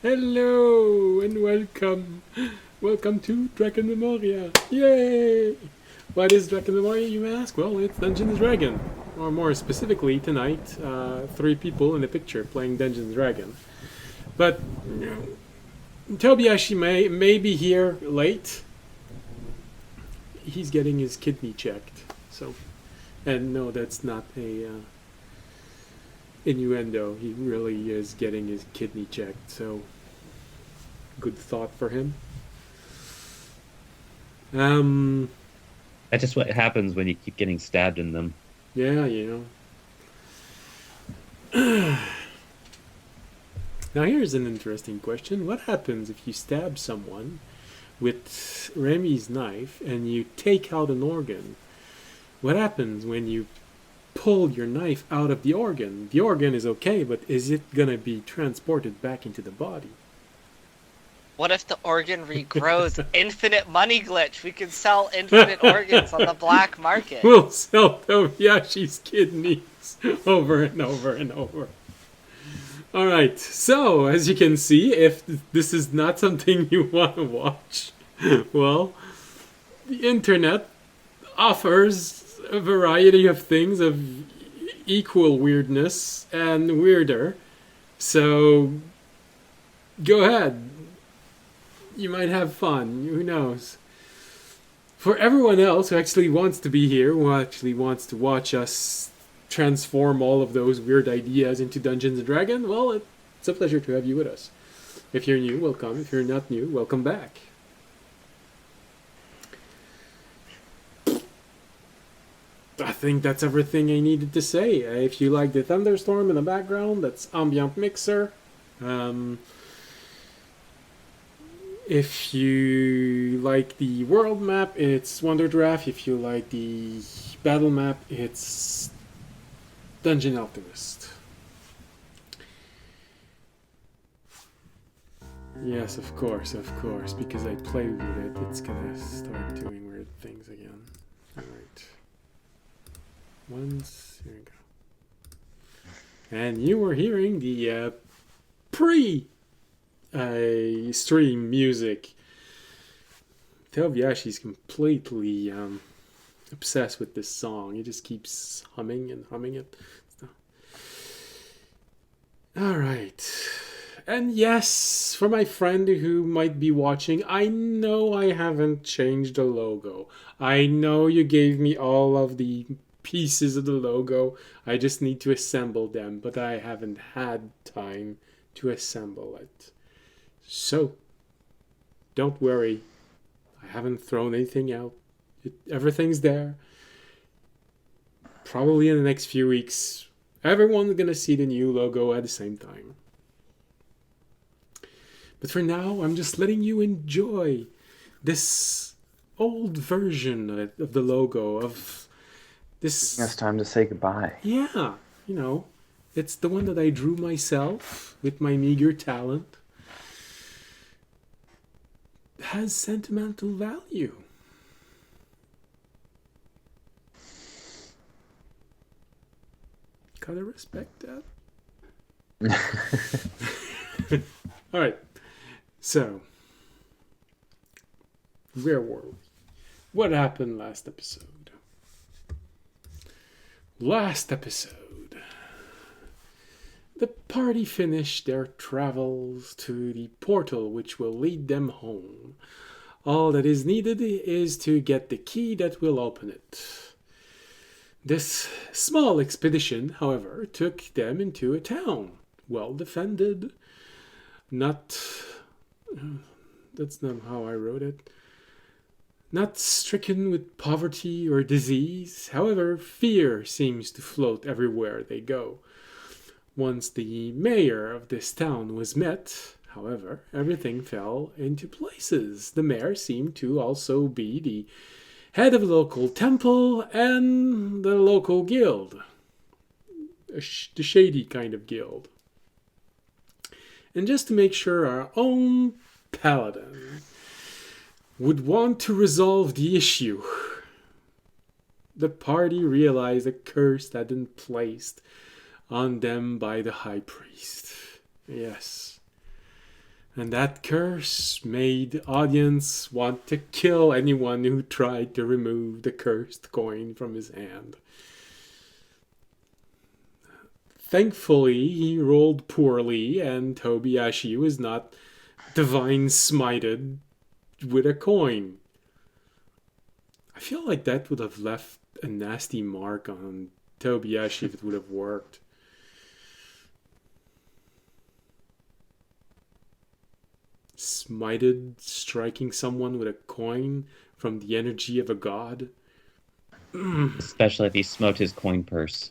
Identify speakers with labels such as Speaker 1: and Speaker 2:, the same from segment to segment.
Speaker 1: Hello and welcome. Welcome to Drakenmemoria. Yay! What is Drakenmemoria, you ask? Well, it's Dungeons and Dragon. Or more specifically, tonight, three people in the picture playing Dungeons and Dragon. But Tobiashi may be here late. He's getting his kidney checked. So, and no, that's not a innuendo. He really is getting his kidney checked. So, good thought for him.
Speaker 2: That's just what happens when you keep getting stabbed in them.
Speaker 1: Yeah, Now here's an interesting question. What happens if you stab someone with Remy's knife and you take out an organ? What happens when you pull your knife out of the organ? The organ is okay, but is it gonna be transported back into the body?
Speaker 3: What if the organ regrows? Infinite money glitch. We can sell infinite organs on the black market.
Speaker 1: We'll sell Tobiashi's kidneys over and over and over. Alright, so as you can see, if this is not something you want to watch, well, the internet offers a variety of things of equal weirdness and weirder. So go ahead. You might have fun. Who knows? For everyone else who actually wants to be here, who actually wants to watch us transform all of those weird ideas into Dungeons and Dragons, well, it's a pleasure to have you with us. If you're new, welcome. If you're not new, welcome back. I think that's everything I needed to say. If you like the thunderstorm in the background, that's ambient mixer. If you like the world map, it's Wonder Draft. If you like the battle map, it's Dungeon Alchemist. Yes, of course, because I played with it, it's gonna start doing weird things again. Alright. Once, here we go. And you were hearing the pre-stream music. Tobiashi's completely obsessed with this song. He just keeps humming and humming it. Alright. And yes, for my friend who might be watching, I know I haven't changed the logo. I know you gave me all of the pieces of the logo. I just need to assemble them, but I haven't had time to assemble it. So, don't worry. I haven't thrown anything out. Everything's there. Probably in the next few weeks, everyone's gonna see the new logo at the same time. But for now, I'm just letting you enjoy this old version of the logo, of this.
Speaker 4: It's time to say goodbye.
Speaker 1: Yeah, it's the one that I drew myself with my meager talent. It has sentimental value. Gotta respect that. All right. So, where were we? What happened last episode? The party finished their travels to the portal which will lead them home. All that is needed is to get the key that will open it. This small expedition, however, took them into a town, well defended. That's not how I wrote it. Not stricken with poverty or disease. However, fear seems to float everywhere they go. Once the mayor of this town was met, however, everything fell into places. The mayor seemed to also be the head of the local temple and the local guild. The shady kind of guild. And just to make sure our own paladin would want to resolve the issue, the party realized a curse had been placed on them by the high priest. Yes. And that curse made audience want to kill anyone who tried to remove the cursed coin from his hand. Thankfully, he rolled poorly, and Tobiashi was not divine smited with a coin. I feel like that would have left a nasty mark on Tobiashi if it would have worked. Smited, striking someone with a coin from the energy of a god.
Speaker 2: Especially if he smote his coin purse.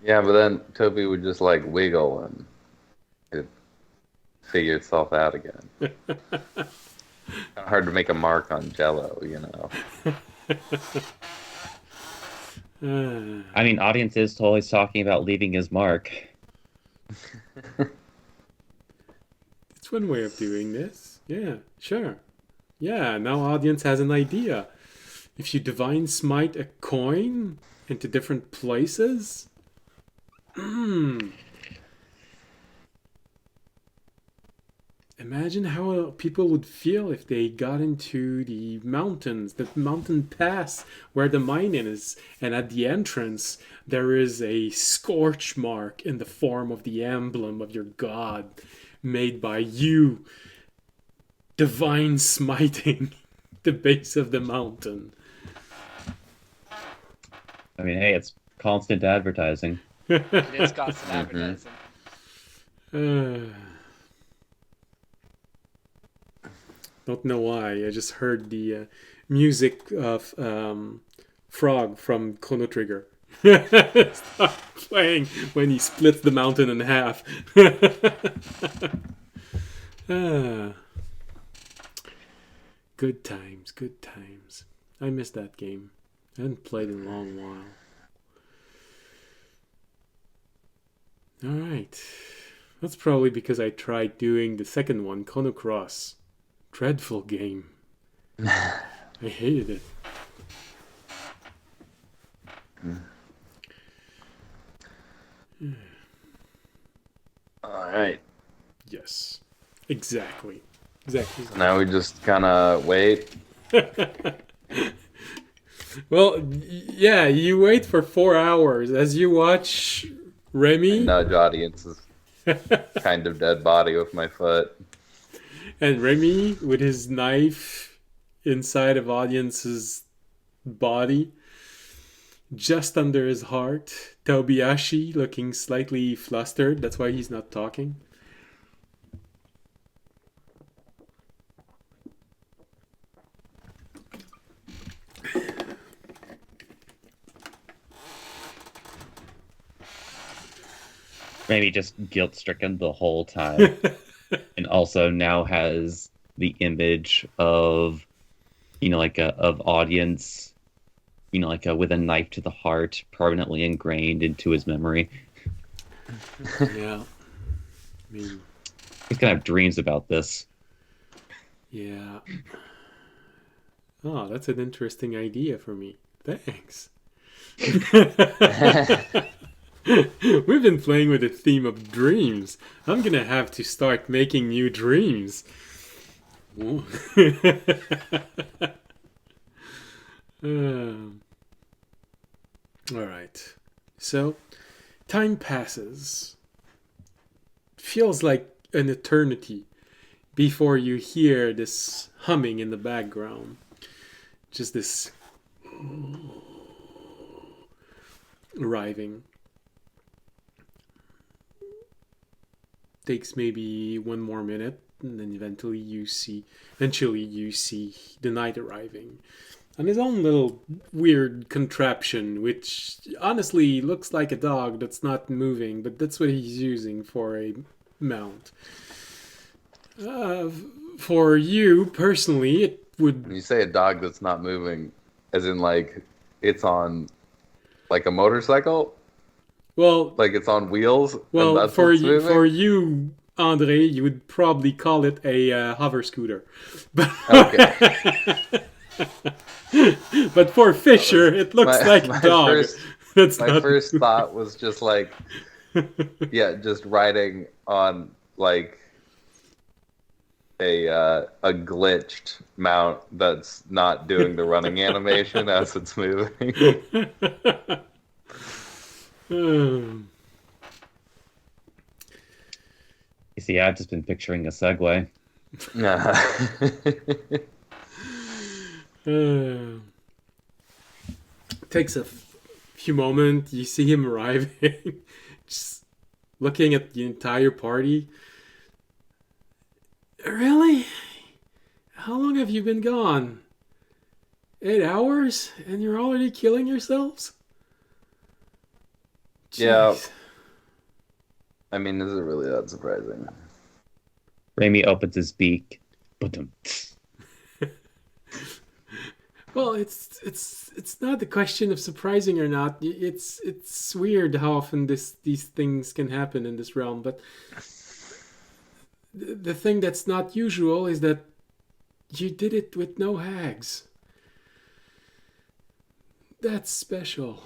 Speaker 4: Yeah, but then Toby would just like wiggle and it'd figure itself out again. Hard to make a mark on Jello, you know.
Speaker 2: I mean, audience is always talking about leaving his mark.
Speaker 1: It's one way of doing this. Yeah, sure. Yeah, now audience has an idea. If you divine smite a coin into different places... Imagine how people would feel if they got into the mountains, the mountain pass where the mine is, and at the entrance there is a scorch mark in the form of the emblem of your god, made by you divine smiting the base of the mountain.
Speaker 2: I mean, hey, it's constant advertising.
Speaker 3: It is constant advertising.
Speaker 1: Don't know why. I just heard the music of Frog from Chrono Trigger. Start playing when he splits the mountain in half. Good times, good times. I miss that game. I hadn't played in a long while. Alright. That's probably because I tried doing the second one, Chrono Cross. Dreadful game. I hated it.
Speaker 4: Alright.
Speaker 1: Yes. Exactly. Exactly.
Speaker 4: So now we just kind of wait.
Speaker 1: Well, yeah, you wait for 4 hours as you watch Remy.
Speaker 4: Nudge audience's kind of dead body with my foot.
Speaker 1: And Remy with his knife inside of audience's body, just under his heart. Tobiashi looking slightly flustered. That's why he's not talking.
Speaker 2: Maybe just guilt-stricken the whole time. And also now has the image of, of audience, with a knife to the heart, permanently ingrained into his memory.
Speaker 1: Yeah. I mean,
Speaker 2: He's gonna have dreams about this.
Speaker 1: yeah. Oh, that's an interesting idea for me. Thanks. We've been playing with the theme of dreams. I'm gonna have to start making new dreams. Alright. So, time passes. Feels like an eternity before you hear this humming in the background. Just this arriving. Takes maybe one more minute, and then eventually you see the knight arriving on his own little weird contraption, which honestly looks like a dog that's not moving, but that's what he's using for a mount. For you personally, it would...
Speaker 4: When you say a dog that's not moving, as in like it's on like a motorcycle?
Speaker 1: Well,
Speaker 4: Like it's on wheels?
Speaker 1: well,
Speaker 4: and that's
Speaker 1: for
Speaker 4: what's
Speaker 1: you,
Speaker 4: moving?
Speaker 1: for you, Andre, you would probably call it a hover scooter. But
Speaker 4: Okay.
Speaker 1: but for Fisher, it looks like a dog. That's
Speaker 4: My
Speaker 1: not
Speaker 4: first thought was just like, yeah, just riding on like a glitched mount that's not doing the running animation as it's moving.
Speaker 1: Hmm.
Speaker 2: You see, I've just been picturing a Segway.
Speaker 1: Uh, takes a few moments. You see him arriving, just looking at the entire party. Really? How long have you been gone? 8 hours? And you're already killing yourselves?
Speaker 4: Yeah.
Speaker 1: Jeez.
Speaker 4: I mean, is it really that surprising?
Speaker 2: Raimi opens his beak. Ba-dum.
Speaker 1: Well, it's not the question of surprising or not. It's weird how often these things can happen in this realm. But the thing that's not usual is that you did it with no hags. That's special.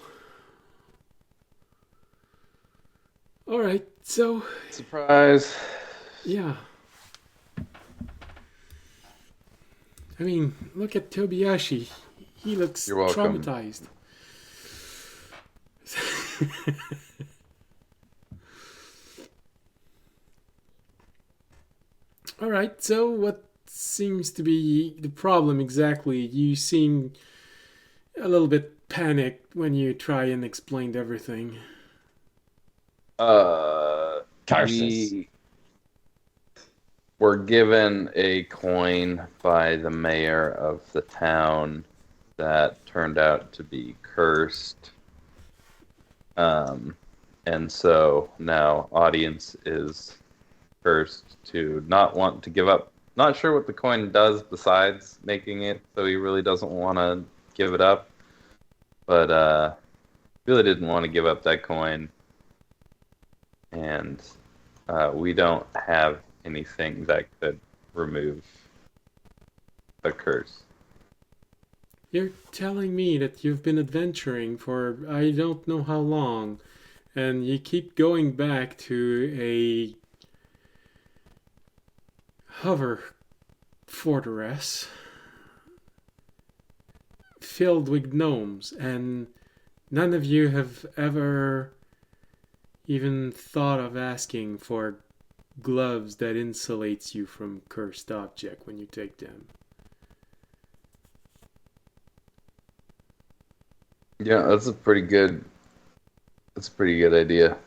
Speaker 1: All right, so
Speaker 4: Surprise.
Speaker 1: yeah. I mean, look at Tobiyashi. He looks
Speaker 4: You're welcome.
Speaker 1: traumatized. All right, so what seems to be the problem exactly? You seem a little bit panicked when you try and explain everything.
Speaker 2: Tarsus.
Speaker 4: We were given a coin by the mayor of the town that turned out to be cursed. And so now audience is cursed to not want to give up. Not sure what the coin does besides making it, so he really doesn't want to give it up. But really didn't want to give up that coin. And we don't have anything that could remove a curse.
Speaker 1: You're telling me that you've been adventuring for I don't know how long, and you keep going back to a hover fortress filled with gnomes, and none of you have ever even thought of asking for gloves that insulates you from cursed object when you take them.
Speaker 4: Yeah, that's a pretty good idea.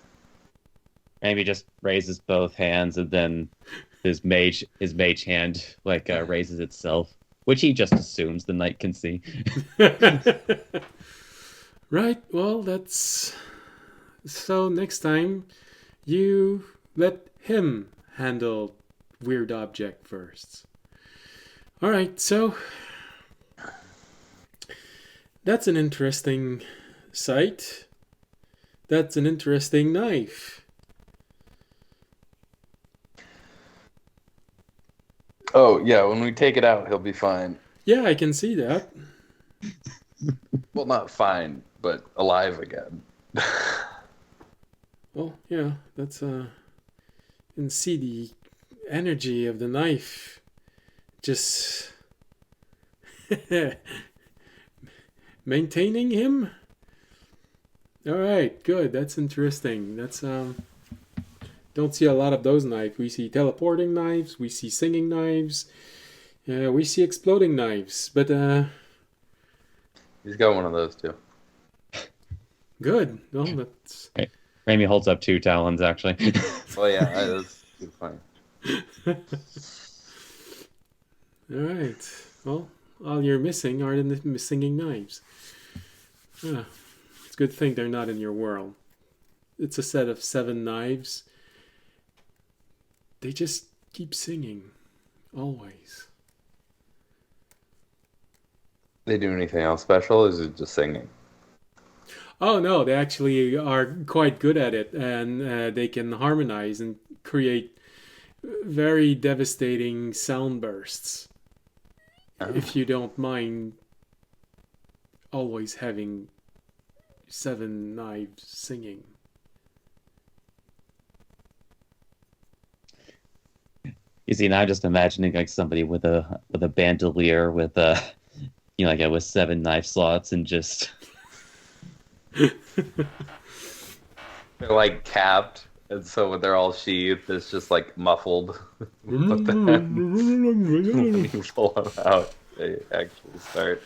Speaker 2: Maybe just raises both hands and then his mage hand raises itself, which he just assumes the knight can see.
Speaker 1: Right, well, that's... So next time, you let him handle weird object first. Alright, so... That's an interesting sight. That's an interesting knife.
Speaker 4: Oh, yeah, when we take it out, he'll be fine.
Speaker 1: Yeah, I can see that.
Speaker 4: Well, not fine, but alive again.
Speaker 1: Well, yeah, that's you can see the energy of the knife just maintaining him. All right, good. That's interesting. That's don't see a lot of those knives. We see teleporting knives, we see singing knives, we see exploding knives, but
Speaker 4: He's got one of those too.
Speaker 1: good. Well, that's
Speaker 2: Raimi holds up 2 talons, actually.
Speaker 4: Oh yeah, that's too funny.
Speaker 1: all right. Well, all you're missing are the singing knives. Yeah, it's a good thing they're not in your world. It's a set of 7 knives. They just keep singing, always.
Speaker 4: They do anything else special? Or is it just singing?
Speaker 1: Oh no, they actually are quite good at it, and they can harmonize and create very devastating sound bursts.
Speaker 4: Oh.
Speaker 1: If you don't mind always having 7 knives singing.
Speaker 2: You see, now I'm just imagining like somebody with a bandolier with a with 7 knife slots and just
Speaker 4: They're like capped, and so when they're all sheathed, it's just like muffled. But then when you pull them out, they actually start.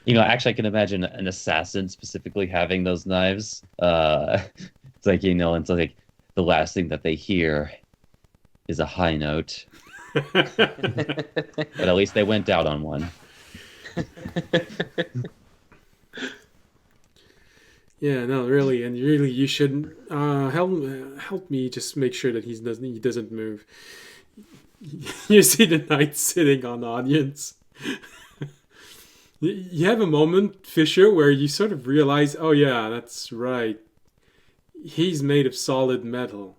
Speaker 2: actually I can imagine an assassin specifically having those knives. It's like it's like the last thing that they hear is a high note, but at least they went out on one.
Speaker 1: Yeah, no, really, and really, you should help me just make sure that he doesn't move. You see the knight sitting on the audience. You have a moment, Fisher, where you sort of realize, oh yeah, that's right. He's made of solid metal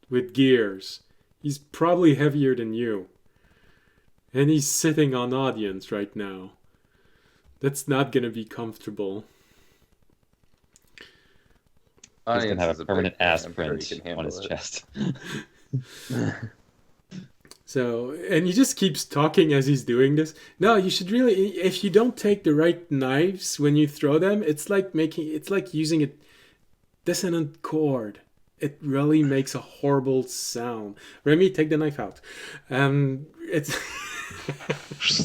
Speaker 1: with gears. He's probably heavier than you, and he's sitting on audience right now. That's not gonna be comfortable.
Speaker 2: He's gonna have
Speaker 4: Audience
Speaker 2: a
Speaker 4: is
Speaker 2: permanent
Speaker 4: big thing.
Speaker 2: ass
Speaker 4: I'm sure he
Speaker 2: print
Speaker 4: can
Speaker 2: on
Speaker 4: handle
Speaker 2: his
Speaker 4: it.
Speaker 2: chest.
Speaker 1: So, and he just keeps talking as he's doing this. No, you should really, if you don't take the right knives when you throw them, it's like using a dissonant chord. It really makes a horrible sound. Remy, take the knife out. It's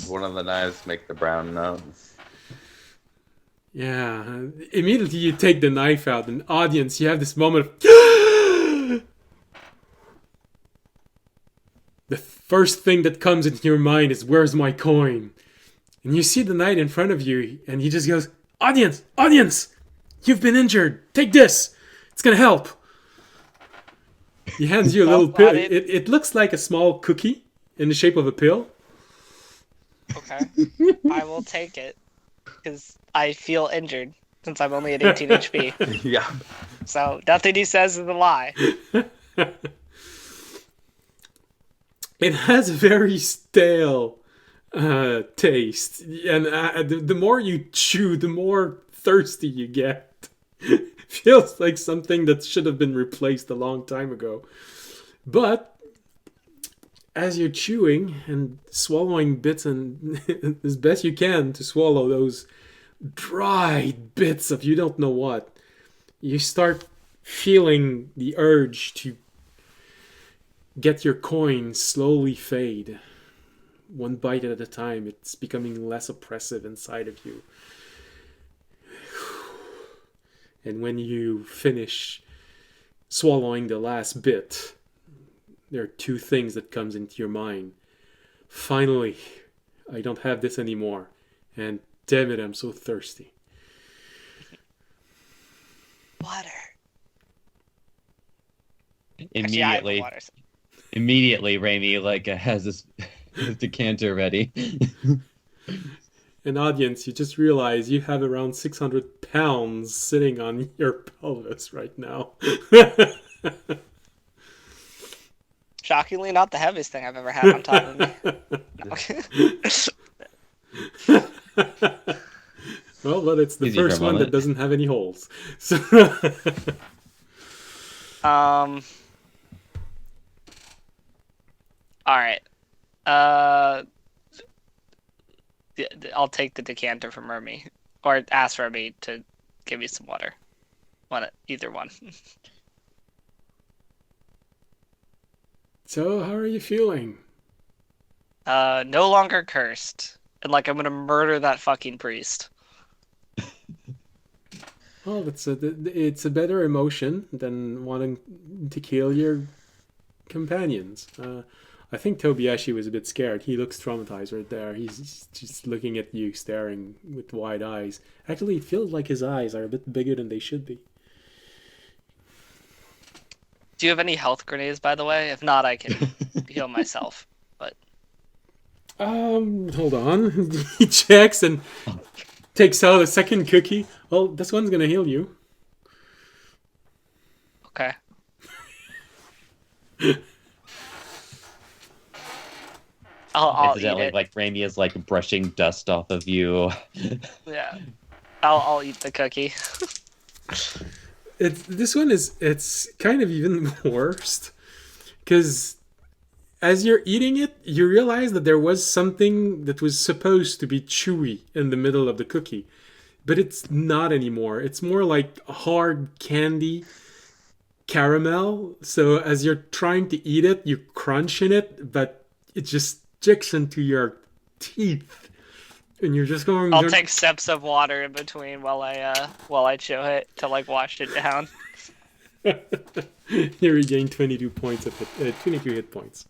Speaker 4: One of the knives make the brown nose.
Speaker 1: yeah. Immediately you take the knife out, and audience, you have this moment of the first thing that comes into your mind is, where's my coin? And you see the knight in front of you, and he just goes, audience, audience, you've been injured. Take this. It's gonna help. He hands you a little pill. It looks like a small cookie in the shape of a pill.
Speaker 3: Okay. I will take it. Because I feel injured. Since I'm only at 18 HP.
Speaker 4: Yeah.
Speaker 3: So nothing he says is a lie.
Speaker 1: It has a very stale taste, and the more you chew, the more thirsty you get. Feels like something that should have been replaced a long time ago. But as you're chewing and swallowing bits, and as best you can to swallow those dried bits of you don't know what, you start feeling the urge to get your coin slowly fade. One bite at a time, it's becoming less oppressive inside of you. And when you finish swallowing the last bit, there are 2 things that comes into your mind. Finally, I don't have this anymore. And damn it, I'm so thirsty.
Speaker 3: Water.
Speaker 2: Immediately,
Speaker 3: water.
Speaker 2: immediately, Raimi has his decanter ready.
Speaker 1: An audience, you just realize you have around 600 pounds sitting on your pelvis right now.
Speaker 3: Shockingly, not the heaviest thing I've ever had on top of me. No.
Speaker 1: Well, but it's the
Speaker 2: Easy for a
Speaker 1: first one that
Speaker 2: moment.
Speaker 1: doesn't have any holes. So
Speaker 3: All right. I'll take the decanter from Hermie, or ask Hermie to give me some water. Either one.
Speaker 1: So, how are you feeling?
Speaker 3: No longer cursed, and like I'm gonna murder that fucking priest.
Speaker 1: Well, it's a better emotion than wanting to kill your companions. I think Tobiashi was a bit scared. He looks traumatized right there. He's just looking at you, staring with wide eyes. Actually, it feels like his eyes are a bit bigger than they should be.
Speaker 3: Do you have any health grenades, by the way? If not, I can heal myself. But
Speaker 1: Hold on. He checks and takes out a second cookie. Well, this one's gonna heal you.
Speaker 3: okay. I'll eat
Speaker 2: Incidentally,
Speaker 3: it.
Speaker 2: like Raimi is like brushing dust off of you.
Speaker 3: Yeah. I'll eat the cookie.
Speaker 1: It's kind of even worse because as you're eating it, you realize that there was something that was supposed to be chewy in the middle of the cookie, but it's not anymore. It's more like hard candy caramel. So as you're trying to eat it, you crunch in it, but it just sticks into your teeth, and you're just going.
Speaker 3: I'll take sips of water in between while I chew it to like wash it down.
Speaker 1: You regain 22 points of 22 hit points.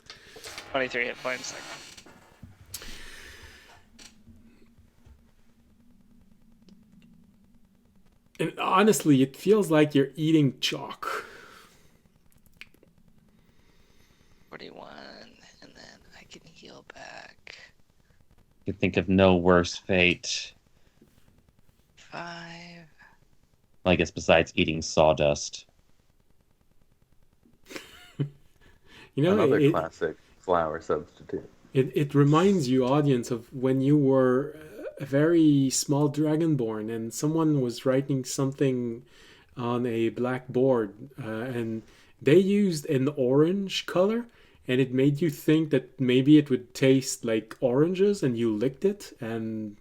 Speaker 3: 23 hit points.
Speaker 1: And honestly, it feels like you're eating chalk.
Speaker 3: 41, and then I can heal back.
Speaker 2: You think of no worse fate,
Speaker 3: 5.
Speaker 2: I guess, besides eating sawdust.
Speaker 1: You know,
Speaker 4: Another classic flour substitute.
Speaker 1: It reminds you, audience, of when you were a very small dragonborn and someone was writing something on a blackboard, and they used an orange color, and it made you think that maybe it would taste like oranges, and you licked it, and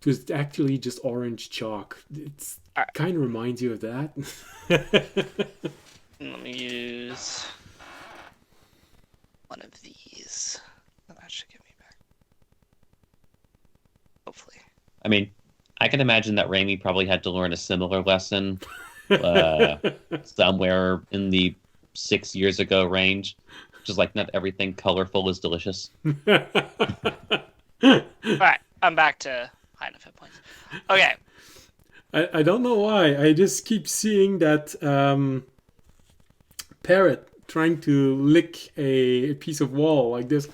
Speaker 1: it was actually just orange chalk. It's kind of reminds you of that.
Speaker 3: Let me use one of these. That should get me back. Hopefully.
Speaker 2: I mean, I can imagine that Raimi probably had to learn a similar lesson somewhere in the 6 years ago range. Just like not everything colorful is delicious.
Speaker 3: Alright, I'm back to high enough hit points. Okay.
Speaker 1: I don't know why. I just keep seeing that parrot trying to lick a piece of wall like this.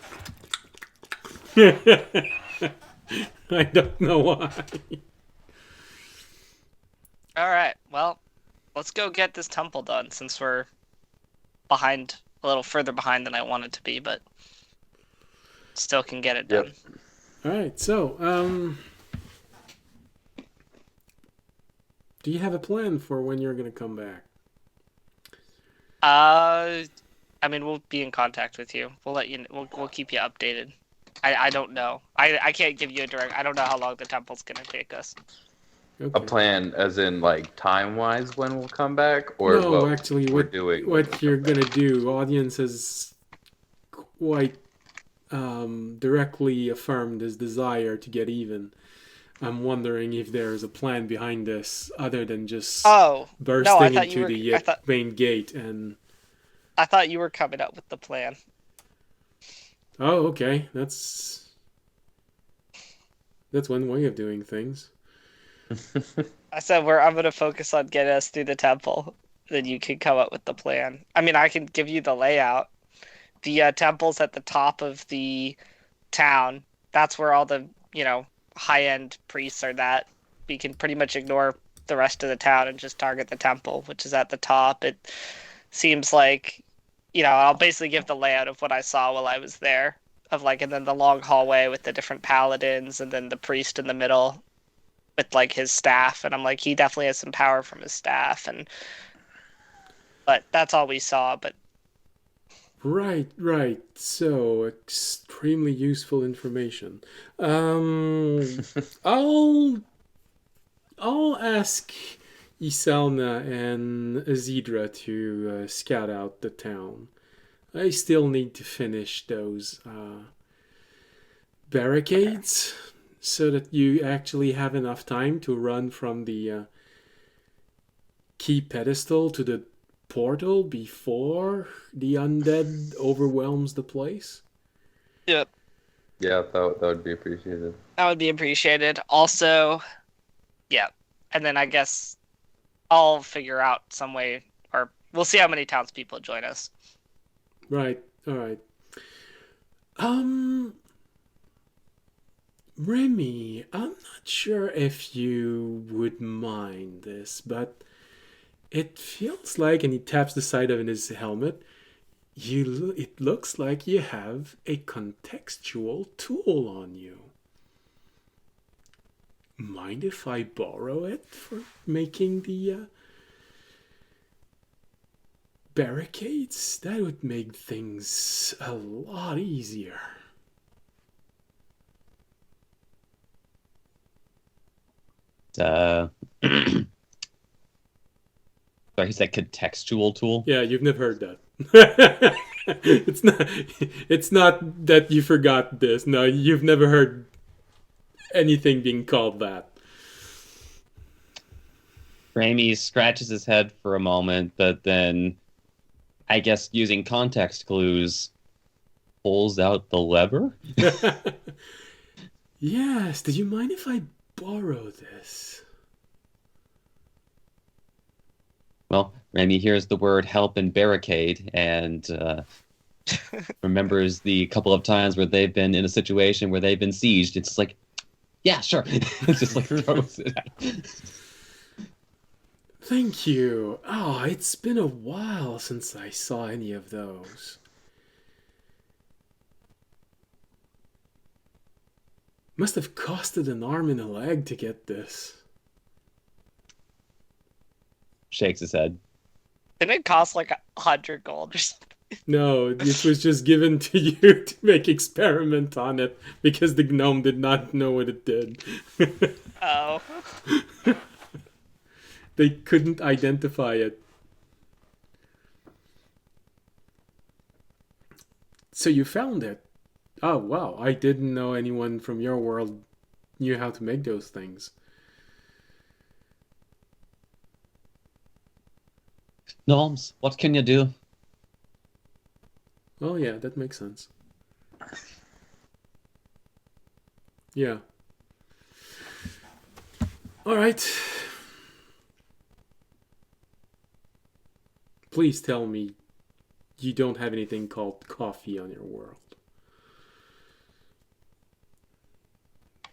Speaker 1: I don't know why.
Speaker 3: Alright, well, let's go get this temple done since we're behind, a little further behind than I wanted to be, but still can get it done.
Speaker 4: Yep.
Speaker 1: Alright, so, do you have a plan for when you're going to come back?
Speaker 3: I mean, we'll be in contact with you. We'll let you. We'll keep you updated. I don't know. I can't give you a direct. I don't know how long the temple's gonna take us.
Speaker 1: Okay.
Speaker 4: A plan, as in like time-wise, when we'll come back, or
Speaker 1: no,
Speaker 4: what
Speaker 1: actually,
Speaker 4: we're doing. when we
Speaker 1: what you're
Speaker 4: come back?
Speaker 1: going to do. Audience has quite directly affirmed his desire to get even. I'm wondering if there's a plan behind this other than just
Speaker 3: Oh,
Speaker 1: bursting
Speaker 3: no, I thought
Speaker 1: into
Speaker 3: you were.
Speaker 1: the main gate and...
Speaker 3: I thought you were coming up with the plan.
Speaker 1: Oh, okay. That's one way of doing things.
Speaker 3: I said I'm gonna focus on getting us through the temple. Then you can come up with the plan. I mean, I can give you the layout. The temple's at the top of the town. That's where all the high-end priests are. That we can pretty much ignore the rest of the town and just target the temple, which is at the top. It seems like, I'll basically give the layout of what I saw while I was there, and then the long hallway with the different paladins, and then the priest in the middle with like his staff, and I'm like, he definitely has some power from his staff, but that's all we saw. But
Speaker 1: Right. So, extremely useful information. I'll ask Iselna and Azidra to scout out the town. I still need to finish those barricades so that you actually have enough time to run from the key pedestal to the portal before the undead overwhelms the place.
Speaker 3: yep,
Speaker 4: Yeah, that would be appreciated.
Speaker 3: that would be appreciated. Also, yeah, and then I guess I'll figure out some way, or we'll see how many townspeople join us.
Speaker 1: Right. All right. Remy, I'm not sure if you would mind this, but it feels like, and he taps the side of his helmet, it looks like you have a contextual tool on you. Mind if I borrow it for making the barricades? That would make things a lot easier.
Speaker 2: Sorry, he said contextual tool.
Speaker 1: Yeah, you've never heard that. It's not that you forgot this. No, you've never heard anything being called that.
Speaker 2: Raimi scratches his head for a moment, but then, I guess using context clues, pulls out the lever.
Speaker 1: Yes, do you mind if I borrow this?
Speaker 2: Well, Raimi hears the word help and barricade and remembers the couple of times where they've been in a situation where they've been sieged. It's like, yeah, sure. Just like throws it out.
Speaker 1: Thank you. Oh, it's been a while since I saw any of those. Must have costed an arm and a leg to get this.
Speaker 2: Shakes his head.
Speaker 3: Didn't it cost like 100 gold or something?
Speaker 1: No, it was just given to you to make experiment on it because the gnome did not know what it did.
Speaker 3: Oh.
Speaker 1: They couldn't identify it. So you found it. Oh, wow. I didn't know anyone from your world knew how to make those things.
Speaker 2: Gnomes, what can you do?
Speaker 1: Oh, yeah, that makes sense. Yeah. All right. Please tell me you don't have anything called coffee on your world.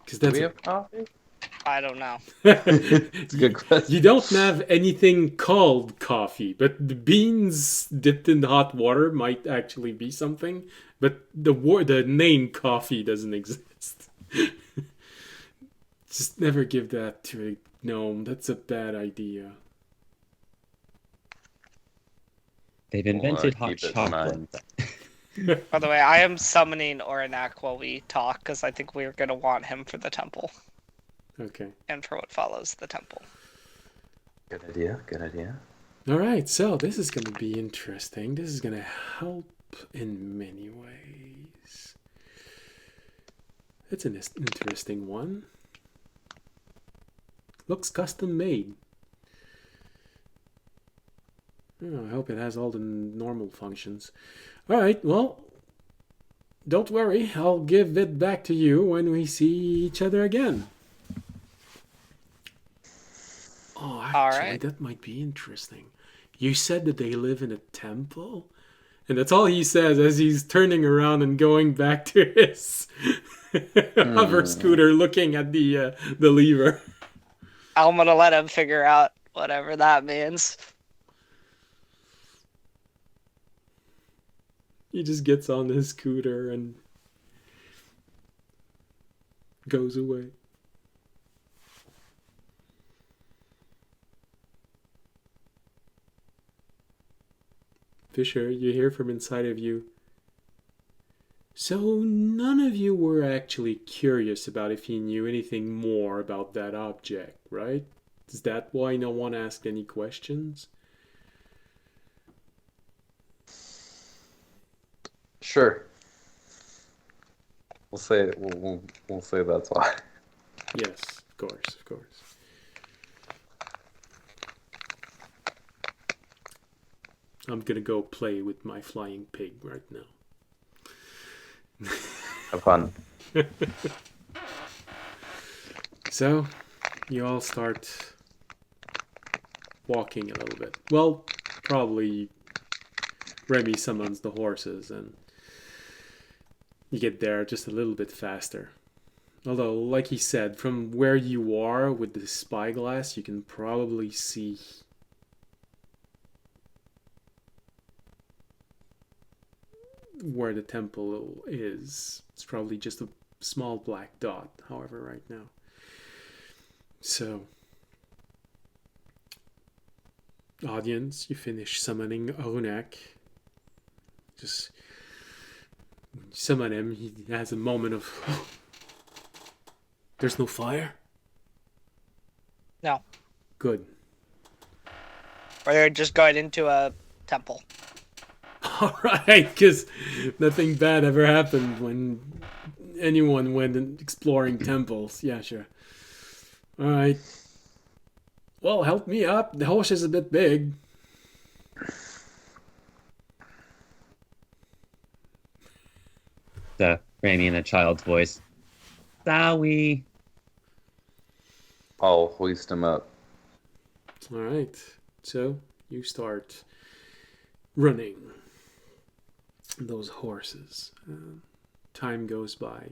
Speaker 1: Because
Speaker 4: Do
Speaker 1: that's
Speaker 4: we have coffee?
Speaker 3: I don't know.
Speaker 4: It's a good question.
Speaker 1: You don't have anything called coffee, but the beans dipped in hot water might actually be something. But the name coffee doesn't exist. Just never give that to a gnome. That's a bad idea.
Speaker 2: They've invented
Speaker 4: Well,
Speaker 2: hot
Speaker 4: keep it in
Speaker 2: chocolate.
Speaker 4: mind.
Speaker 3: By the way, I am summoning Oranak while we talk because I think we're going to want him for the temple
Speaker 1: Okay.
Speaker 3: and for what follows the temple.
Speaker 4: Good idea. Good idea.
Speaker 1: All right. So this is going to be interesting. This is going to help in many ways. It's an interesting one. Looks custom made. Oh, I hope it has all the normal functions. All right, well, don't worry. I'll give it back to you when we see each other again. Oh, actually,
Speaker 3: All right.
Speaker 1: that might be interesting. You said that they live in a temple? And that's all he says as he's turning around and going back to his hover scooter looking at the lever.
Speaker 3: I'm going to let him figure out whatever that means.
Speaker 1: He just gets on his scooter and goes away. Fisher, you hear from inside of you. So none of you were actually curious about if he knew anything more about that object, right? Is that why no one asked any questions?
Speaker 4: Sure. We'll say we'll say that's why.
Speaker 1: Yes, of course, of course. I'm gonna go play with my flying pig right now.
Speaker 4: Have fun.
Speaker 1: So, you all start walking a little bit. Well, probably Remy summons the horses and you get there just a little bit faster. Although, like he said, from where you are with the spyglass, you can probably see where the temple is. It's probably just a small black dot, however, right now. So, Audience, you finish summoning Arunak. Just summon him. He has a moment of. There's no fire?
Speaker 3: No.
Speaker 1: Good.
Speaker 3: We're just going into a temple.
Speaker 1: Alright, because nothing bad ever happened when anyone went exploring temples. Yeah, sure. Alright. Well, help me up. The horse is a bit big.
Speaker 2: Rami in a child's voice. Sorry.
Speaker 4: I'll hoist him up.
Speaker 1: Alright. So, you start running those horses. Time goes by.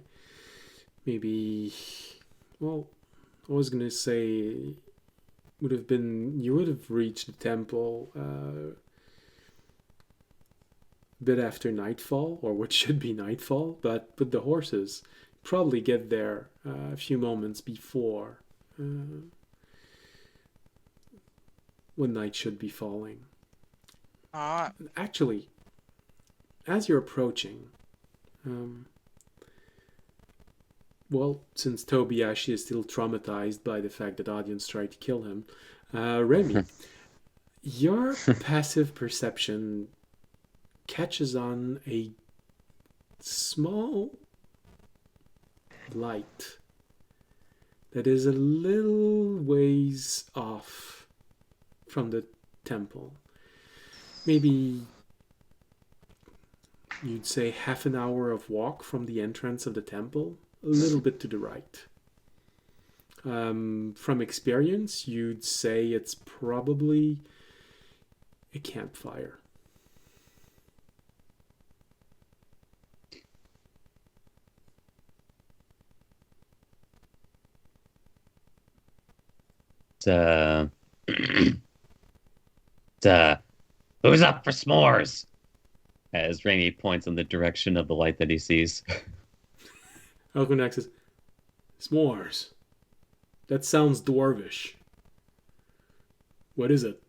Speaker 1: Maybe, well, I was gonna say you would have reached the temple a bit after nightfall, or what should be nightfall, but with the horses, probably get there a few moments before when night should be falling. Actually, as you're approaching, well, since Tobiashi is still traumatized by the fact that Audience tried to kill him, Remy, your passive perception catches on a small light that is a little ways off from the temple. Maybe you'd say half an hour of walk from the entrance of the temple, a little bit to the right. From experience, you'd say it's probably a campfire.
Speaker 2: Who's up for s'mores? As Rainy points in the direction of the light that he sees.
Speaker 1: Elkunak says, s'mores. That sounds dwarvish. What is it?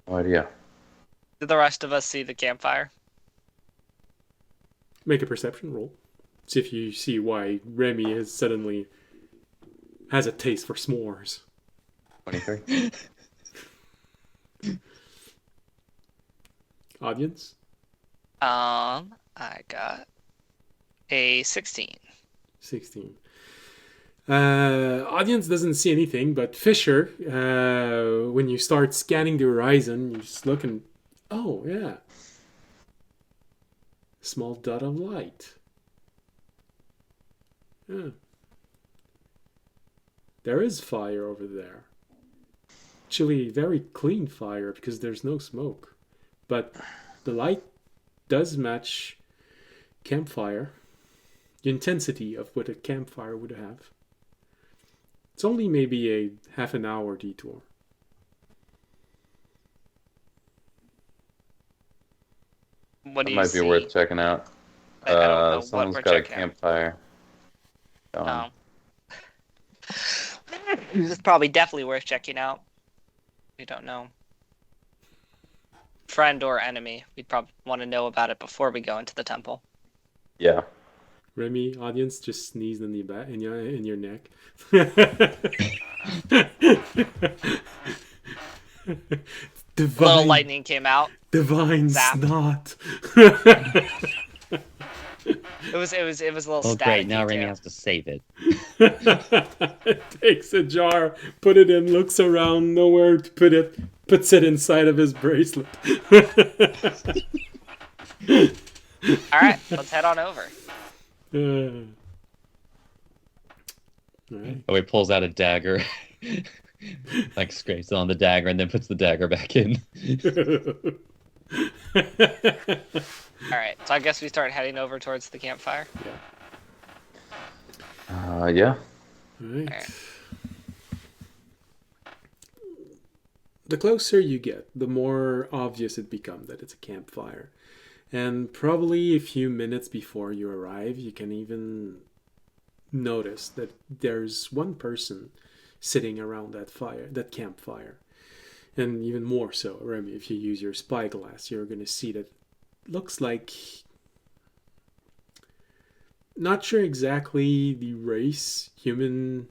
Speaker 4: No idea.
Speaker 3: Did the rest of us see the campfire?
Speaker 1: Make a perception roll. See if you see why Remy has suddenly has a taste for s'mores.
Speaker 4: 23.
Speaker 1: Audience?
Speaker 3: I got a 16.
Speaker 1: 16. Audience doesn't see anything, but Fisher, when you start scanning the horizon, you just look and, oh, yeah. Small dot of light. Yeah. There is fire over there. Actually, very clean fire because there's no smoke. But the light does match campfire. The intensity of what a campfire would have. It's only maybe a half an hour detour.
Speaker 3: What do
Speaker 4: That
Speaker 3: you
Speaker 4: might
Speaker 3: see?
Speaker 4: be worth checking out.
Speaker 3: I don't know what
Speaker 4: Someone's
Speaker 3: we're
Speaker 4: got a
Speaker 3: checking out.
Speaker 4: campfire.
Speaker 3: Oh. It's probably definitely worth checking out. We don't know. Friend or enemy. We'd probably want to know about it before we go into the temple.
Speaker 4: Yeah.
Speaker 1: Remy, audience, just sneezed in the back in your neck. Divine,
Speaker 3: Little lightning came out.
Speaker 1: divine
Speaker 3: Zap.
Speaker 1: snot.
Speaker 3: It was a little
Speaker 2: Oh,
Speaker 3: static.
Speaker 2: great. Now
Speaker 3: detail.
Speaker 2: Rainy has to save it.
Speaker 1: Takes a jar, put it in, looks around, nowhere to put it, puts it inside of his bracelet.
Speaker 3: All right, let's head on over.
Speaker 1: Alright.
Speaker 2: Oh, he pulls out a dagger. Like scrapes it on the dagger and then puts the dagger back in.
Speaker 3: All right, so I guess we start heading over towards the campfire.
Speaker 4: Yeah.
Speaker 1: Alright. The closer you get, the more obvious it becomes that it's a campfire. And probably a few minutes before you arrive, you can even notice that there's one person sitting around that campfire. And even more so, Remy, if you use your spyglass, you're going to see that it looks like, not sure exactly the race, human,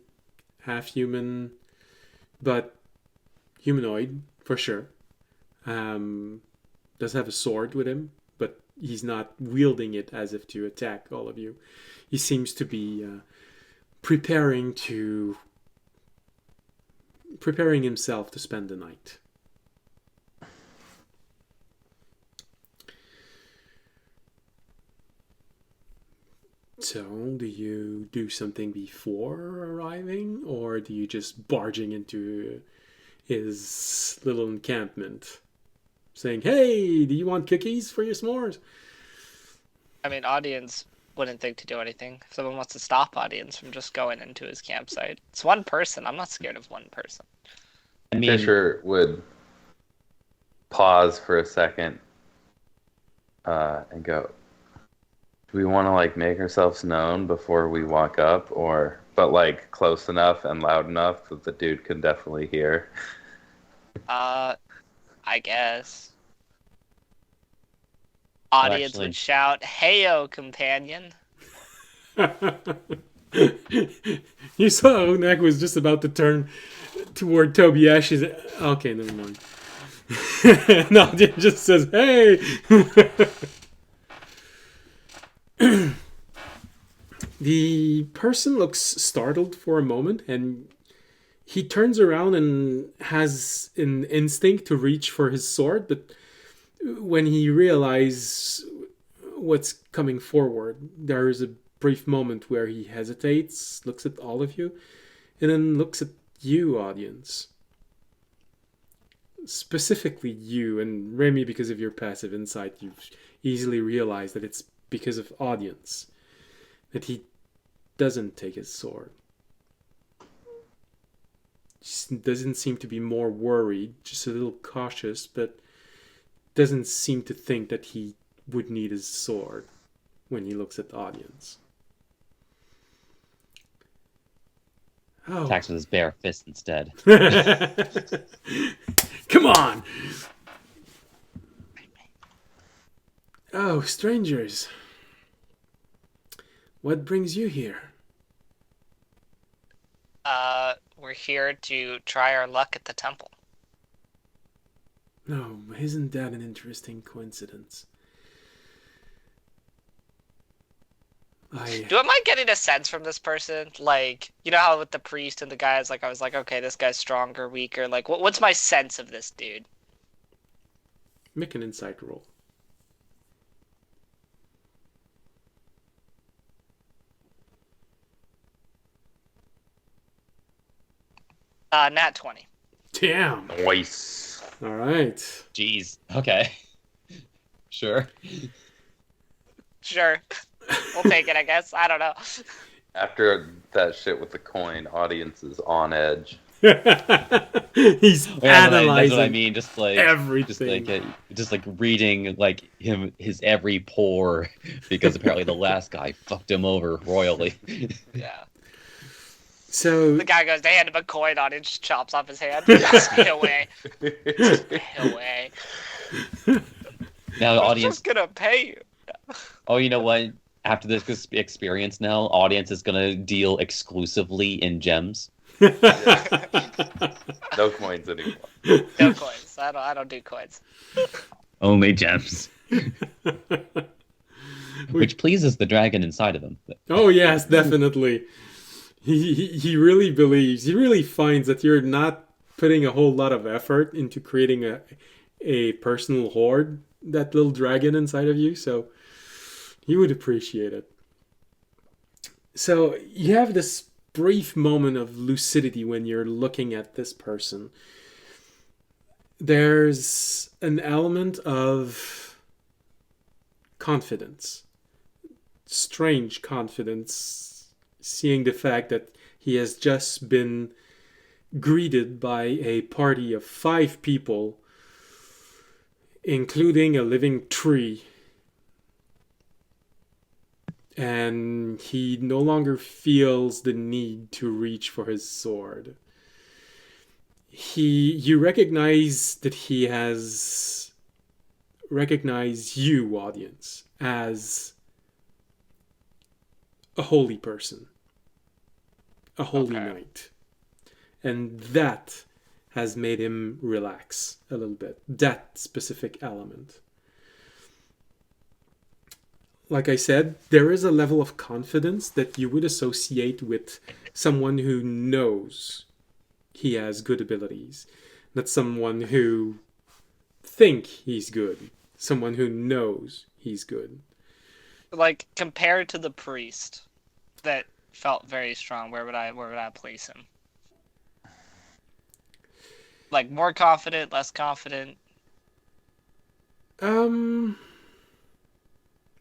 Speaker 1: half human, but humanoid for sure. Does have a sword with him, but he's not wielding it as if to attack all of you. He seems to be preparing himself to spend the night. So, do you do something before arriving, or do you just barging into his little encampment, saying, "Hey, do you want cookies for your s'mores?"
Speaker 3: I mean, audience wouldn't think to do anything. If someone wants to stop audience from just going into his campsite, it's one person. I'm not scared of one person.
Speaker 2: I mean,
Speaker 4: Fisher would pause for a second and go, "Do we want to like make ourselves known before we walk up, but like close enough and loud enough that the dude can definitely hear?"
Speaker 3: I guess. Audience
Speaker 2: actually-
Speaker 3: would shout, "Heyo, companion!"
Speaker 1: You saw Onak was just about to turn toward Tobiashi's. Okay, never mind. No, it just says, "Hey." The person looks startled for a moment, and he turns around and has an instinct to reach for his sword, but when he realizes what's coming forward, there is a brief moment where he hesitates, looks at all of you, and then looks at you, audience. Specifically you, and Remy, because of your passive insight, you've easily realized that it's because of audience that he doesn't take his sword. Just doesn't seem to be more worried, just a little cautious, but doesn't seem to think that he would need his sword when he looks at the audience. Oh.
Speaker 2: attacks with his bare fist instead.
Speaker 1: Come on! Oh, strangers. What brings you here?
Speaker 3: We're here to try our luck at the temple.
Speaker 1: No, isn't that an interesting coincidence?
Speaker 3: Am I getting a sense from this person? Like, you know how with the priest and the guys, like, I was like, okay, this guy's stronger, weaker. Like, what's my sense of this dude?
Speaker 1: Make an insight roll.
Speaker 3: Nat 20.
Speaker 1: Damn.
Speaker 4: Nice.
Speaker 1: All right.
Speaker 2: Jeez. Okay. Sure.
Speaker 3: Sure. We'll take it, I guess. I don't know.
Speaker 4: After that shit with the coin, audience is on edge.
Speaker 1: He's
Speaker 2: Yeah,
Speaker 1: analyzing
Speaker 2: that's what I mean. Just like
Speaker 1: everything.
Speaker 2: just like reading like his every pore, because apparently the last guy fucked him over royally.
Speaker 3: Yeah.
Speaker 1: So
Speaker 3: The guy goes, they hand him a coin on it, just chops off his hand. Stay away. Stay away.
Speaker 2: Now the
Speaker 3: I'm
Speaker 2: audience.
Speaker 3: just gonna pay you.
Speaker 2: Oh, you know what? After this experience, now audience is gonna deal exclusively in gems.
Speaker 4: No coins anymore.
Speaker 3: No coins. I don't do coins.
Speaker 2: Only gems, which pleases the dragon inside of him.
Speaker 1: Oh yes, definitely. He really believes. He really finds that you're not putting a whole lot of effort into creating a personal hoard, that little dragon inside of you. So he would appreciate it. So you have this brief moment of lucidity when you're looking at this person. There's an element of confidence, strange confidence, seeing the fact that he has just been greeted by a party of 5 people, including a living tree. And he no longer feels the need to reach for his sword. you recognize that he has recognized you, audience, as a holy person, a holy
Speaker 3: Okay.
Speaker 1: knight. And that has made him relax a little bit. That specific element. Like I said, there is a level of confidence that you would associate with someone who knows he has good abilities, not someone who think he's good, someone who knows he's good.
Speaker 3: Like compared to the priest, that felt very strong. Where would I place him? Like more confident, less confident.
Speaker 1: Um,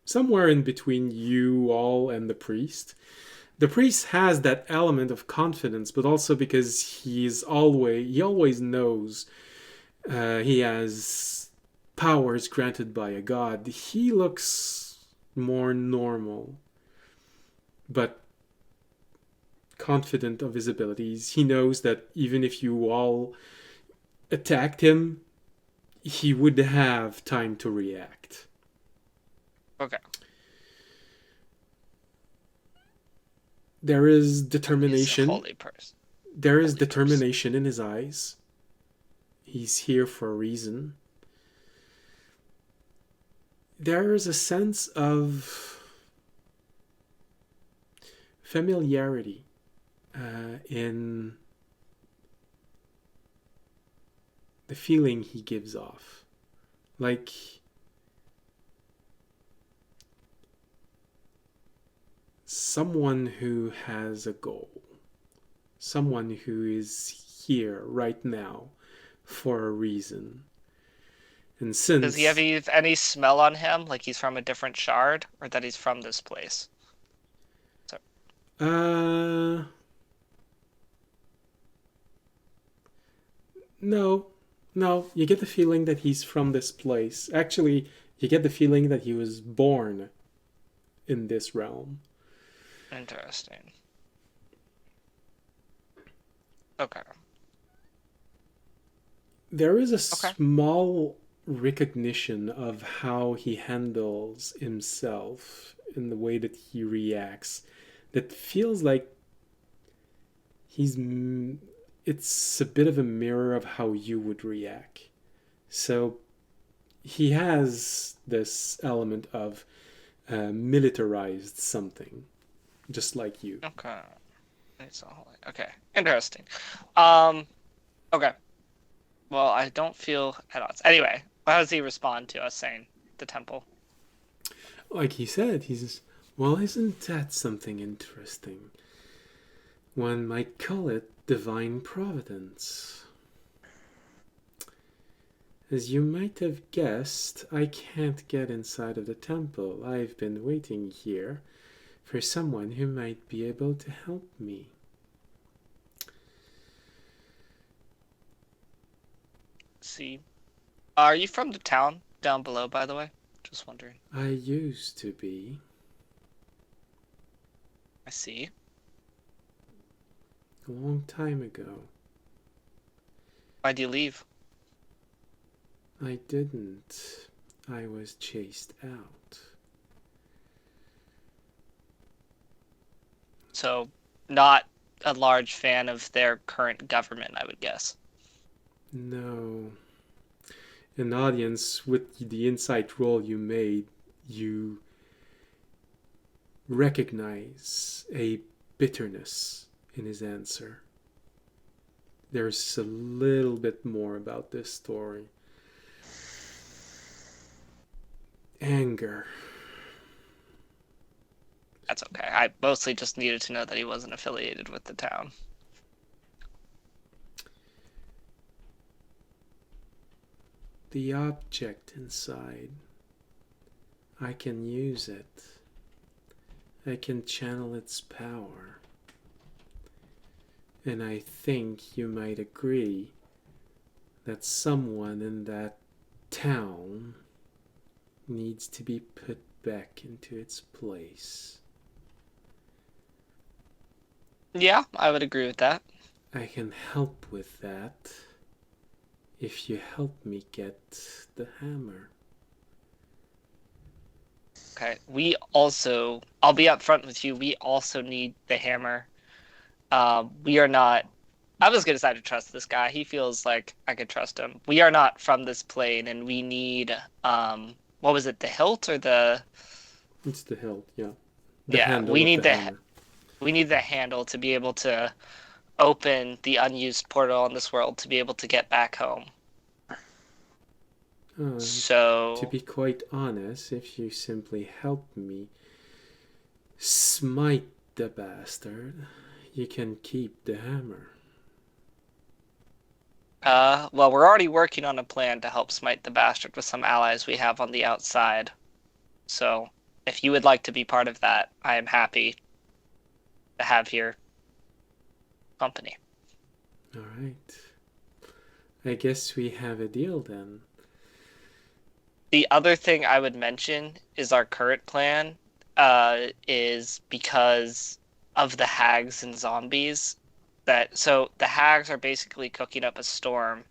Speaker 1: Somewhere in between you all and the priest. The priest has that element of confidence, but also because he always knows he has powers granted by a god. He looks more normal, but confident of his abilities. He knows that even if you all attacked him, he would have time to react.
Speaker 3: Okay.
Speaker 1: There is
Speaker 3: He's a
Speaker 1: determination.
Speaker 3: holy person.
Speaker 1: There is
Speaker 3: Holy
Speaker 1: determination in his eyes. He's here for a reason. There is a sense of familiarity in the feeling he gives off. Like someone who has a goal. Someone who is here right now for a reason. And since
Speaker 3: Does he have any smell on him, like he's from a different shard, or that he's from this place?
Speaker 1: uh no, no, you get the feeling that he's from this place. Actually, you get the feeling that he was born in this realm.
Speaker 3: Interesting. Okay.
Speaker 1: There is a
Speaker 3: Okay.
Speaker 1: small recognition of how he handles himself in the way that he reacts that feels like he's it's a bit of a mirror of how you would react. So he has this element of militarized something, just like you.
Speaker 3: Okay. It's all okay. Interesting. Um. Okay. Well, I don't feel at odds. Anyway, how does he respond to us saying the temple?
Speaker 1: Like he said, he's, well, isn't that something interesting? One might call it divine providence. As you might have guessed, I can't get inside of the temple. I've been waiting here for someone who might be able to help me.
Speaker 3: See. Are you from the town down below, by the way? Just wondering.
Speaker 1: I used to be.
Speaker 3: I see.
Speaker 1: A long time ago.
Speaker 3: Why'd you leave?
Speaker 1: I didn't. I was chased out.
Speaker 3: So, not a large fan of their current government, I would guess.
Speaker 1: No. An audience, with the insight roll you made, you recognize a bitterness in his answer. There's a little bit more about this story. Anger.
Speaker 3: That's okay. I mostly just needed to know that he wasn't affiliated with the town.
Speaker 1: The object inside. I can use it. I can channel its power. And I think you might agree that someone in that town needs to be put back into its place.
Speaker 3: Yeah, I would agree with that.
Speaker 1: I can help with that if you help me get the hammer.
Speaker 3: Okay. I'll be upfront with you. We also need the hammer. We are not. I was gonna decide to trust this guy. He feels like I could trust him. We are not from this plane, and we need. What was it? The hilt or the?
Speaker 1: It's the hilt, yeah. The
Speaker 3: Yeah,
Speaker 1: handle
Speaker 3: we
Speaker 1: of
Speaker 3: need
Speaker 1: the hammer.
Speaker 3: we need the handle to be able to open the unused portal in this world to be able to get back home.
Speaker 1: To
Speaker 3: So
Speaker 1: be quite honest, if you simply help me smite the bastard, you can keep the hammer.
Speaker 3: well, we're already working on a plan to help smite the bastard with some allies we have on the outside. So, if you would like to be part of that, I am happy to have your company.
Speaker 1: All right. I guess we have a deal then.
Speaker 3: The other thing I would mention is our current plan is because of the hags and zombies. So the hags are basically cooking up a storm,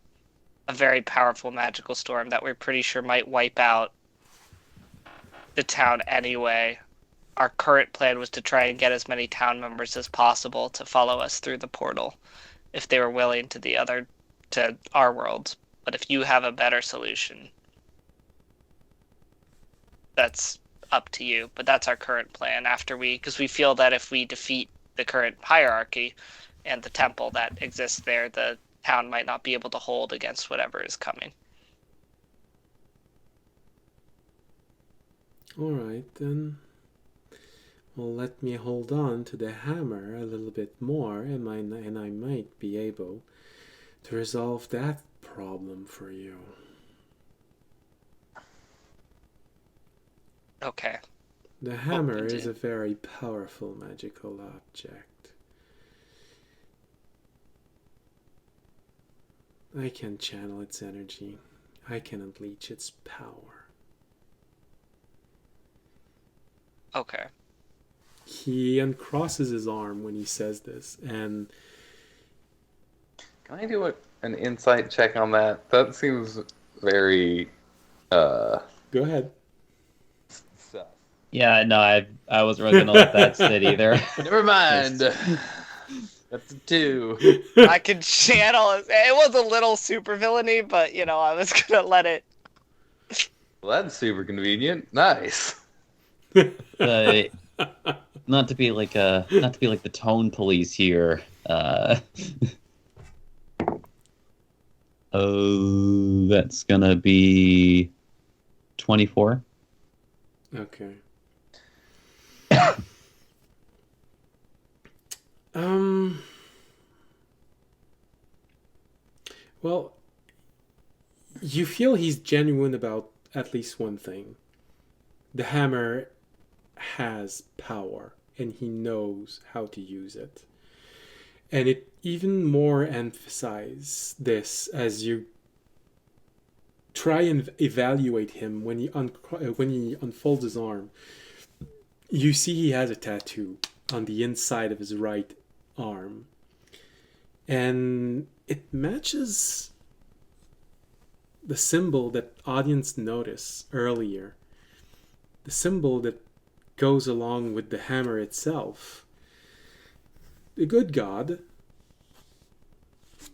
Speaker 3: a very powerful magical storm that we're pretty sure might wipe out the town anyway. Our current plan was to try and get as many town members as possible to follow us through the portal, if they were willing to our world. But if you have a better solution, that's up to you. But that's our current plan because we feel that if we defeat the current hierarchy and the temple that exists there, the town might not be able to hold against whatever is coming.
Speaker 1: All right then. Well, let me hold on to the hammer a little bit more, and I might be able to resolve that problem for you.
Speaker 3: Okay.
Speaker 1: The hammer is
Speaker 3: continue.
Speaker 1: a very powerful magical object. I can channel its energy. I can unleash its power.
Speaker 3: Okay.
Speaker 1: He uncrosses his arm when he says this, and
Speaker 4: Can I do an insight check on that? That seems very
Speaker 1: go ahead.
Speaker 4: sus.
Speaker 2: Yeah, no, I wasn't really gonna let that sit either.
Speaker 4: Never mind. That's a 2.
Speaker 3: I could channel it. It was a little super villainy, but I was gonna let it.
Speaker 4: Well, that's super convenient. Nice.
Speaker 2: Not to be like the tone police here. Oh, that's gonna be 24.
Speaker 1: Okay. Well, you feel he's genuine about at least one thing. The hammer has power, and he knows how to use it. And it even more emphasizes this as you try and evaluate him when he unfolds his arm. You see he has a tattoo on the inside of his right arm, and it matches the symbol that audience noticed earlier, the symbol that goes along with the hammer itself. The good god,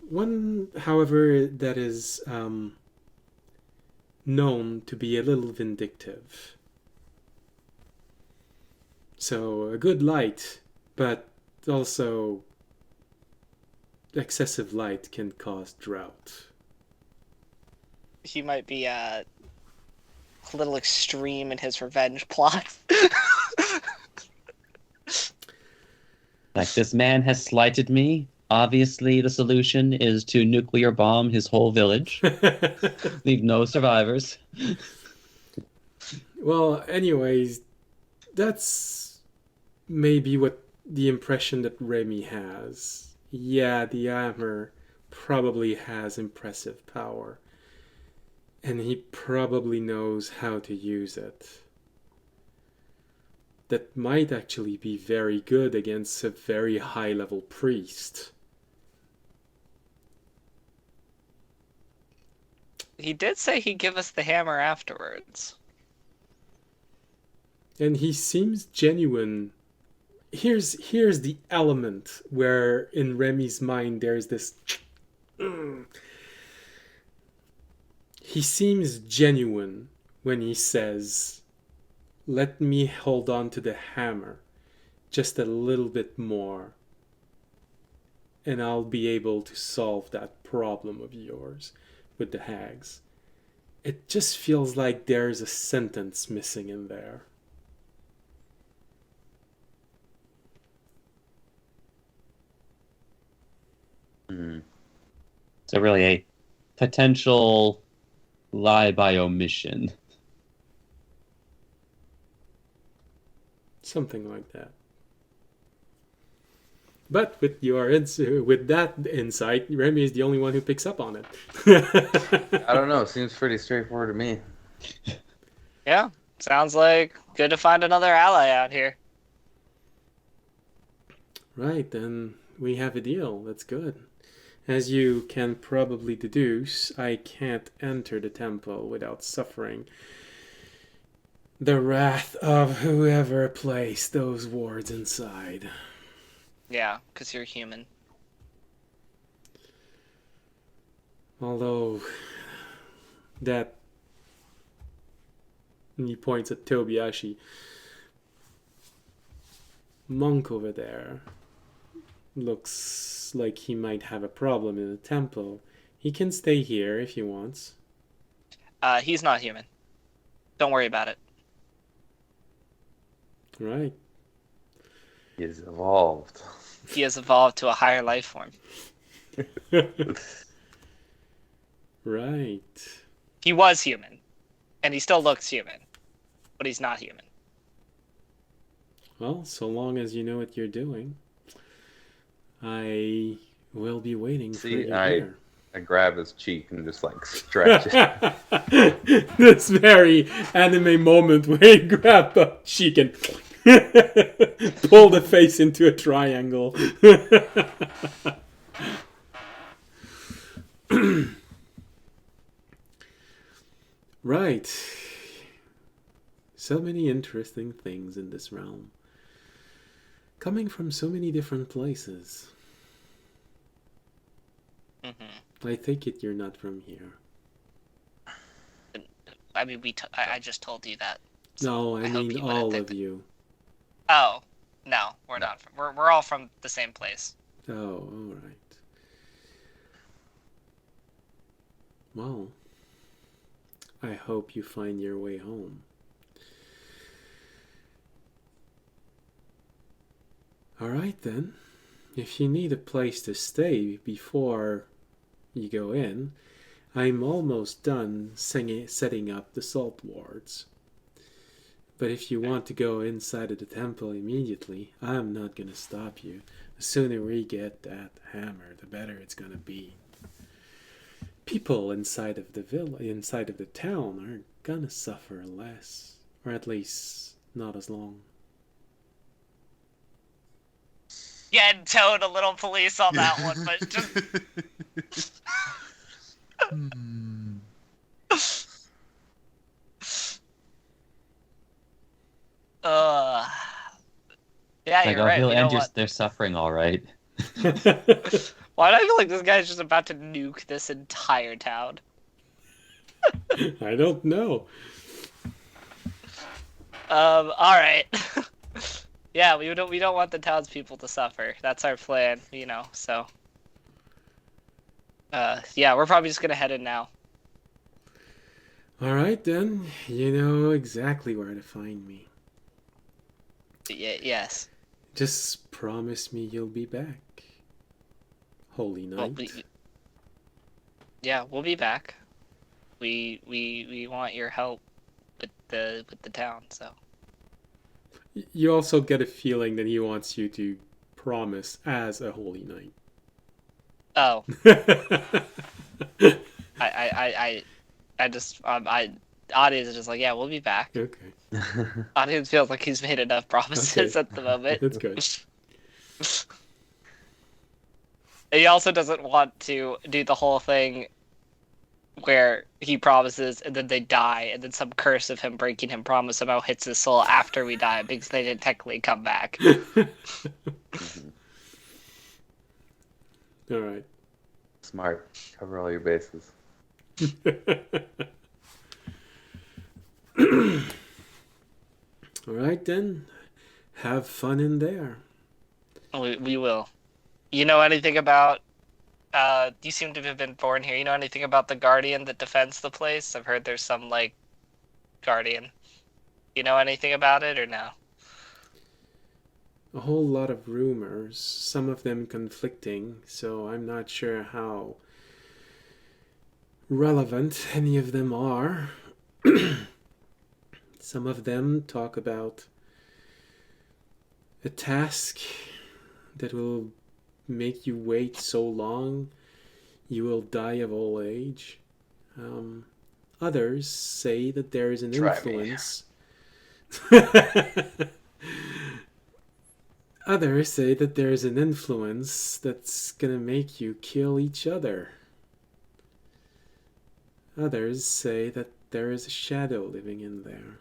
Speaker 1: one, however, that is known to be a little vindictive. So a good light, but also excessive light can cause drought.
Speaker 3: He might be a little extreme in his revenge plot.
Speaker 2: Like, this man has slighted me. Obviously, the solution is to nuclear bomb his whole village. Leave no survivors.
Speaker 1: Well, anyways, that's maybe what the impression that Remy has. Yeah, the hammer probably has impressive power, and he probably knows how to use it. That might actually be very good against a very high level priest.
Speaker 3: He did say he'd give us the hammer afterwards.
Speaker 1: And he seems genuine. Here's the element where in Remy's mind there's this. He seems genuine when he says, "Let me hold on to the hammer just a little bit more, and I'll be able to solve that problem of yours with the hags." It just feels like there's a sentence missing in there.
Speaker 2: So really a potential lie by omission.
Speaker 1: Something like that. But with that insight, Remy is the only one who picks up on it.
Speaker 4: I don't know. Seems pretty straightforward to me.
Speaker 3: Yeah, sounds like good to find another ally out here.
Speaker 1: Right, then we have a deal. That's good. As you can probably deduce, I can't enter the temple without suffering the wrath of whoever placed those wards inside.
Speaker 3: Yeah, because you're human.
Speaker 1: Although, that... And he points at Tobiashi. Monk over there looks like he might have a problem in the temple. He can stay here if he wants.
Speaker 3: He's not human. Don't worry about it.
Speaker 1: Right.
Speaker 4: He is evolved.
Speaker 3: He has evolved to a higher life form.
Speaker 1: Right.
Speaker 3: He was human, and he still looks human, but he's not human.
Speaker 1: Well, so long as you know what you're doing, I will be waiting for you here.
Speaker 4: I grab his cheek and just like stretch it.
Speaker 1: This very anime moment where he grabbed the cheek and pull the face into a triangle. Right. So many interesting things in this realm. Coming from so many different places.
Speaker 3: Mm-hmm.
Speaker 1: I take it you're not from here.
Speaker 3: I mean, I just told you that.
Speaker 1: No, I
Speaker 3: hope
Speaker 1: mean
Speaker 3: you wouldn't
Speaker 1: all
Speaker 3: think
Speaker 1: of
Speaker 3: that.
Speaker 1: you.
Speaker 3: Oh, no, we're not. We're all from the same place.
Speaker 1: Oh, all right. Well, I hope you find your way home. All right then. If you need a place to stay before you go in, I'm almost done setting up the salt wards. But if you want to go inside of the temple immediately, I'm not going to stop you. The sooner we get that hammer, the better it's going to be. People inside of the town are going to suffer less, or at least not as long.
Speaker 3: Again, towed a little police on that one, but just... Yeah,
Speaker 2: Like,
Speaker 3: you're right.
Speaker 2: he'll
Speaker 3: You know
Speaker 2: end
Speaker 3: what?
Speaker 2: their suffering, all right.
Speaker 3: Why do I feel like this guy's just about to nuke this entire town?
Speaker 1: I don't know.
Speaker 3: All right. Yeah, we don't want the townspeople to suffer. That's our plan, you know. So, yeah, we're probably just gonna head in now.
Speaker 1: All right then. You know exactly where to find me.
Speaker 3: Yes.
Speaker 1: Just promise me you'll be back. Holy
Speaker 3: Well,
Speaker 1: Night.
Speaker 3: we'll be back. We want your help with the town. So.
Speaker 1: You also get a feeling that he wants you to promise as a Holy Knight.
Speaker 3: Oh. I just audience is just like, yeah, we'll be back.
Speaker 1: Okay.
Speaker 3: Audience feels like he's made enough promises
Speaker 1: Okay.
Speaker 3: at the moment.
Speaker 1: That's good.
Speaker 3: He also doesn't want to do the whole thing where he promises and then they die, and then some curse of him breaking him promise somehow hits his soul after we die because they didn't technically come back.
Speaker 4: Mhm.
Speaker 1: All right.
Speaker 4: Smart. Cover all your bases.
Speaker 1: All right then. Have fun in there.
Speaker 3: We will. You know anything about? You seem to have been born here. You know anything about the guardian that defends the place? I've heard there's some like guardian. You know anything about it or no?
Speaker 1: A whole lot of rumors, some of them conflicting, so I'm not sure how relevant any of them are. Some of them talk about a task that will make you wait so long you will die of old age. Others say that there is an
Speaker 4: Try me.
Speaker 1: influence. Others say that there is an influence that's gonna make you kill each other. Others say that there is a shadow living in there.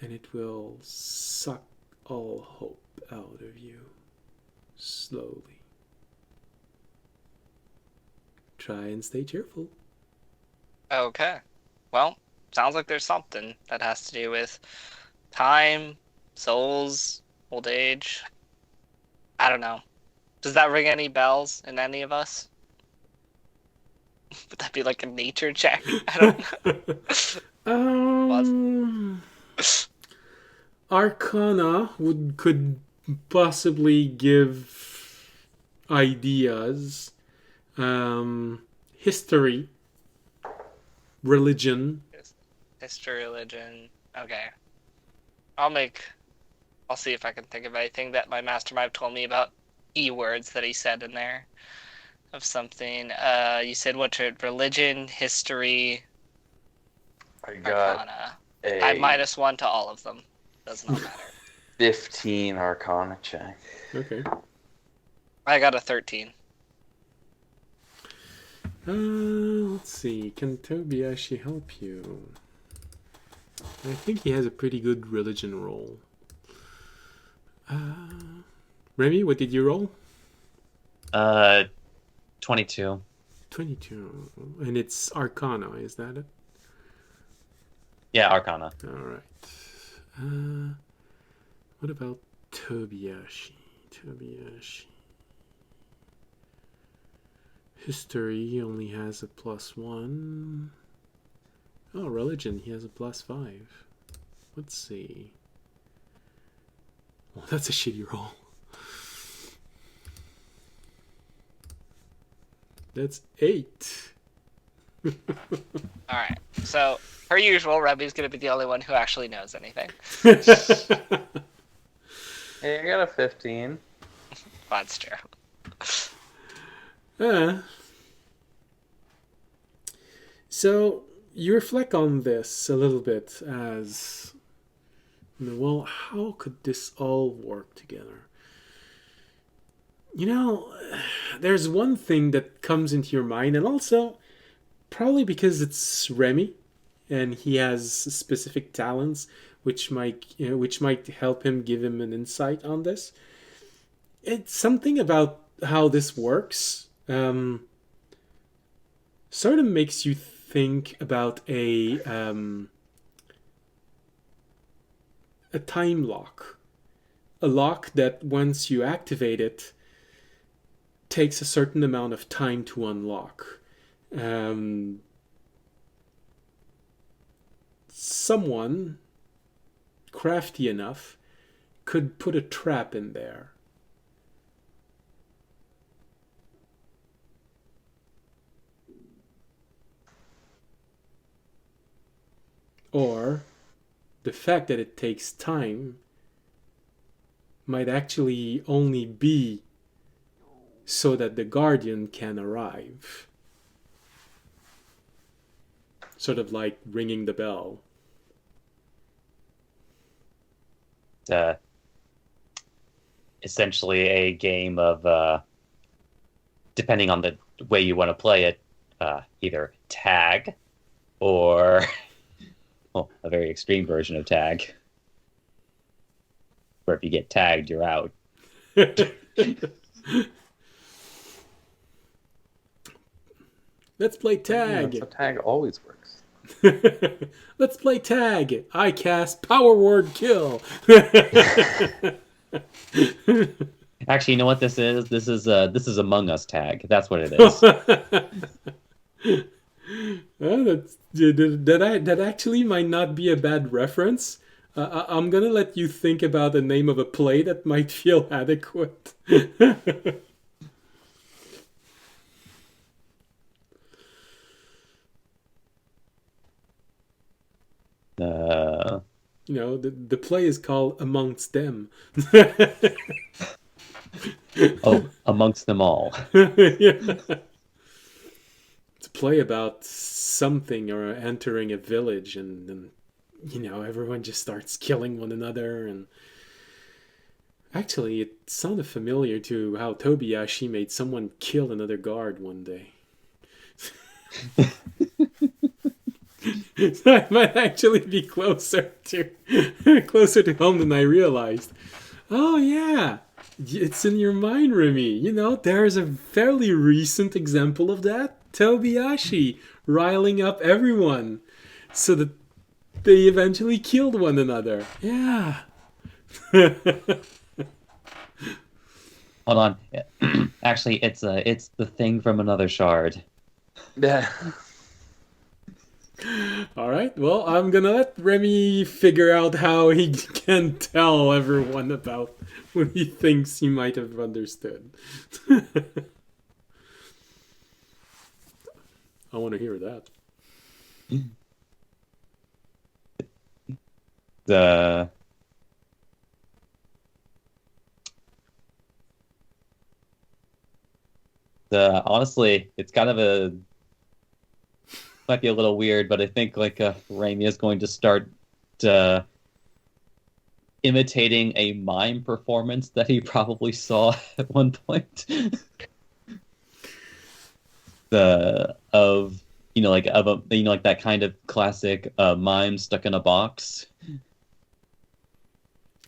Speaker 1: And it will suck all hope out of you. Slowly. Try and stay cheerful.
Speaker 3: Okay. Well, sounds like there's something that has to do with time, souls, old age. I don't know. Does that ring any bells in any of us? Would that be like a nature check? I don't know.
Speaker 1: Arcana could possibly give ideas. History, religion.
Speaker 3: History, religion. Okay. I'll see if I can think of anything that my mastermind told me about E-words that he said in there of something. You said what's it? Religion, history,
Speaker 4: I got
Speaker 3: arcana.
Speaker 4: a
Speaker 3: I -1 to all of them. Does not matter.
Speaker 4: 15 Arcana check.
Speaker 1: Okay.
Speaker 3: I got a 13.
Speaker 1: Let's see. Can Tobiashi help you? I think he has a pretty good religion roll. Remy, what did you roll?
Speaker 2: 22.
Speaker 1: 22. And it's Arcana, is that it?
Speaker 2: Yeah, Arcana.
Speaker 1: Alright. What about Tobiashi? History only has a +1. Oh, religion, he has a +5. Let's see. Oh, that's a shitty roll. That's 8.
Speaker 3: Alright. So, per usual, Rebby's going to be the only one who actually knows anything.
Speaker 4: Hey, I got a 15.
Speaker 3: That's true.
Speaker 1: So you reflect on this a little bit as, well, how could this all work together? There's one thing that comes into your mind, and also probably because it's Remy and he has specific talents which might help him, give him an insight on this. It's something about how this works. Sort of makes you think about a time lock. A lock that once you activate it takes a certain amount of time to unlock. Someone crafty enough could put a trap in there. Or the fact that it takes time might actually only be so that the guardian can arrive. Sort of like ringing the bell.
Speaker 2: Essentially a game of depending on the way you want to play it, either tag or well, a very extreme version of tag, where if you get tagged, you're out.
Speaker 1: Let's play
Speaker 4: Yeah,
Speaker 1: tag.
Speaker 4: so tag always works.
Speaker 1: Let's play tag. I cast power word kill.
Speaker 2: Actually, you know what this is? This is Among Us tag. That's what it is.
Speaker 1: That actually might not be a bad reference. I'm gonna let you think about the name of a play that might feel adequate. You know, the play is called Amongst Them.
Speaker 2: Oh, amongst them all.
Speaker 1: Yeah. It's a play about something or entering a village, and you know, everyone just starts killing one another. And actually, it sounded familiar to how Tobiyashi made someone kill another guard one day. So it might actually be closer to home than I realized. Oh yeah, it's in your mind, Remy. You know, there's a fairly recent example of that. Tobiyashi riling up everyone so that they eventually killed one another. Yeah.
Speaker 2: Hold on. Actually, it's the thing from another shard.
Speaker 4: Yeah.
Speaker 1: All right. Well, I'm gonna let Remy figure out how he can tell everyone about what he thinks he might have understood. I want to hear that.
Speaker 2: The honestly, it's kind of a might be a little weird, but I think like Raimi is going to start imitating a mime performance that he probably saw at one point. Of like that kind of classic mime stuck in a box.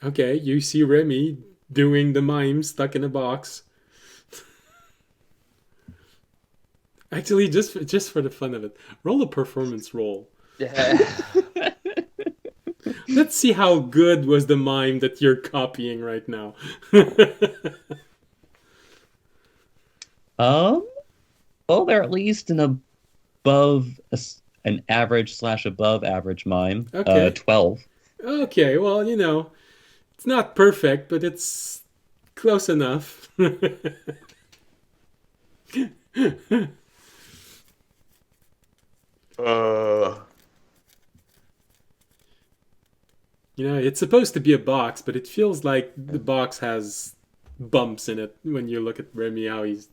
Speaker 1: Okay, you see Remy doing the mime stuck in a box. Actually, just for the fun of it, roll a performance roll.
Speaker 4: Yeah.
Speaker 1: Let's see how good was the mime that you're copying right now.
Speaker 2: Well, they're at least an average/above average mime.
Speaker 1: Okay.
Speaker 2: 12.
Speaker 1: Okay, well, you know, it's not perfect, but it's close enough. You know, it's supposed to be a box, but it feels like the box has bumps in it when you look at Remy how he's.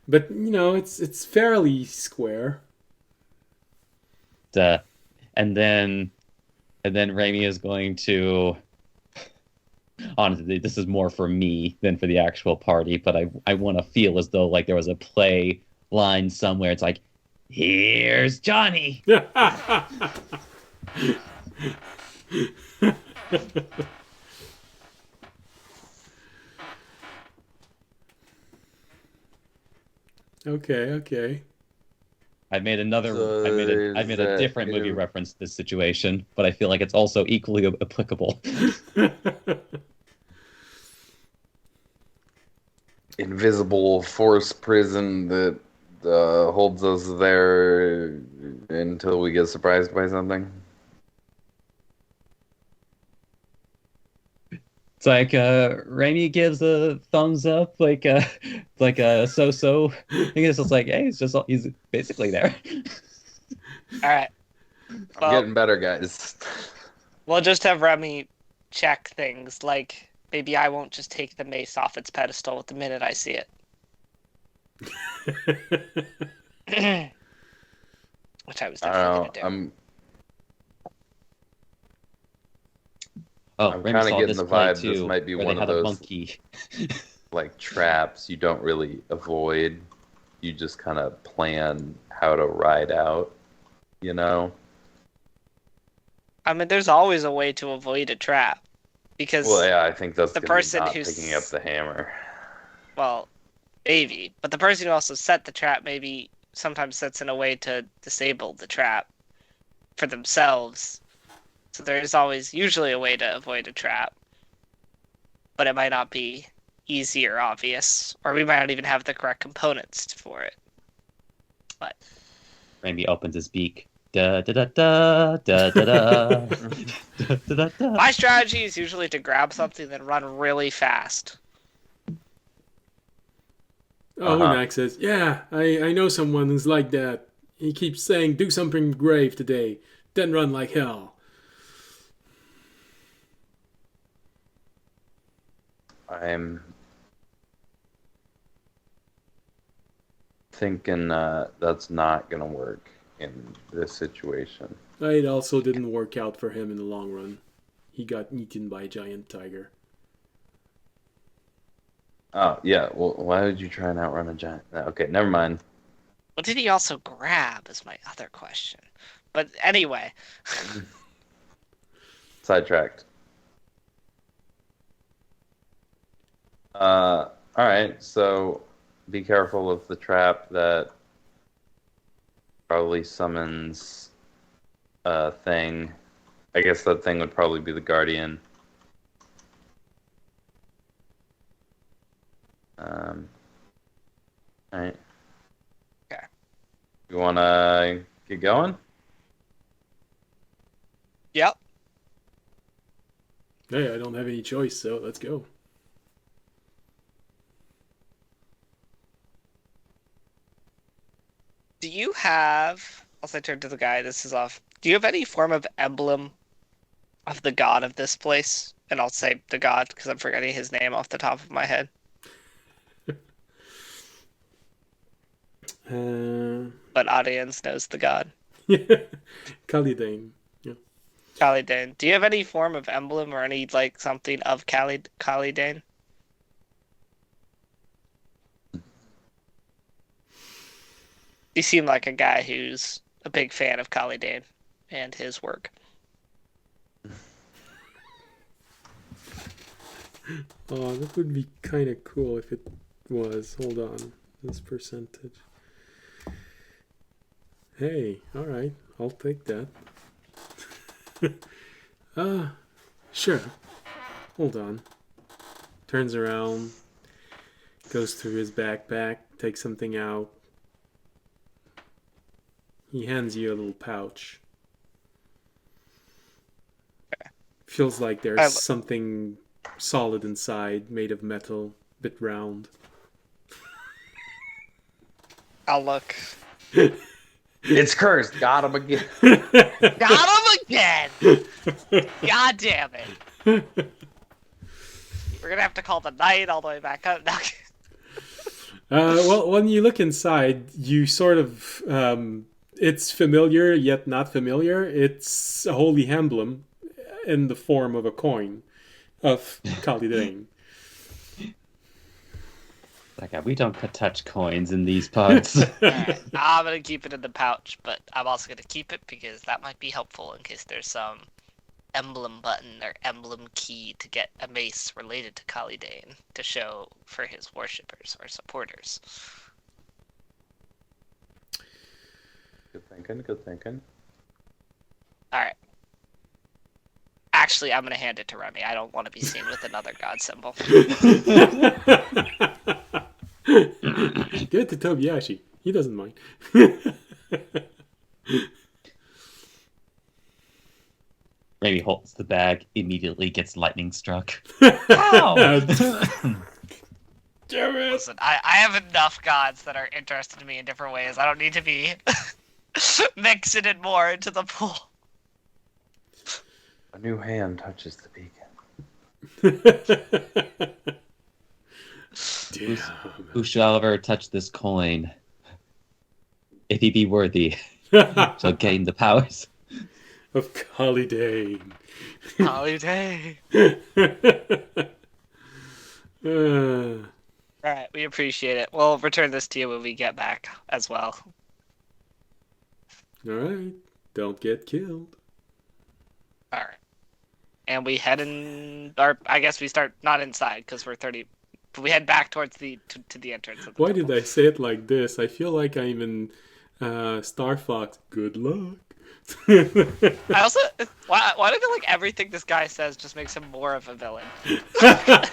Speaker 1: But you know, it's fairly square.
Speaker 2: And then Raimi is going to. Honestly, this is more for me than for the actual party, but I want to feel as though like there was a play line somewhere. It's like, here's Johnny. Okay. I made a different movie reference to this situation, but I feel like it's also equally applicable.
Speaker 4: Invisible force prison that holds us there until we get surprised by something.
Speaker 2: It's like Raimi gives a thumbs up, like so. I think it's just like, hey, he's basically there.
Speaker 3: All right.
Speaker 4: I'm getting better, guys.
Speaker 3: We'll just have Remy check things. Like, maybe I won't just take the mace off its pedestal the minute I see it. Which I was definitely going to do.
Speaker 4: I'm kind of getting the vibe this might be one of those
Speaker 2: monkey.
Speaker 4: like traps you don't really avoid. you just kind of plan how to ride out, you know?
Speaker 3: I mean, there's always a way to avoid a trap. Because
Speaker 4: Well, yeah, I think that's
Speaker 3: the
Speaker 4: going to be
Speaker 3: person
Speaker 4: not
Speaker 3: who's...
Speaker 4: picking up the hammer.
Speaker 3: Well, maybe. But the person who also set the trap maybe sometimes sets in a way to disable the trap for themselves. So there is always usually a way to avoid a trap. But it might not be easy or obvious. Or we might not even have the correct components for it. But
Speaker 2: Randy opens his beak. Da da da da da da da. Da, da, da.
Speaker 3: my strategy is usually to grab something and run really fast.
Speaker 1: Oh, Hunak says, yeah, I know someone who's like that. He keeps saying, do something brave today, then run like hell.
Speaker 4: I'm thinking that's not going to work in this situation.
Speaker 1: It also didn't work out for him in the long run. He got eaten by a giant tiger.
Speaker 4: Oh, yeah. Well, why would you try and outrun a giant? Okay, never mind.
Speaker 3: What did he also grab is my other question. But anyway.
Speaker 4: Sidetracked. All right, so be careful of the trap that probably summons a thing. I guess that thing would probably be the Guardian. All right.
Speaker 3: Okay.
Speaker 4: You want to get going?
Speaker 3: Yep.
Speaker 1: Hey, I don't have any choice, so let's go.
Speaker 3: Do you have... I'll turn to the guy. This is off. Do you have any form of emblem of the god of this place? And I'll say the god because I'm forgetting his name off the top of my head. But audience knows the god.
Speaker 1: Kalidane. Yeah.
Speaker 3: Kalidane. Do you have any form of emblem or any like something of Kalidane? You seem like a guy who's a big fan of Kalidane and his work.
Speaker 1: Oh, that would be kind of cool if it was. Hold on. This percentage. Hey, alright. I'll take that. Sure. Hold on. Turns around. Goes through his backpack. Takes something out. He hands you a little pouch. Feels like there's something solid inside, made of metal, bit round.
Speaker 3: I'll look.
Speaker 4: It's cursed. Got him again.
Speaker 3: Got him again! God damn it. We're gonna have to call the knight all the way back up.
Speaker 1: Well, when you look inside, you sort of... it's familiar, yet not familiar. It's a holy emblem in the form of a coin of Kalidane.
Speaker 2: Okay, we don't touch coins in these parts.
Speaker 3: Alright, I'm gonna keep it in the pouch, but I'm also gonna keep it because that might be helpful in case there's some emblem button or emblem key to get a mace related to Kalidane to show for his worshippers or supporters.
Speaker 4: Good thinking, good thinking.
Speaker 3: Alright. Actually, I'm gonna hand it to Remy. I don't want to be seen with another god symbol.
Speaker 1: Give it to Tobiyashi. He doesn't mind.
Speaker 2: Maybe holds the bag, immediately gets lightning struck.
Speaker 1: Ow!
Speaker 3: Listen, I have enough gods that are interested in me in different ways. I don't need to be mixing it more into the pool.
Speaker 4: A new hand touches the beacon.
Speaker 2: Who shall ever touch this coin? If he be worthy, shall gain the powers
Speaker 1: of Kalidane.
Speaker 3: Holiday. All right, we appreciate it. We'll return this to you when we get back as well.
Speaker 1: All right. Don't get killed.
Speaker 3: All right. And we head in, or I guess we start not inside because we're 30, but we head back towards to the entrance of the
Speaker 1: Why
Speaker 3: temple.
Speaker 1: did I say it like this? I feel like I'm in Star Fox. Good luck.
Speaker 3: I also, why do I feel like everything this guy says just makes him more of a villain?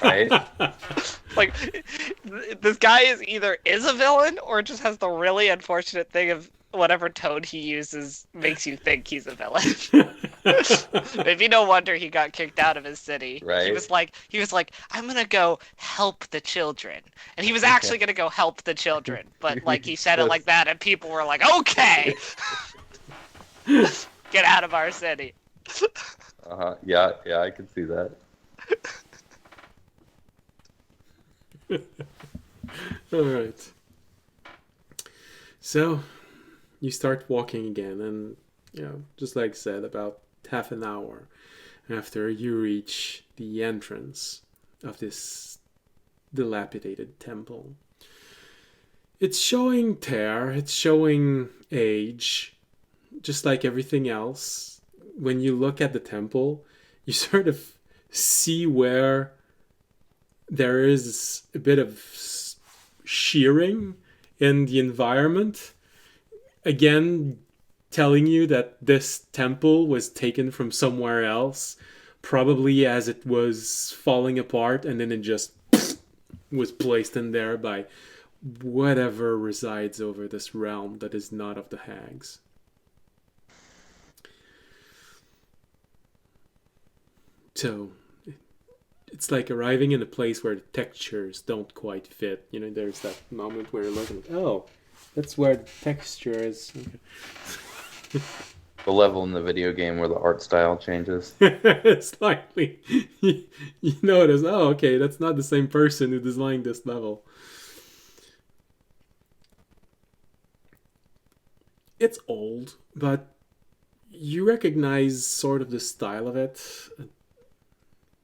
Speaker 4: Right?
Speaker 3: Like, this guy is a villain or just has the really unfortunate thing of whatever tone he uses makes you think he's a villain. Maybe no wonder he got kicked out of his city.
Speaker 4: Right.
Speaker 3: He was like, I'm gonna go help the children. And he was actually gonna go help the children. But like he said it like that and people were like, okay, get out of our city.
Speaker 4: Yeah, I can see that.
Speaker 1: All right. So you start walking again, and just like I said, about half an hour after you reach the entrance of this dilapidated temple. It's showing tear, it's showing age, just like everything else. When you look at the temple, you sort of see where there is a bit of shearing in the environment. Again, telling you that this temple was taken from somewhere else, probably as it was falling apart, and then it just was placed in there by whatever resides over this realm that is not of the hags. So it's like arriving in a place where the textures don't quite fit. There's that moment where you're looking at, oh, that's where the texture is. Okay.
Speaker 4: The level in the video game where the art style changes.
Speaker 1: Slightly. You notice, oh, okay, that's not the same person who designed this level. It's old, but you recognize sort of the style of it.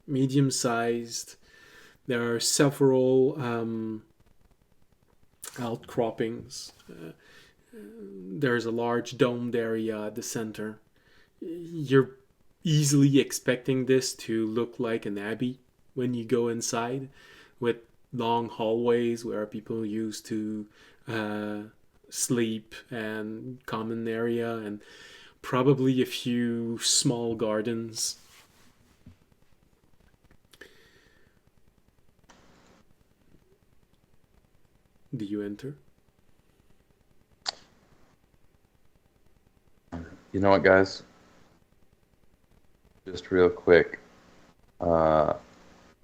Speaker 1: Medium-sized. There are several outcroppings. There's a large domed area at the center. You're easily expecting this to look like an abbey when you go inside, with long hallways where people used to sleep, and common area, and probably a few small gardens. Do you enter?
Speaker 4: You know what, guys? Just real quick. I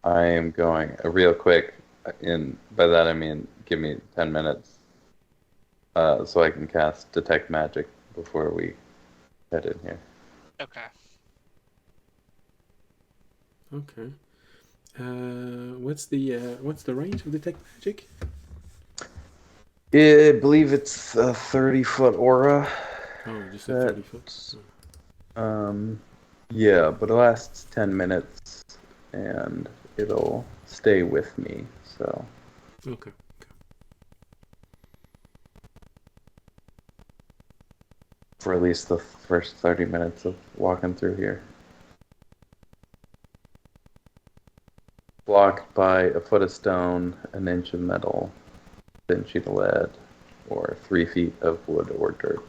Speaker 4: am going real quick. By that I mean, give me 10 minutes, so I can cast Detect Magic before we head in here.
Speaker 3: Okay.
Speaker 1: Okay. What's the range of Detect Magic?
Speaker 4: I believe it's a 30-foot aura.
Speaker 1: Oh, just a 30 foot.
Speaker 4: Yeah, but it lasts 10 minutes, and it'll stay with me, so...
Speaker 1: Okay.
Speaker 4: For at least the first 30 minutes of walking through here. Blocked by a foot of stone, an inch of metal, a thin sheet of lead, or 3 feet of wood or dirt.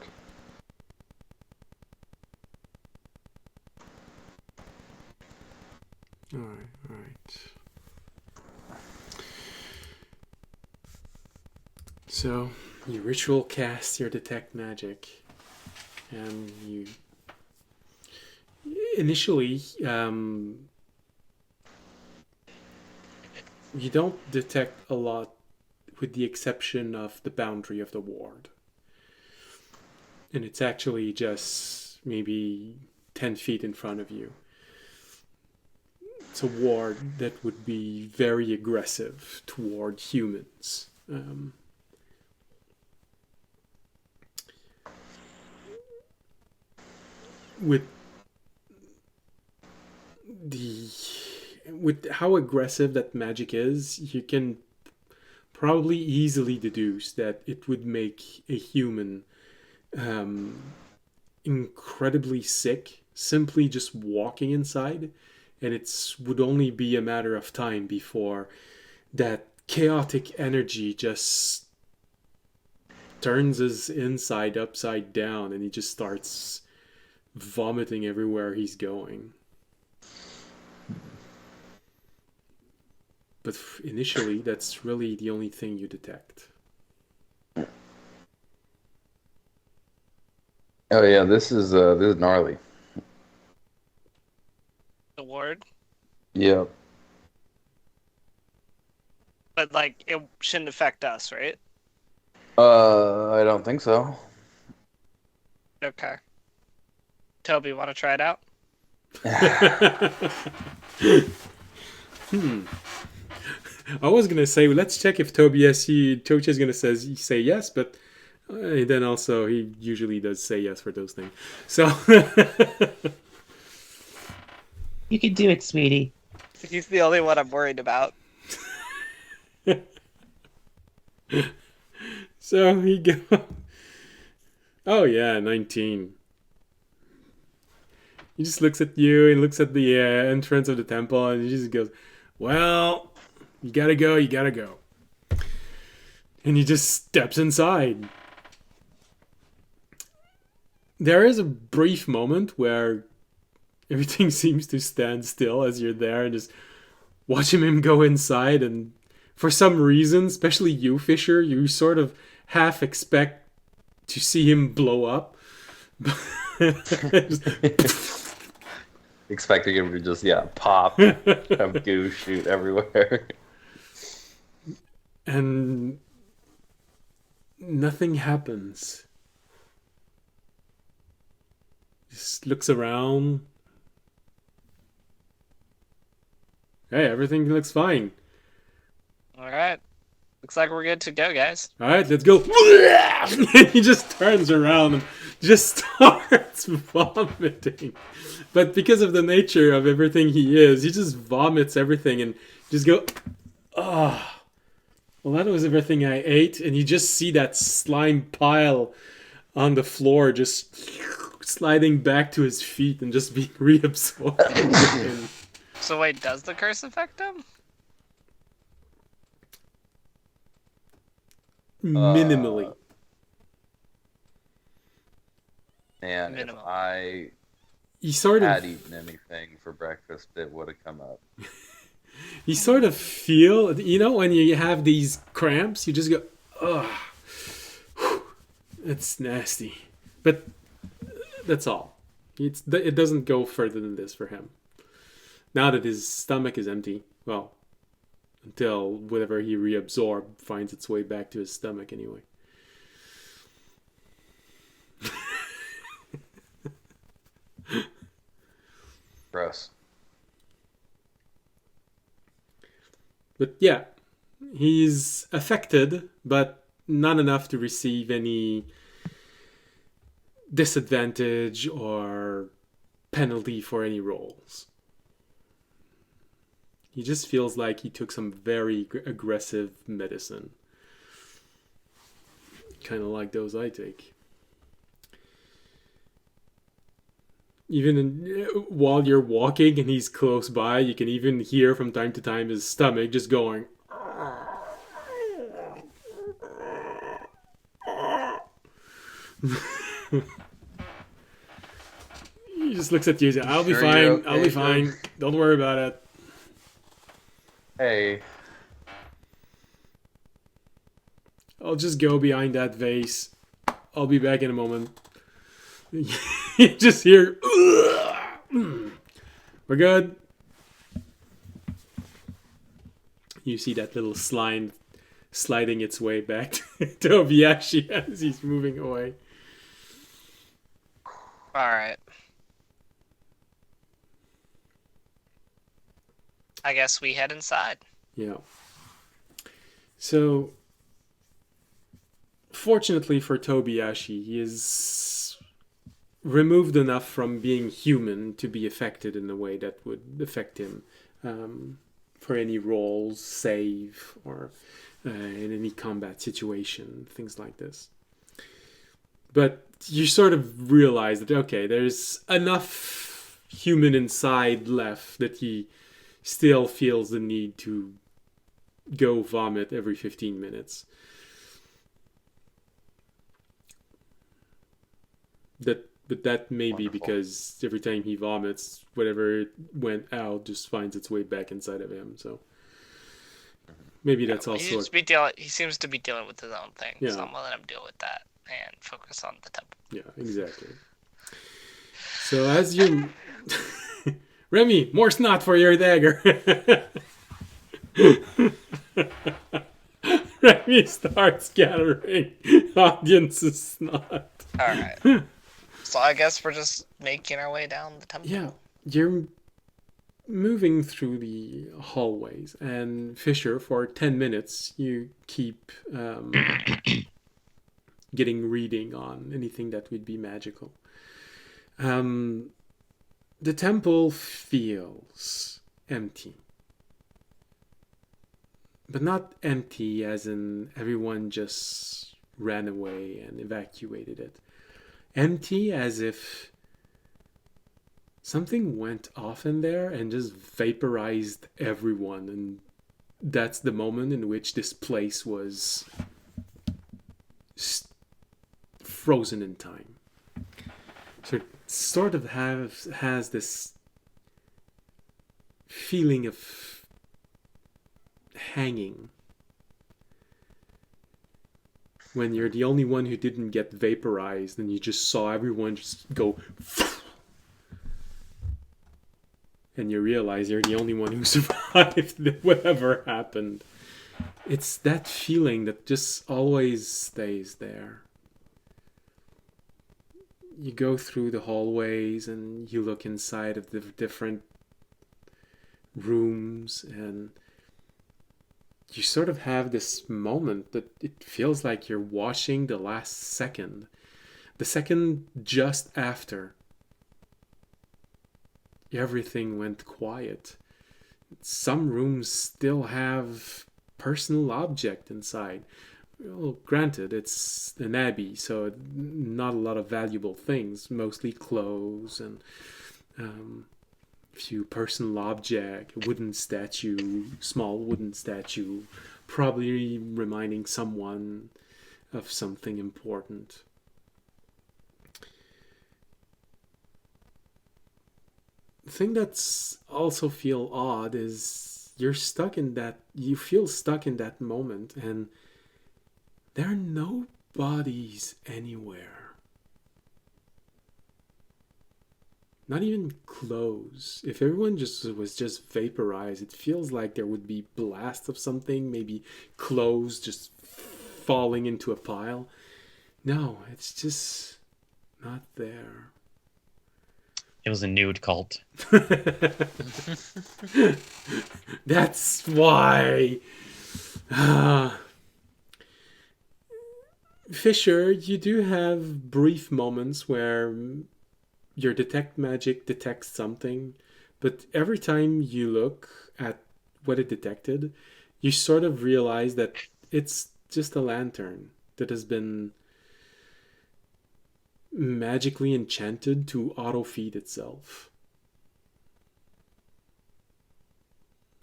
Speaker 1: All right. So you ritual cast your Detect Magic, and you initially you don't detect a lot, with the exception of the boundary of the ward, and it's actually just maybe 10 feet in front of you. It's a ward that would be very aggressive toward humans. With how aggressive that magic is, you can probably easily deduce that it would make a human incredibly sick simply just walking inside, and it would only be a matter of time before that chaotic energy just turns his inside upside down and he just starts vomiting everywhere he's going. But initially, that's really the only thing you detect.
Speaker 4: Oh yeah, this is gnarly.
Speaker 3: The ward.
Speaker 4: Yep.
Speaker 3: But like it shouldn't affect us, right?
Speaker 4: I don't think so.
Speaker 3: Okay. Toby, want to try it out?
Speaker 1: I was gonna say let's check if Tobias Tochi is gonna say yes, but then also he usually does say yes for those things. So
Speaker 2: You can do it, sweetie.
Speaker 3: He's the only one I'm worried about.
Speaker 1: so he goes. Oh yeah, 19. He just looks at you and looks at the entrance of the temple, and he just goes, "Well, you gotta go, you gotta go." And he just steps inside. There is a brief moment where everything seems to stand still as you're there and just watching him go inside. And for some reason, especially you, Fisher, you sort of half expect to see him blow up.
Speaker 4: Expecting him to just pop, have goo shoot everywhere.
Speaker 1: And nothing happens. Just looks around. Hey, everything looks fine.
Speaker 3: All right. Looks like we're good to go, guys.
Speaker 1: All right, let's go. And he just turns around and just starts vomiting. But because of the nature of everything he is, he just vomits everything and just go, oh, well, that was everything I ate. And you just see that slime pile on the floor just sliding back to his feet and just being reabsorbed.
Speaker 3: So wait, does the curse affect him?
Speaker 1: Minimally.
Speaker 4: And if
Speaker 3: Minimal.
Speaker 4: I
Speaker 1: He sort
Speaker 4: had
Speaker 1: of
Speaker 4: eaten anything for breakfast, it would have come up.
Speaker 1: you sort of feel, you know, when you have these cramps, you just go, ugh, it's nasty. But that's all. It doesn't go further than this for him. Now that his stomach is empty, well, until whatever he reabsorbed finds its way back to his stomach anyway.
Speaker 4: Gross.
Speaker 1: But yeah, he's affected, but not enough to receive any disadvantage or penalty for any rolls. He just feels like he took some very aggressive medicine. Kind of like those I take. Even while you're walking and he's close by, you can even hear from time to time his stomach just going. He just looks at you and says, I'll be
Speaker 4: Sure
Speaker 1: fine,
Speaker 4: you're okay,
Speaker 1: I'll be fine. Don't worry about it.
Speaker 4: Hey.
Speaker 1: I'll just go behind that vase. I'll be back in a moment. You just hear, we're good. You see that little slime sliding its way back to Obiashi as he's moving away.
Speaker 3: All right. I guess we head inside.
Speaker 1: Yeah. So, fortunately for Tobiashi, he is removed enough from being human to be affected in a way that would affect him for any rolls, save, or in any combat situation, things like this. But you sort of realize that, okay, there's enough human inside left that he still feels the need to go vomit every 15 minutes. But that may be
Speaker 4: Wonderful.
Speaker 1: because every time he vomits, whatever went out just finds its way back inside of him. So maybe that's
Speaker 3: He
Speaker 1: also...
Speaker 3: seems to be dealing with his own thing,
Speaker 1: Yeah.
Speaker 3: so I'm gonna let him deal with that and focus on the temple.
Speaker 1: Yeah, exactly. So as you... Remy, more snot for your dagger. Remy starts gathering audience's snot.
Speaker 3: Alright. So I guess we're just making our way down the temple.
Speaker 1: Yeah, you're moving through the hallways, and Fisher, for 10 minutes, you keep getting reading on anything that would be magical. The temple feels empty. But not empty as in everyone just ran away and evacuated it. Empty as if something went off in there and just vaporized everyone, and that's the moment in which this place was frozen in time. So it sort of has this feeling of hanging when you're the only one who didn't get vaporized and you just saw everyone just go and you realize you're the only one who survived whatever happened. It's that feeling that just always stays there. You go through the hallways and you look inside of the different rooms, and you sort of have this moment that it feels like you're watching the last second. The second just after everything went quiet. Some rooms still have personal object inside. Well, granted, it's an abbey, so not a lot of valuable things, mostly clothes and a few personal objects, a wooden statue, small wooden statue, probably reminding someone of something important. The thing that's also feel odd is you feel stuck in that moment, and there are no bodies anywhere. Not even clothes. If everyone was just vaporized, it feels like there would be blast of something, maybe clothes just falling into a pile. No, it's just not there.
Speaker 2: It was a nude cult.
Speaker 1: That's why. Fisher, you do have brief moments where your detect magic detects something, but every time you look at what it detected, you sort of realize that it's just a lantern that has been magically enchanted to auto-feed itself.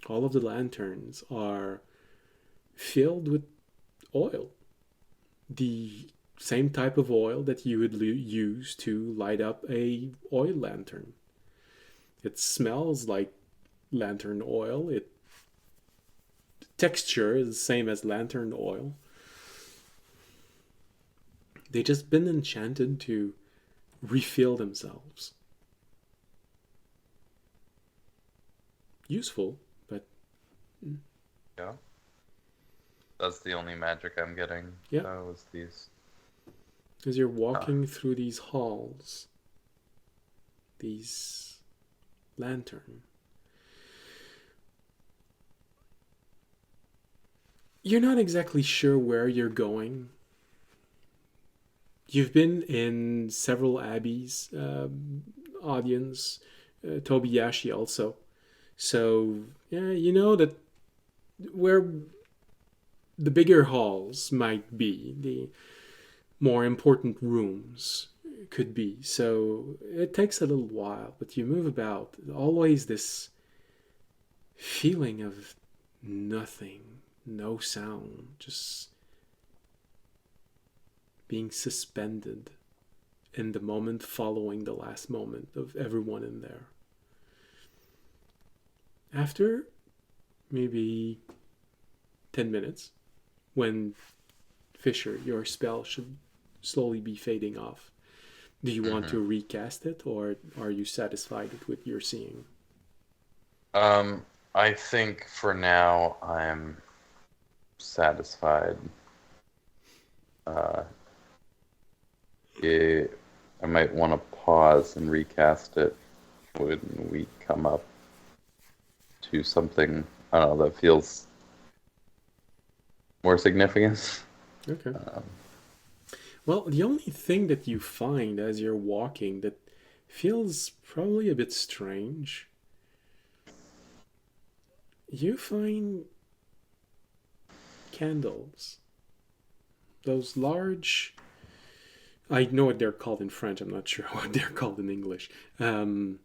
Speaker 1: All of the lanterns are filled with oil. The same type of oil that you would use to light up a oil lantern. It smells like lantern oil. The texture is the same as lantern oil. They just been enchanted to refill themselves. Useful, but
Speaker 4: Yeah. That's the only magic I'm getting.
Speaker 1: Yeah.
Speaker 4: Was these.
Speaker 1: as you're walking through these halls, these lantern, you're not exactly sure where you're going. You've been in several abbeys, audience, Tobiyashi also. So, yeah, you know that where the bigger halls might be, the more important rooms could be. So it takes a little while, but you move about. Always this feeling of nothing, no sound, just being suspended in the moment following the last moment of everyone in there. After maybe 10 minutes, when Fisher, your spell should slowly be fading off, do you want to recast it, or are you satisfied with what you're seeing?
Speaker 4: I think for now I'm satisfied. I might want to pause and recast it when we come up to something, I don't know, that feels more significant.
Speaker 1: Okay. Well, the only thing that you find as you're walking that feels probably a bit strange, you find candles. Those large, I know what they're called in French, I'm not sure what they're called in English. The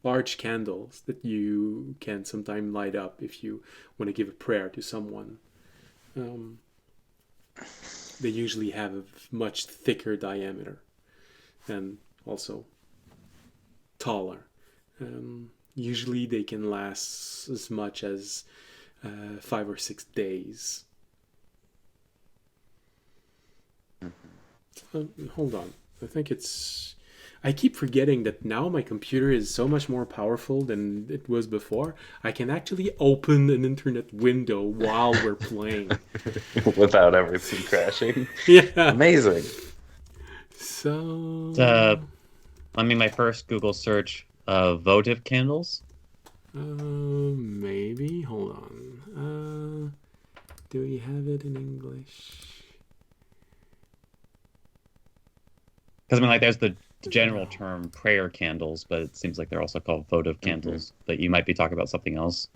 Speaker 1: large candles that you can sometimes light up if you want to give a prayer to someone. They usually have a much thicker diameter and also taller. Usually they can last as much as 5 or 6 days. Hold on. I keep forgetting that now my computer is so much more powerful than it was before. I can actually open an internet window while we're playing.
Speaker 4: Without everything crashing.
Speaker 1: Yeah.
Speaker 4: Amazing.
Speaker 1: So...
Speaker 2: my first Google search, votive candles.
Speaker 1: Maybe. Hold on. Do we have it in English?
Speaker 2: Because there's the general term prayer candles, but it seems like they're also called votive candles. But you might be talking about something else.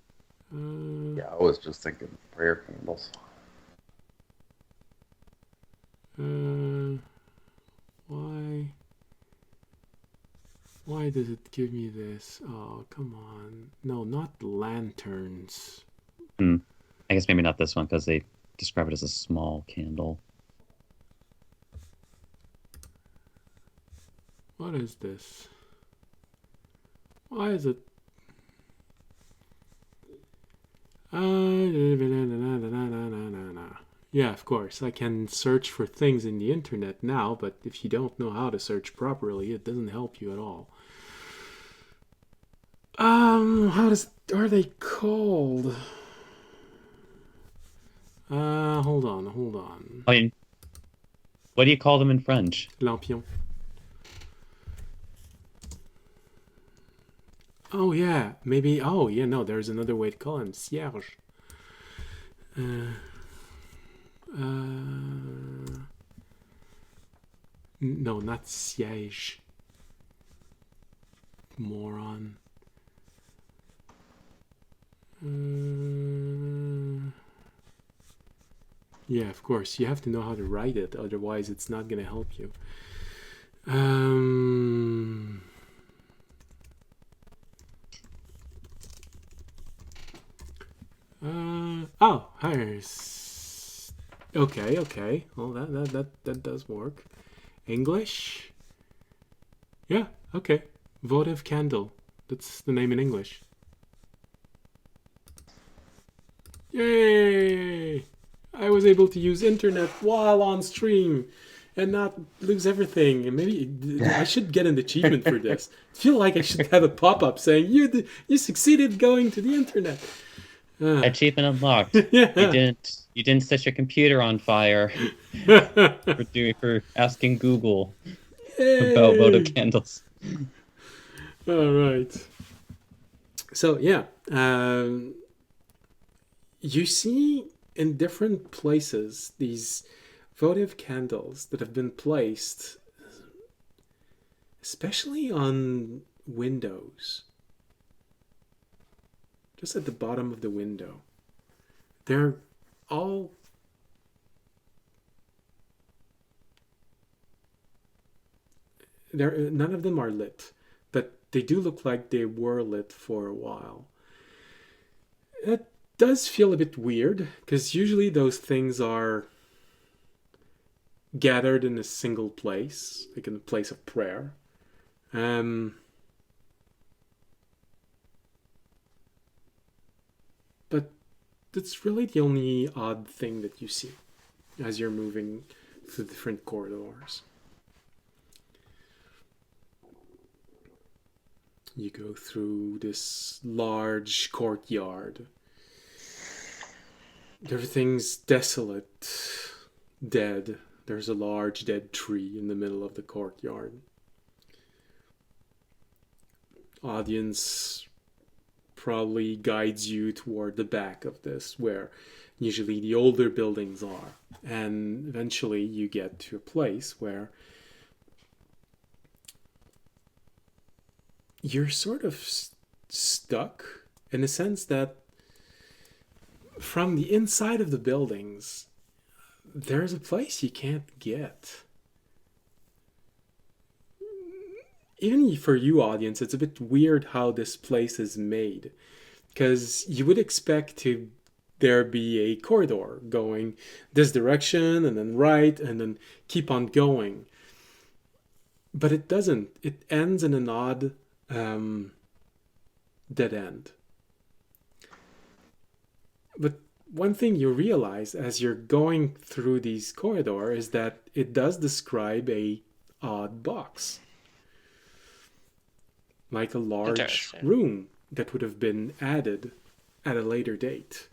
Speaker 4: Yeah, I was just thinking prayer candles.
Speaker 1: Why does it give me this? Oh, come on. No, not lanterns.
Speaker 2: I guess maybe not this one, because they describe it as a small candle.
Speaker 1: What is this? Why is it? Yeah, of course. I can search for things in the internet now, but if you don't know how to search properly, it doesn't help you at all. Are they called? Hold on.
Speaker 2: What do you call them in French?
Speaker 1: Lampion. Oh yeah, maybe. Oh yeah, no. There's another way to call him. Cierge. No, not siège. Moron. Yeah, of course. You have to know how to write it, otherwise it's not gonna help you. Here's... Okay. Well, that does work. English? Yeah, okay. Votive candle. That's the name in English. Yay! I was able to use internet while on stream and not lose everything. And maybe I should get an achievement for this. I feel like I should have a pop-up saying you succeeded going to the internet.
Speaker 2: Achievement unlocked.
Speaker 1: Yeah.
Speaker 2: You didn't set your computer on fire for asking Google about votive candles.
Speaker 1: All right. So yeah, you see in different places these votive candles that have been placed, especially on windows, just at the bottom of the window. They're all there. None of them are lit, but they do look like they were lit for a while. It does feel a bit weird because usually those things are gathered in a single place, like in a place of prayer. Um, but that's really the only odd thing that you see as you're moving through different corridors. You go through this large courtyard. Everything's desolate, dead. There's a large dead tree in the middle of the courtyard. Audience probably guides you toward the back of this, where usually the older buildings are. And eventually you get to a place where you're sort of stuck in the sense that from the inside of the buildings, there's a place you can't get. Even for you, audience, it's a bit weird how this place is made. Because you would expect to there be a corridor going this direction and then right and then keep on going. But it doesn't. It ends in an odd dead end. But one thing you realize as you're going through these corridors is that it does describe a odd box. Like a large room that would have been added at a later date.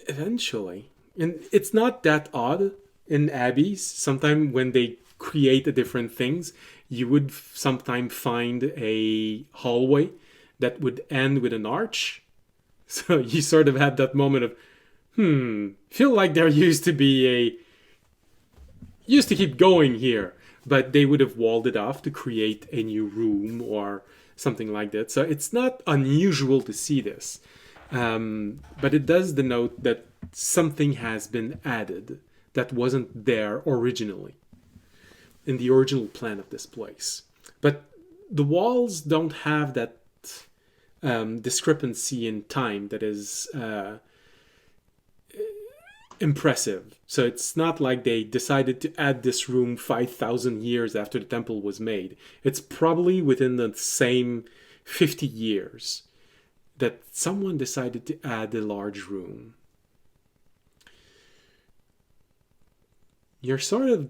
Speaker 1: Eventually. And it's not that odd in abbeys. Sometimes when they create the different things, you would sometimes find a hallway that would end with an arch. So you sort of had that moment of, feel like there used to keep going here, but they would have walled it off to create a new room or something like that. So it's not unusual to see this. But it does denote that something has been added that wasn't there originally in the original plan of this place. But the walls don't have that discrepancy in time that is impressive. So it's not like they decided to add this room 5,000 years after the temple was made. It's probably within the same 50 years that someone decided to add a large room. You're sort of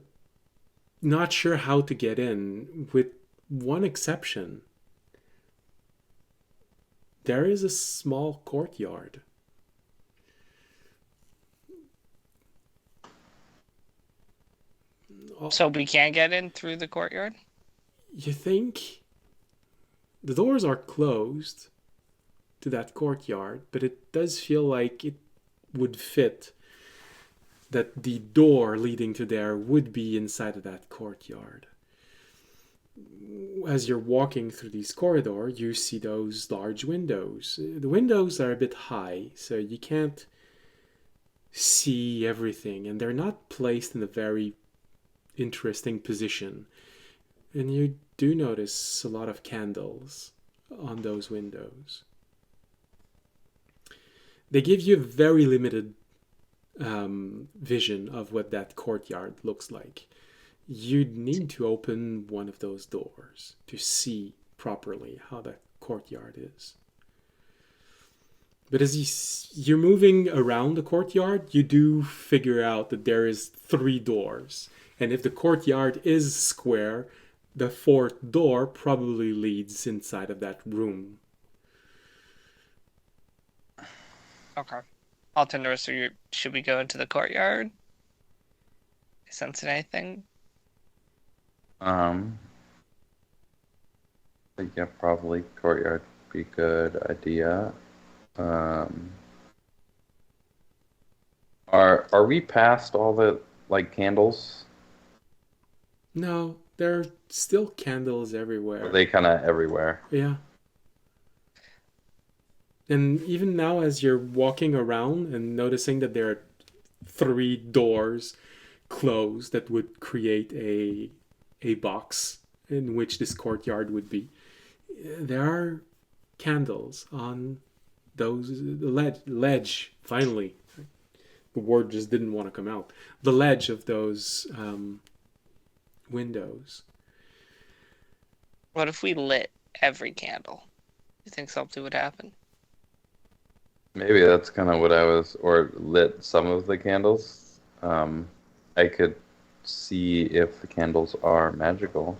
Speaker 1: not sure how to get in, with one exception. There is a small courtyard.
Speaker 3: So we can't get in through the courtyard?
Speaker 1: You think? The doors are closed to that courtyard, but it does feel like it would fit that the door leading to there would be inside of that courtyard. As you're walking through these corridors, you see those large windows. The windows are a bit high, so you can't see everything, and they're not placed in a very interesting position. And you do notice a lot of candles on those windows. They give you a very limited vision of what that courtyard looks like. You'd need to open one of those doors to see properly how that courtyard is. But as you're moving around the courtyard, you do figure out that there is 3 doors. And if the courtyard is square, the 4th door probably leads inside of that room.
Speaker 3: Okay. Alternate, so should we go into the courtyard? Sense anything?
Speaker 4: I think yeah, probably courtyard would be a good idea. Are we past all the candles?
Speaker 1: No, there are still candles everywhere.
Speaker 4: Are they kind of everywhere?
Speaker 1: Yeah. And even now, as you're walking around and noticing that there are 3 doors closed that would create a box in which this courtyard would be, there are candles on those ledge. Finally, the word just didn't want to come out. The ledge of those windows.
Speaker 3: What if we lit every candle? You think something would happen?
Speaker 4: Maybe that's kind of what I was, or lit some of the candles. I could see if the candles are magical.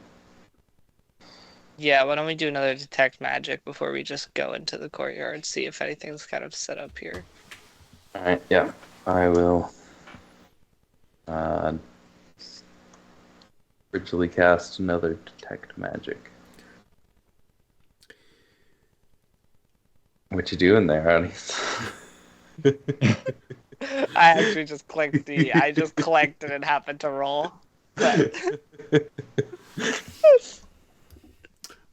Speaker 3: Yeah, why don't we do another detect magic before we just go into the courtyard, see if anything's kind of set up here.
Speaker 4: All right, yeah, I will ritually cast another detect magic. What you doing there, honey?
Speaker 3: I actually just clicked I just clicked and it happened to roll. But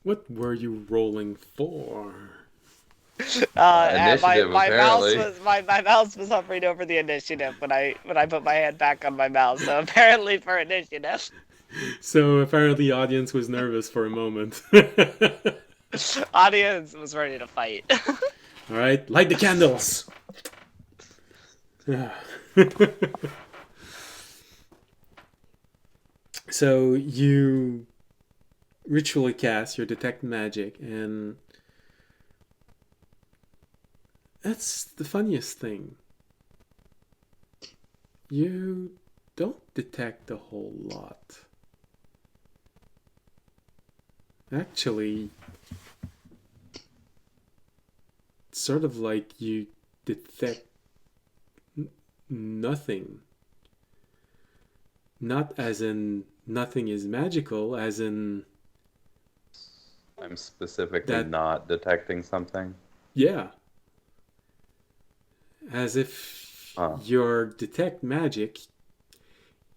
Speaker 1: What were you rolling for?
Speaker 3: my
Speaker 4: Initiative, apparently.
Speaker 3: mouse was hovering over the initiative when I put my hand back on my mouse. So apparently for initiative.
Speaker 1: So apparently, audience was nervous for a moment.
Speaker 3: Audience was ready to fight.
Speaker 1: All right, light the candles. So you ritually cast your detect magic, and that's the funniest thing. You don't detect a whole lot. Actually, it's sort of like you detect nothing. Not as in nothing is magical, as in,
Speaker 4: I'm specifically
Speaker 1: That-
Speaker 4: not detecting something.
Speaker 1: yeah. As if your detect magic,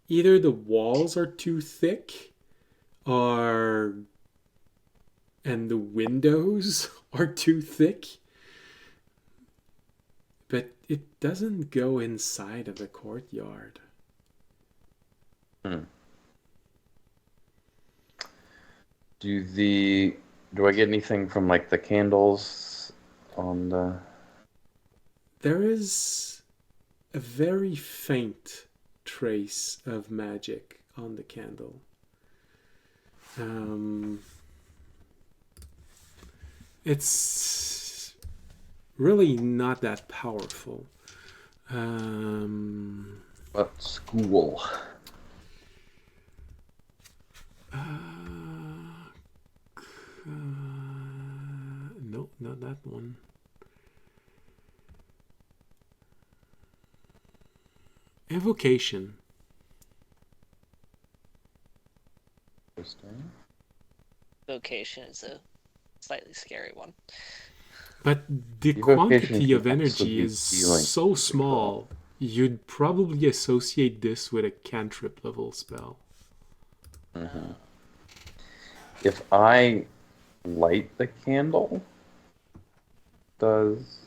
Speaker 1: either the walls are too thick, and the windows are too thick, but it doesn't go inside of the courtyard.
Speaker 4: Do I get anything from like the candles on the?
Speaker 1: There is a very faint trace of magic on the candle. It's really not that powerful.
Speaker 4: What school?
Speaker 1: No, not that one. Evocation.
Speaker 4: Interesting.
Speaker 3: Vocation is a slightly scary one.
Speaker 1: But the
Speaker 4: Evocation
Speaker 1: quantity of
Speaker 4: can also
Speaker 1: energy
Speaker 4: be
Speaker 1: is
Speaker 4: healing.
Speaker 1: so small, you'd probably associate this with a cantrip level spell.
Speaker 4: Mm-hmm. If I light the candle, does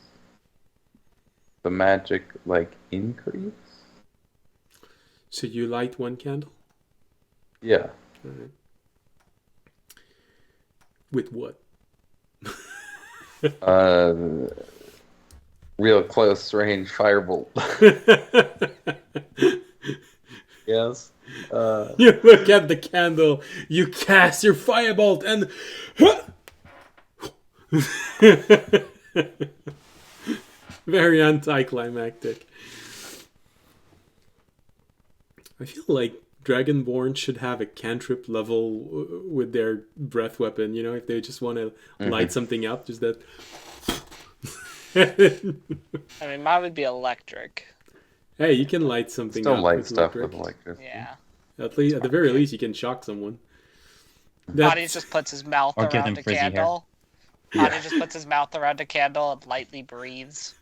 Speaker 4: the magic like increase?
Speaker 1: So you light one candle?
Speaker 4: Yeah.
Speaker 1: Alright. With what?
Speaker 4: Real close range firebolt. Yes.
Speaker 1: You look at the candle, you cast your firebolt, and very anticlimactic. I feel like Dragonborn should have a cantrip level with their breath weapon. You know, if they just want to light something up, just that.
Speaker 3: I mean, mine would be electric.
Speaker 1: Hey, you can light something
Speaker 4: Still
Speaker 1: up
Speaker 4: light
Speaker 1: with
Speaker 4: stuff
Speaker 1: electric.
Speaker 4: with electricity.
Speaker 3: Yeah.
Speaker 1: At least, at the very least, you can shock someone.
Speaker 3: Bonnie just puts his mouth
Speaker 2: Or give
Speaker 3: around
Speaker 2: them
Speaker 3: a
Speaker 2: frizzy hair.
Speaker 3: candle. Bonnie just puts his mouth around a candle and lightly breathes.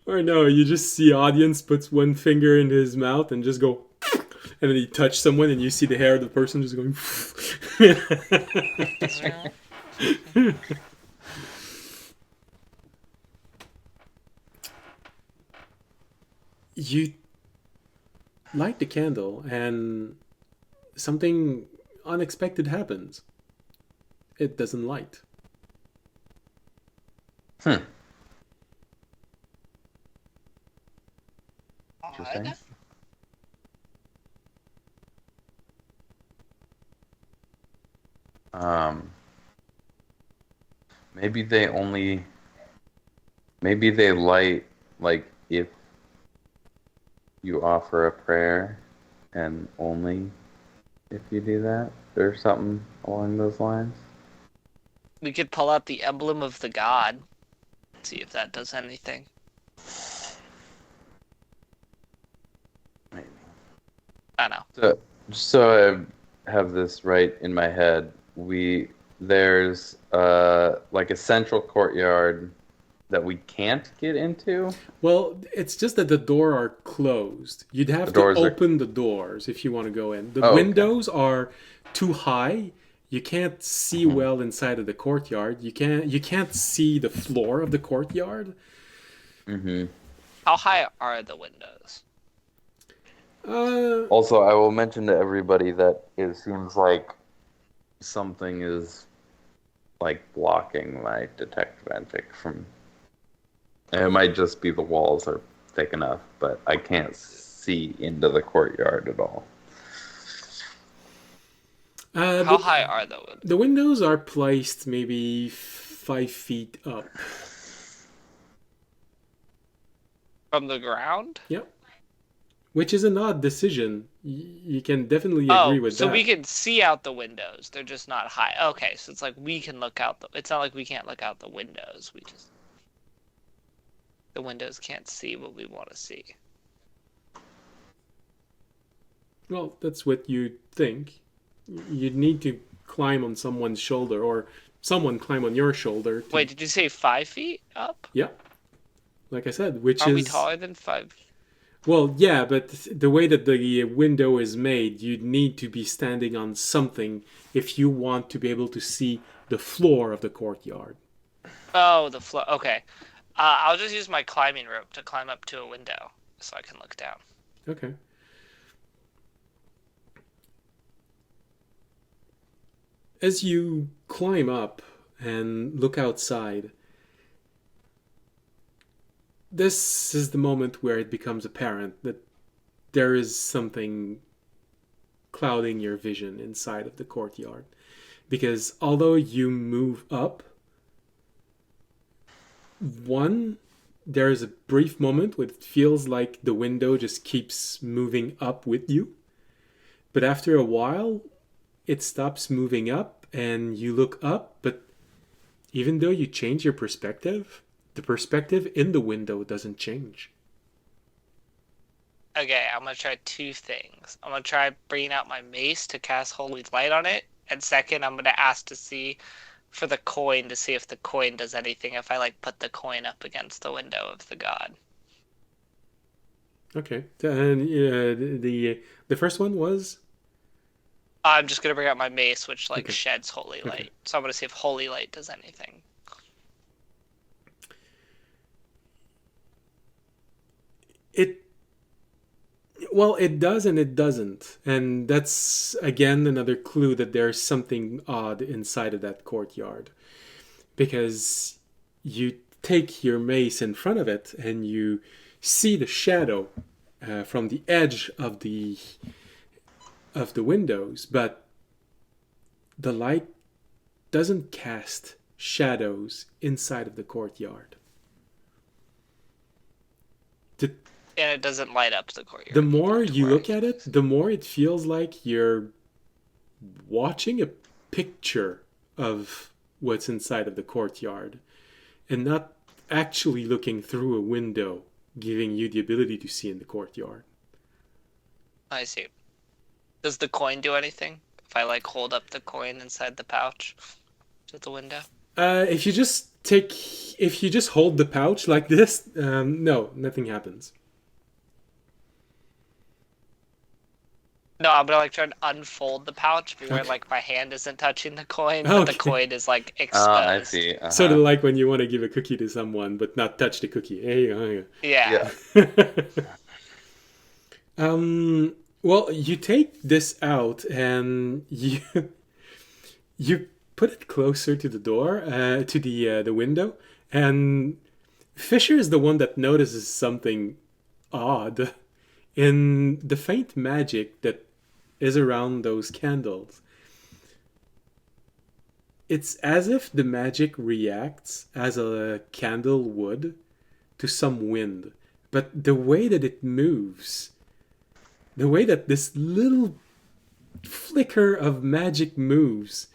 Speaker 1: Or no, you just see audience puts one finger in his mouth and just go, and then he touch someone and you see the hair of the person just going. You light the candle and something unexpected happens. It doesn't light.
Speaker 4: Interesting. Um, maybe they only, maybe they light like if you offer a prayer, and only if you do that, or something along those lines.
Speaker 3: We could pull out the emblem of the god. See if that does anything.
Speaker 4: Maybe.
Speaker 3: I don't know.
Speaker 4: So, just so I have this right in my head, there's like a central courtyard that we can't get into.
Speaker 1: Well, it's just that the doors are closed. You'd have
Speaker 4: The
Speaker 1: to
Speaker 4: doors are-
Speaker 1: open the doors if you want to go in. The
Speaker 4: Oh, okay.
Speaker 1: windows are too high. You can't see well inside of the courtyard. You can't see the floor of the courtyard.
Speaker 4: Mm-hmm.
Speaker 3: How high are the windows?
Speaker 4: Also, I will mention to everybody that it seems like something is like blocking my detect magic from. And it might just be the walls are thick enough, but I can't see into the courtyard at all.
Speaker 3: How high are the windows?
Speaker 1: The windows are placed maybe 5 feet up.
Speaker 3: From the ground?
Speaker 1: Yep. Which is an odd decision. You can definitely agree with
Speaker 3: so
Speaker 1: that.
Speaker 3: we can see out the windows. They're just not high. Okay, so it's like we can look out it's not like we can't look out the windows. The windows can't see what we want to see.
Speaker 1: Well, that's what you think. You'd need to climb on someone's shoulder, or someone climb on your shoulder.
Speaker 3: Wait, did you say 5 feet up?
Speaker 1: Yeah. Like I said, which
Speaker 3: Are
Speaker 1: is...
Speaker 3: we taller than 5?
Speaker 1: Well, yeah, but the way that the window is made, you'd need to be standing on something if you want to be able to see the floor of the courtyard.
Speaker 3: Oh, the floor. Okay. I'll just use my climbing rope to climb up to a window so I can look down.
Speaker 1: Okay. As you climb up and look outside, this is the moment where it becomes apparent that there is something clouding your vision inside of the courtyard. Because although you move up, there is a brief moment where it feels like the window just keeps moving up with you. But after a while, it stops moving up and you look up, but even though you change your perspective, the perspective in the window doesn't change.
Speaker 3: Okay, I'm going to try 2 things. I'm going to try bringing out my mace to cast Holy Light on it. And second, I'm going to ask to see for the coin to see if the coin does anything if I put the coin up against the window of the god.
Speaker 1: Okay. And the first one was?
Speaker 3: I'm just going to bring out my mace, which
Speaker 1: Okay.
Speaker 3: sheds Holy Light.
Speaker 1: Okay.
Speaker 3: So I'm going to see if Holy Light does anything.
Speaker 1: It does and it doesn't. And that's, again, another clue that there's something odd inside of that courtyard. Because you take your mace in front of it and you see the shadow from the edge of the windows, but the light doesn't cast shadows inside of the courtyard.
Speaker 3: And it doesn't light up the courtyard.
Speaker 1: The more you look at it, the more it feels like you're watching a picture of what's inside of the courtyard and not actually looking through a window, giving you the ability to see in the courtyard.
Speaker 3: I see. Does the coin do anything? If I hold up the coin inside the pouch to the window?
Speaker 1: If you just hold the pouch like this, no, nothing happens.
Speaker 3: No, I'm gonna try to unfold the pouch where
Speaker 1: Okay.
Speaker 3: my hand isn't touching the coin, but
Speaker 1: Okay.
Speaker 3: the coin is exposed.
Speaker 4: I see. Uh-huh.
Speaker 1: Sort of like when you want to give a cookie to someone but not touch the cookie. Here you go, here
Speaker 3: Yeah.
Speaker 1: you go. Well, you take this out and you put it closer to the door, to the window, and Fisher is the one that notices something odd in the faint magic that is around those candles. It's as if the magic reacts as a candle would to some wind, but the way that it moves, the way that this little flicker of magic moves,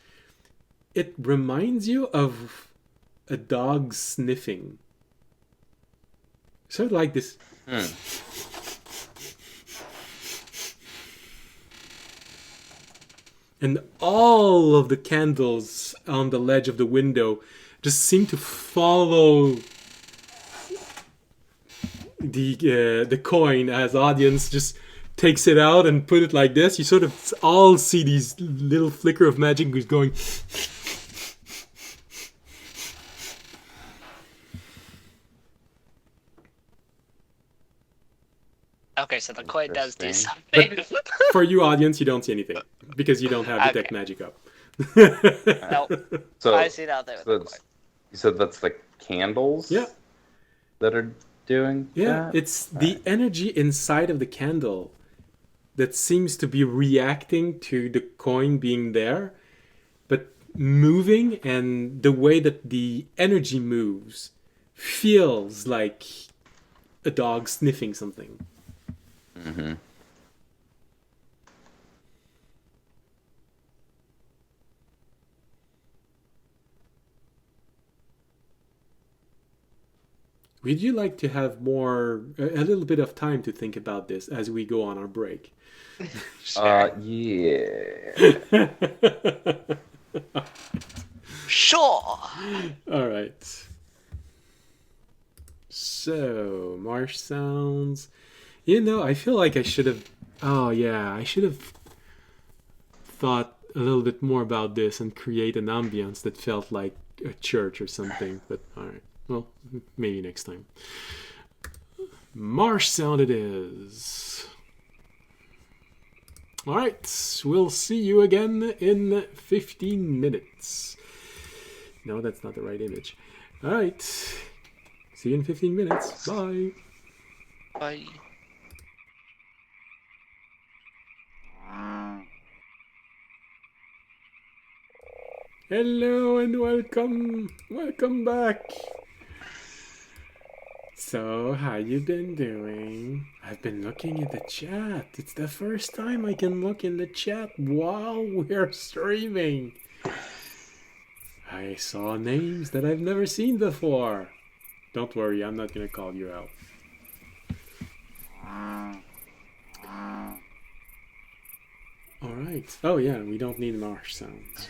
Speaker 1: it reminds you of a dog sniffing. Sort of like this. And all of the candles on the ledge of the window just seem to follow the coin as audience just takes it out and put it like this. You sort of all see these little flicker of magic who's going.
Speaker 3: Okay, so the coin does do something.
Speaker 1: For you audience, you don't see anything because you don't have detect magic up.
Speaker 3: Nope.
Speaker 4: So
Speaker 3: I see nothing with the coin.
Speaker 4: you said that's the candles.
Speaker 1: Yeah.
Speaker 4: That are doing.
Speaker 1: Yeah,
Speaker 4: that?
Speaker 1: it's the energy inside of the candle that seems to be reacting to the coin being there, but moving, and the way that the energy moves feels like a dog sniffing something.
Speaker 4: Mm-hmm.
Speaker 1: Would you like to have a little bit of time to think about this as we go on our break?
Speaker 4: Yeah.
Speaker 3: Sure.
Speaker 1: All right. So, marsh sounds. I feel like I should have. Oh, yeah. I should have thought a little bit more about this and create an ambiance that felt like a church or something. But, all right. Well, maybe next time. Marsh sound it is. All right. We'll see you again in 15 minutes. No, that's not the right image. All right. See you in 15 minutes. Bye.
Speaker 3: Bye.
Speaker 1: Hello and welcome. Welcome back. So, how you been doing? I've been looking at the chat. It's the first time I can look in the chat while we're streaming. I saw names that I've never seen before. Don't worry, I'm not gonna call you out. Alright. Oh yeah, we don't need marsh sounds.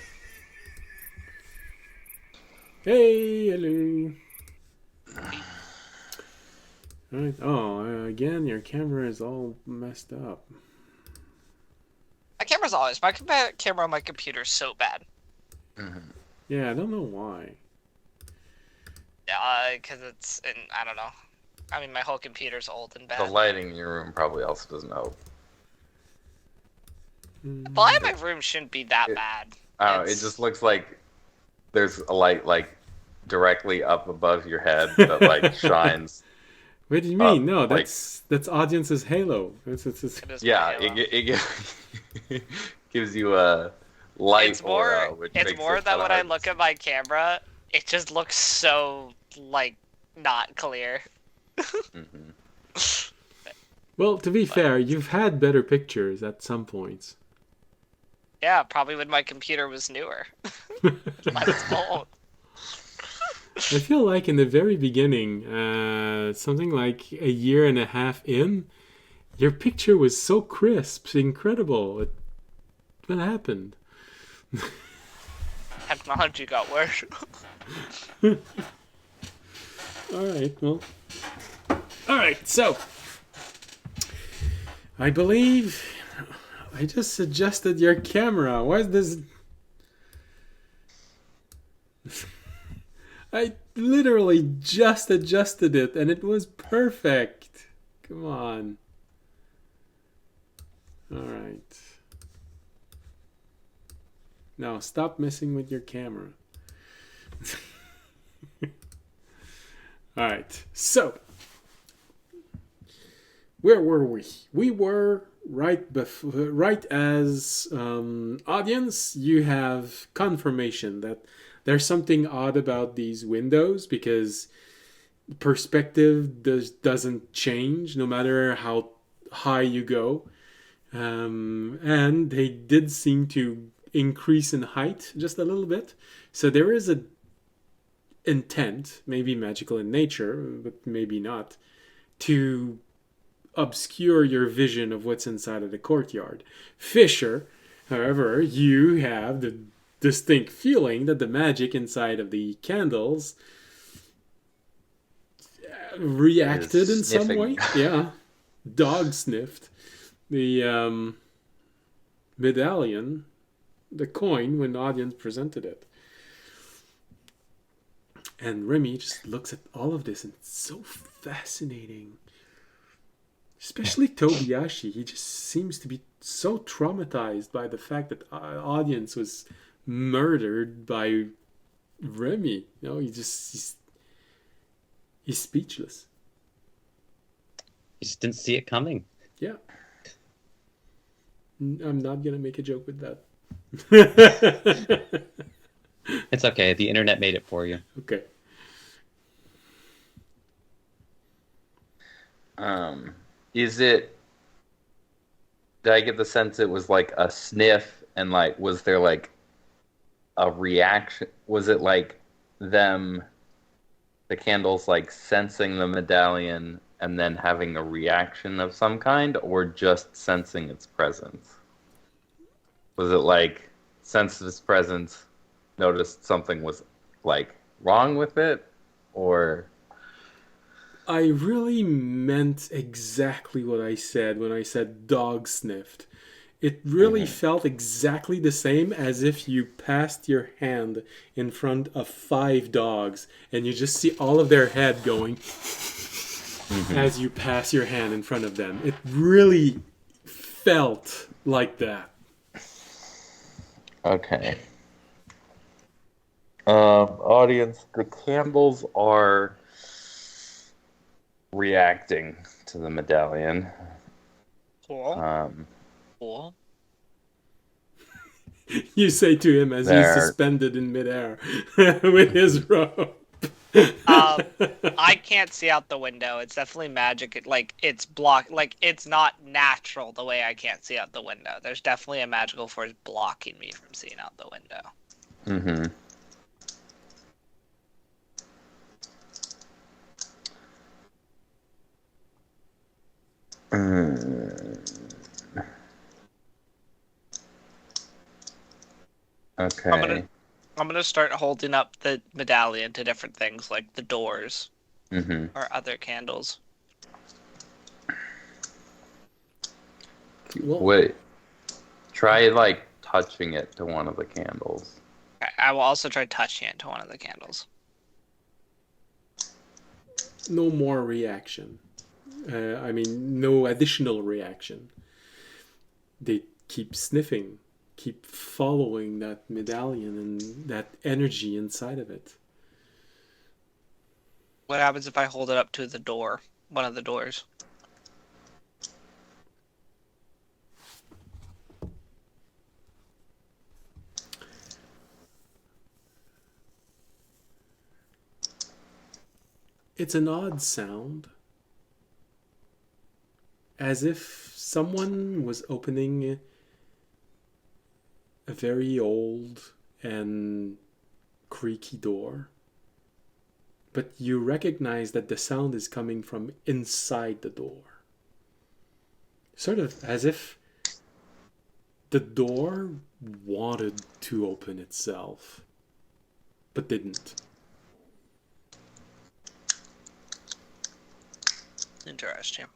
Speaker 1: Hey, hello. Alright. Oh, again, your camera is all messed up.
Speaker 3: My camera's always. My camera on my computer's so bad.
Speaker 1: Yeah, I don't know why.
Speaker 3: Because it's I don't know. I mean, my whole computer's old and bad.
Speaker 4: The lighting in your room probably also doesn't help.
Speaker 3: The light in my room shouldn't be that bad.
Speaker 4: I don't know. It just looks like there's a light like directly up above your head that like shines.
Speaker 1: What do you mean? No, that's audience's halo. It's
Speaker 4: yeah, it gives you a light.
Speaker 3: It's more.
Speaker 4: Aura, which
Speaker 3: It's
Speaker 4: makes
Speaker 3: more
Speaker 4: it
Speaker 3: that when I
Speaker 4: hard.
Speaker 3: look at my camera, it just looks so like not clear.
Speaker 4: Mhm.
Speaker 1: Well, to be fair, you've had better pictures at some points.
Speaker 3: Yeah, probably when my computer was newer. Mine was old.
Speaker 1: I feel like in the very beginning, something like a year and a half in, your picture was so crisp, incredible. What happened?
Speaker 3: Technology got worse.
Speaker 1: All right, so I believe I just adjusted your camera. Why is this? I literally just adjusted it and it was perfect. Come on. All right. Now stop messing with your camera. All right. So, where were we? We were right as audience. You have confirmation that there's something odd about these windows because perspective doesn't change no matter how high you go, and they did seem to increase in height just a little bit. So there is a intent, maybe magical in nature, but maybe not, to obscure your vision of what's inside of the courtyard. Fisher, however, you have the distinct feeling that the magic inside of the candles reacted in some way. Yeah. Dog sniffed the medallion, the coin, when the audience presented it. And Remy just looks at all of this and it's so fascinating. Especially Tobiyashi. He just seems to be so traumatized by the fact that our audience was murdered by Remy. You know, he's speechless.
Speaker 2: You just didn't see it coming.
Speaker 1: Yeah. I'm not going to make a joke with that.
Speaker 2: It's okay. The internet made it for you.
Speaker 1: Okay.
Speaker 4: Is it? Did I get the sense it was like a sniff, and like, was there like a reaction? Was it like them, the candles, like sensing the medallion and then having a reaction of some kind, or just sensing its presence? Was it like sensed its presence, noticed something was like wrong with it, or?
Speaker 1: I really meant exactly what I said when I said dog sniffed. It really felt exactly the same as if you passed your hand in front of 5 dogs and you just see all of their head going as you pass your hand in front of them. It really felt like that.
Speaker 4: Okay. Audience, the candles are reacting to the medallion.
Speaker 3: Cool. Cool.
Speaker 1: You say to him as he's suspended in midair with his rope.
Speaker 3: I can't see out the window. It's definitely magic. It's blocked. Like, it's not natural the way I can't see out the window. There's definitely a magical force blocking me from seeing out the window.
Speaker 4: Mm-hmm. Okay.
Speaker 3: I'm gonna start holding up the medallion to different things, like the doors or other candles.
Speaker 4: Wait. Try like touching it to one of the candles.
Speaker 3: I will also try touching it to one of the candles.
Speaker 1: No more reaction. No additional reaction. They keep sniffing, keep following that medallion and that energy inside of it.
Speaker 3: What happens if I hold it up to the door, one of the doors?
Speaker 1: It's an odd sound. As if someone was opening a very old and creaky door. But you recognize that the sound is coming from inside the door. Sort of as if the door wanted to open itself, but didn't.
Speaker 3: Interesting.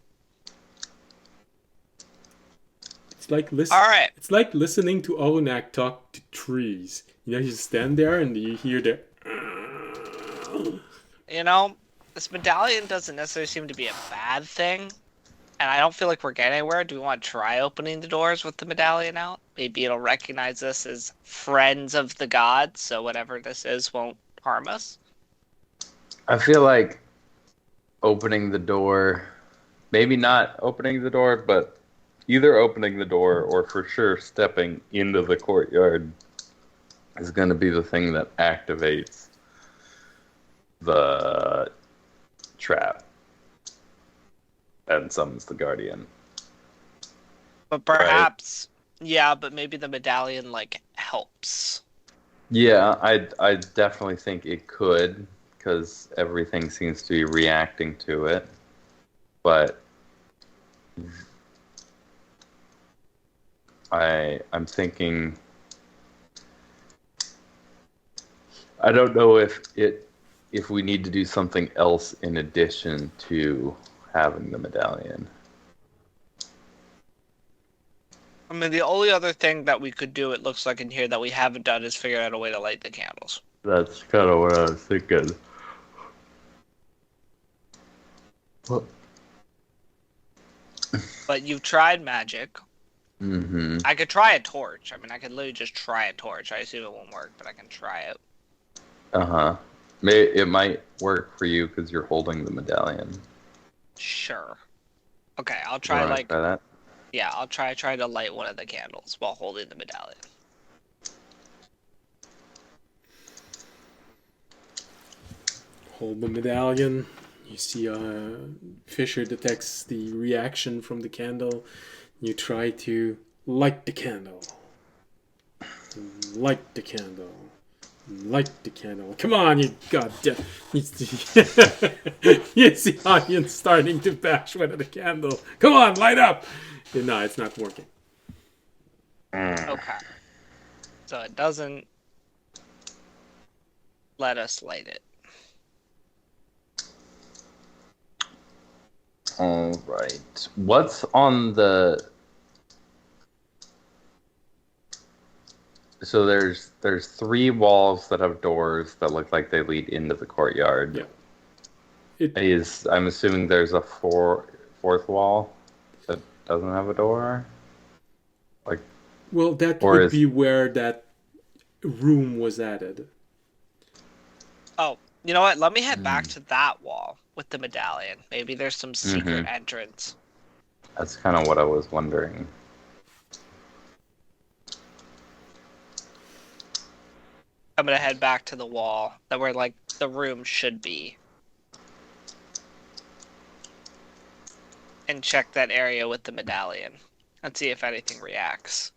Speaker 1: It's like It's like listening to Onak talk to trees. You know, you stand there and you hear the.
Speaker 3: You know, this medallion doesn't necessarily seem to be a bad thing. And I don't feel like we're getting anywhere. Do we want to try opening the doors with the medallion out? Maybe it'll recognize us as friends of the gods, so whatever this is won't harm us.
Speaker 4: I feel like opening the door, maybe not opening the door, but either opening the door or for sure stepping into the courtyard is going to be the thing that activates the trap and summons the guardian.
Speaker 3: But perhaps, yeah, but maybe the medallion, like, helps.
Speaker 4: Yeah, I definitely think it could, because everything seems to be reacting to it. But I'm thinking, I don't know if we need to do something else in addition to having the medallion.
Speaker 3: I mean, the only other thing that we could do, it looks like in here, that we haven't done is figure out a way to light the candles.
Speaker 4: That's kind of what I was thinking. Well,
Speaker 3: But you've tried magic.
Speaker 4: mm-hmm.
Speaker 3: I could try a torch. I mean, I could literally just try a torch. I assume it won't work, but I can try it.
Speaker 4: Uh-huh. It might work for you because you're holding the medallion.
Speaker 3: Sure. Okay, I'll
Speaker 4: You
Speaker 3: try,
Speaker 4: wanna
Speaker 3: like...
Speaker 4: try that?
Speaker 3: Yeah, I'll try to light one of the candles while holding the medallion.
Speaker 1: Hold the medallion. You see Fisher detects the reaction from the candle. You try to light the candle. Light the candle. Light the candle. Come on, you goddamn. You see audience starting to bash with the candle. Come on, light up. No, it's not working.
Speaker 3: Okay. So it doesn't let us light it.
Speaker 4: All right. What's on the... So there's 3 walls that have doors that look like they lead into the courtyard.
Speaker 1: Yeah.
Speaker 4: I'm assuming there's a fourth wall that doesn't have a door?
Speaker 1: Well, that
Speaker 4: Or
Speaker 1: would be where that room was added.
Speaker 3: Oh, you know what? Let me head back to that wall with the medallion. Maybe there's some secret entrance.
Speaker 4: That's kind of what I was wondering.
Speaker 3: I'm gonna head back to the wall that where, like, the room should be. And check that area with the medallion. And see if anything reacts.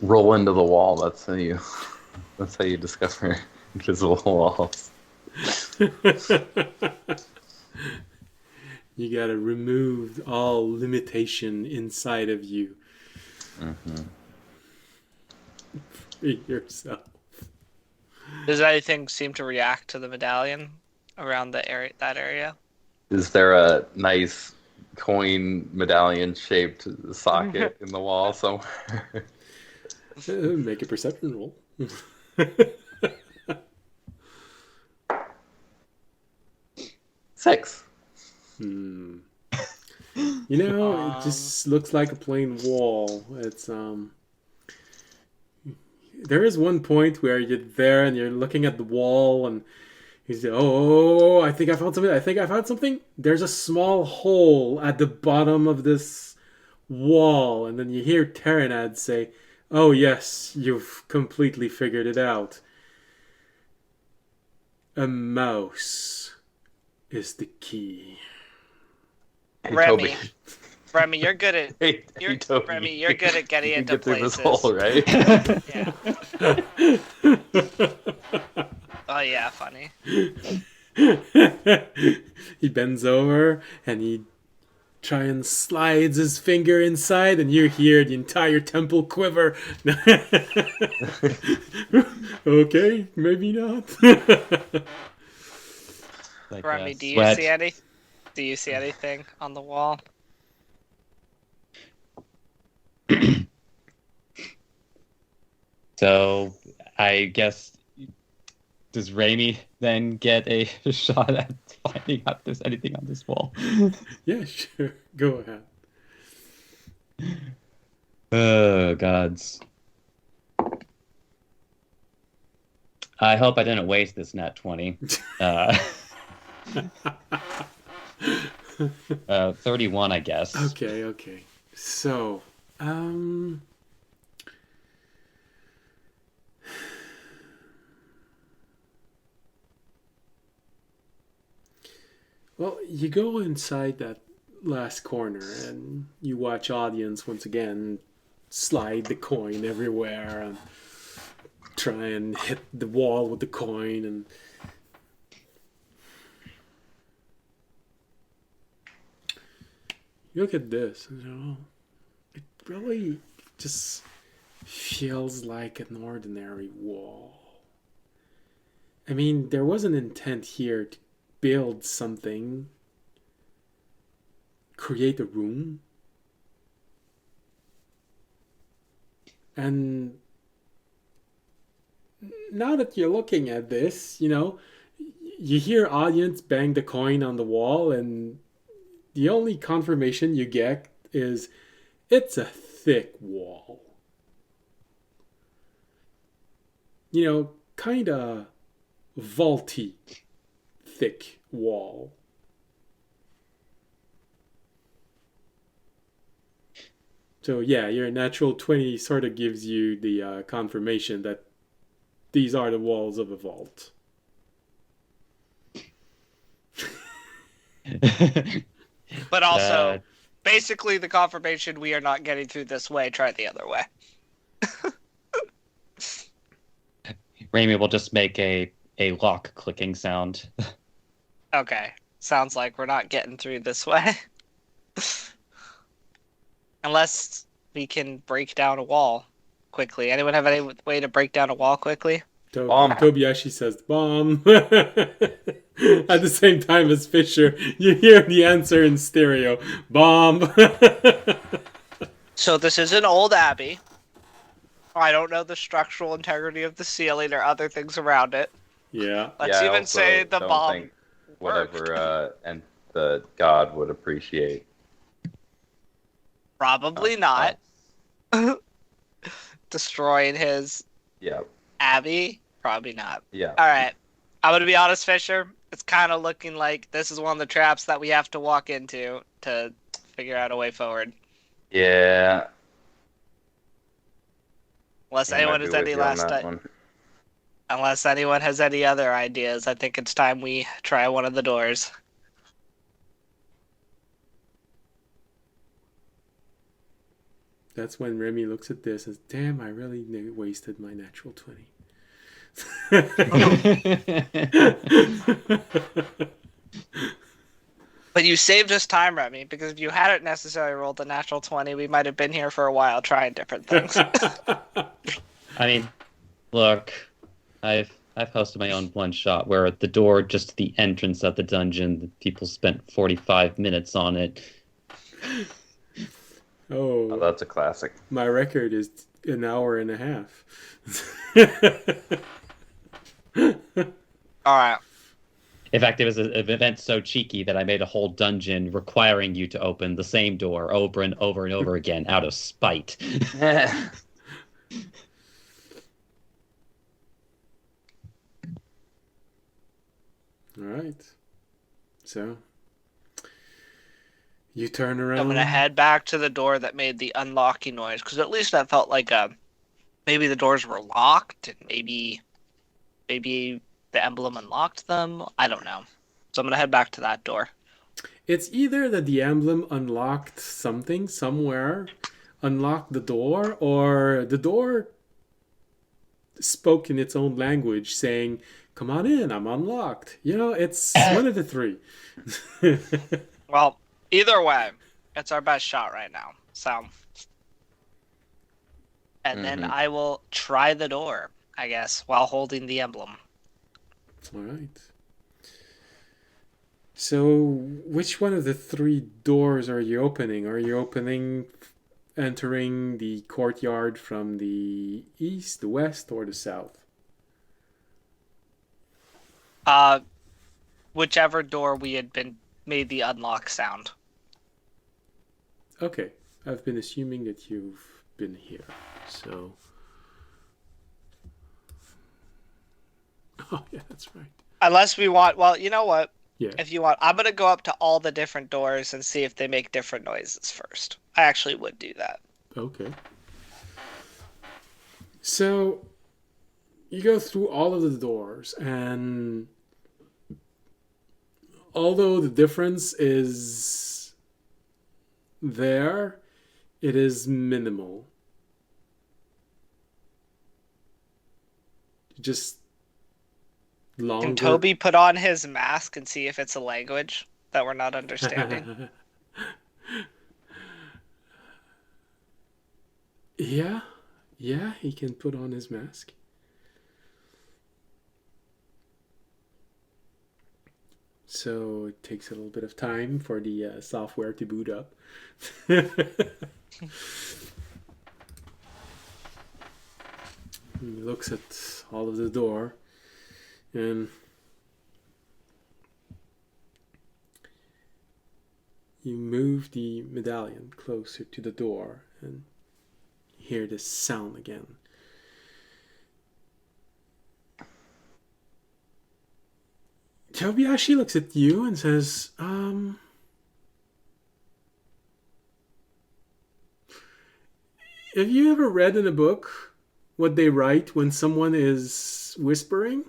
Speaker 4: Roll into the wall. That's how you discover invisible walls.
Speaker 1: You gotta remove all limitation inside of you.
Speaker 4: Mm-hmm.
Speaker 1: Free yourself.
Speaker 3: Does anything seem to react to the medallion around that area?
Speaker 4: Is there a nice coin medallion shaped socket in the wall somewhere?
Speaker 1: Make a perception roll.
Speaker 4: 6.
Speaker 1: You know, it just looks like a plain wall. It's there is one point where you're there and you're looking at the wall and you say, "Oh, I think I found something. I think I found something." There's a small hole at the bottom of this wall, and then you hear Terranad say, "Oh yes, you've completely figured it out. A mouse is the key."
Speaker 4: Hey,
Speaker 3: Remy.
Speaker 4: Toby.
Speaker 3: Remy, you're good at
Speaker 4: Hey, Toby.
Speaker 3: Remy, you're good at getting
Speaker 4: You
Speaker 3: into
Speaker 4: get through
Speaker 3: places.
Speaker 4: this hole, right?
Speaker 3: Yeah. Oh yeah, funny.
Speaker 1: He bends over and he try and slides his finger inside, and you hear the entire temple quiver. Okay, maybe not.
Speaker 2: Like
Speaker 3: Remy, do you
Speaker 2: sweat.
Speaker 3: see any? Do you see anything on the wall?
Speaker 2: So I guess Does Raimi then get a shot at finding out if there's anything on this wall?
Speaker 1: Yeah, sure. Go ahead.
Speaker 2: Oh, gods. I hope I didn't waste this nat 20. 31, I guess.
Speaker 1: Okay. So, well, you go inside that last corner and you watch audience once again slide the coin everywhere and try and hit the wall with the coin and you look at this and it really just feels like an ordinary wall. I mean, there was an intent here to build something, create a room, and now that you're looking at this, you hear audience bang the coin on the wall, and the only confirmation you get is it's a thick wall. Kind of vaulty, thick wall. So yeah, your natural 20 sort of gives you the confirmation that these are the walls of a vault.
Speaker 3: But also, basically the confirmation we are not getting through this way, try the other way.
Speaker 2: Raimi will just make a lock clicking sound.
Speaker 3: Okay. Sounds like we're not getting through this way. Unless we can break down a wall quickly. Anyone have any way to break down a wall quickly?
Speaker 4: Bomb.
Speaker 1: Kobayashi says bomb. At the same time as Fisher, you hear the answer in stereo. Bomb.
Speaker 3: So this is an old abbey. I don't know the structural integrity of the ceiling or other things around it.
Speaker 1: Yeah.
Speaker 3: Let's
Speaker 4: I
Speaker 3: even
Speaker 4: also
Speaker 3: say the
Speaker 4: don't
Speaker 3: bomb
Speaker 4: think
Speaker 3: worked.
Speaker 4: whatever and the god would appreciate.
Speaker 3: Probably not. Destroying his
Speaker 4: Yeah.
Speaker 3: abbey? Probably not.
Speaker 4: Yeah.
Speaker 3: Alright. I'm going to be honest, Fisher. It's kind of looking like this is one of the traps that we have to walk into to figure out a way forward.
Speaker 4: Yeah.
Speaker 3: Unless
Speaker 4: I might
Speaker 3: anyone
Speaker 4: be
Speaker 3: has
Speaker 4: with
Speaker 3: any
Speaker 4: you on that one.
Speaker 3: Unless anyone has any other ideas, I think it's time we try one of the doors.
Speaker 1: That's when Remy looks at this and says, damn, I really wasted my natural 20.
Speaker 3: But you saved us time, Remy, because if you hadn't necessarily rolled the natural 20, we might have been here for a while trying different things.
Speaker 2: I mean, look, I've hosted my own one shot where at the door, just the entrance of the dungeon, the people spent 45 minutes on it.
Speaker 4: Oh, that's a classic.
Speaker 1: My record is an hour and a half.
Speaker 3: Alright.
Speaker 2: In fact, it was an event so cheeky that I made a whole dungeon requiring you to open the same door over and over and over again out of spite.
Speaker 1: All right. So you turn around.
Speaker 3: I'm going to head back to the door that made the unlocking noise, because at least that felt like maybe the doors were locked, and maybe the emblem unlocked them. I don't know. So I'm going to head back to that door.
Speaker 1: It's either that the emblem unlocked something somewhere, unlocked the door, or the door spoke in its own language saying, come on in, I'm unlocked. It's one of the three.
Speaker 3: Well, either way, it's our best shot right now. So, and then I will try the door, I guess, while holding the emblem.
Speaker 1: All right. So, which one of the three doors are you opening? Are you entering the courtyard from the east, the west, or the south?
Speaker 3: Whichever door we had been made the unlock sound.
Speaker 1: Okay, I've been assuming that you've been here, so... Oh, yeah, that's right.
Speaker 3: Unless we want, well, you know what?
Speaker 1: Yeah.
Speaker 3: If you want, I'm gonna go up to all the different doors and see if they make different noises first. I actually would do that.
Speaker 1: Okay. So, you go through all of the doors, and although the difference is there, it is minimal. Just longer.
Speaker 3: Can Toby put on his mask and see if it's a language that we're not understanding?
Speaker 1: Yeah, he can put on his mask. So it takes a little bit of time for the software to boot up. He looks at all of the door and you move the medallion closer to the door and hear this sound again. Tobiashi looks at you and says, have you ever read in a book what they write when someone is whispering?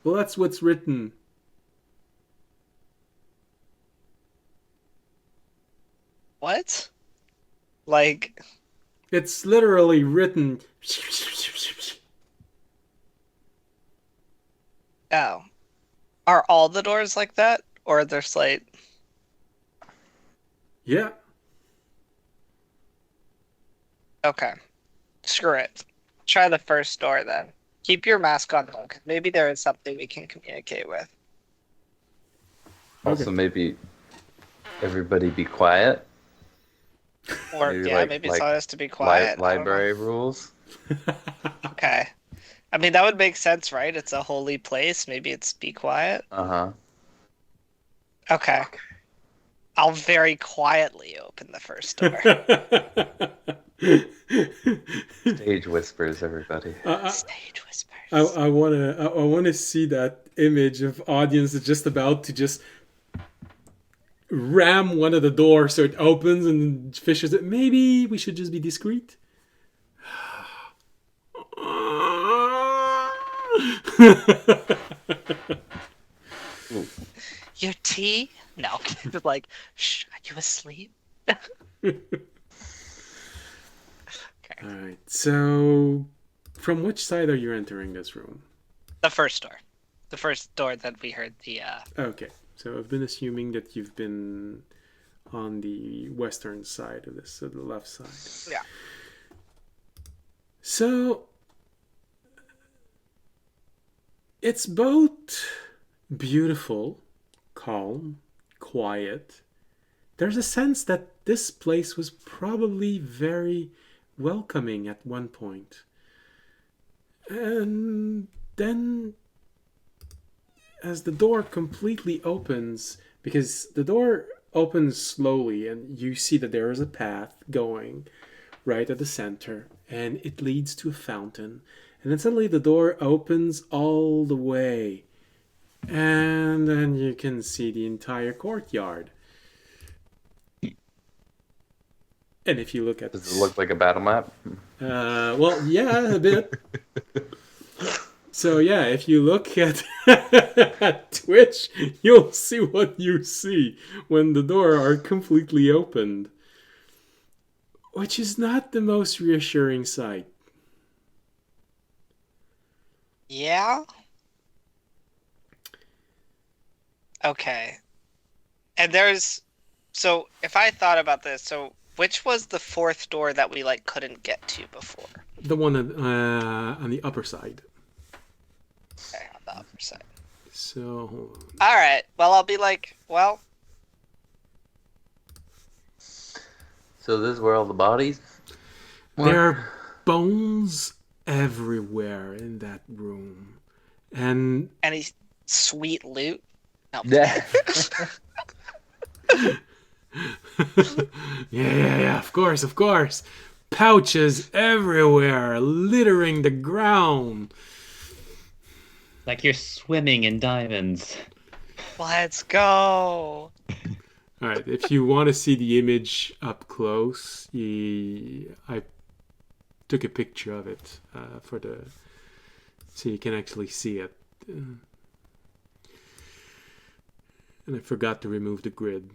Speaker 1: Well, that's what's written.
Speaker 3: What? Like,
Speaker 1: It's literally written.
Speaker 3: oh. Are all the doors like that? Or they're slate?
Speaker 1: Yeah.
Speaker 3: Okay. Screw it. Try the first door then. Keep your mask on though, 'cause maybe there is something we can communicate with.
Speaker 4: Also,
Speaker 1: Okay.
Speaker 4: maybe everybody be quiet.
Speaker 3: Or
Speaker 4: Maybe
Speaker 3: yeah, maybe it's
Speaker 4: like
Speaker 3: not us to be quiet. I don't know.
Speaker 4: library rules.
Speaker 3: Okay. I mean that would make sense, right? It's a holy place. Maybe it's be quiet.
Speaker 4: Uh-huh.
Speaker 3: Okay. I'll very quietly open the first door.
Speaker 4: Stage whispers, everybody.
Speaker 3: Stage whispers.
Speaker 1: I wanna see that image of audience that's just about to just ram one of the doors so it opens and fishes it. Maybe we should just be discreet.
Speaker 3: Your tea? No. Just like, shh, are you asleep? Okay.
Speaker 1: Alright, so from which side are you entering this room?
Speaker 3: The first door. The first door that we heard the
Speaker 1: Okay, so I've been assuming that you've been on the western side of this, so the left side.
Speaker 3: Yeah.
Speaker 1: So it's both beautiful, calm, quiet. There's a sense that this place was probably very welcoming at one point. And then as the door completely opens, because the door opens slowly and you see that there is a path going right at the center and it leads to a fountain, and then suddenly the door opens all the way and then you can see the entire courtyard. And if you look at
Speaker 4: Does it look like a battle map?
Speaker 1: well, yeah, a bit. So yeah, if you look at, at Twitch, you'll see what you see when the door are completely opened, which is not the most reassuring sight.
Speaker 3: Yeah. Okay. And so if I thought about this, so which was the fourth door that we like couldn't get to before?
Speaker 1: The one on the upper side.
Speaker 3: Okay, on the upper side.
Speaker 1: So hold on.
Speaker 3: All right. Well, I'll be like, well,
Speaker 4: So this is where all the bodies were?
Speaker 1: There are bones everywhere in that room. And
Speaker 3: Any sweet loot? No.
Speaker 4: Yeah.
Speaker 1: yeah, of course, of course. Pouches everywhere, littering the ground.
Speaker 2: Like you're swimming in diamonds.
Speaker 3: Let's go.
Speaker 1: All right, if you want to see the image up close, I took a picture of it so you can actually see it. And I forgot to remove the grid,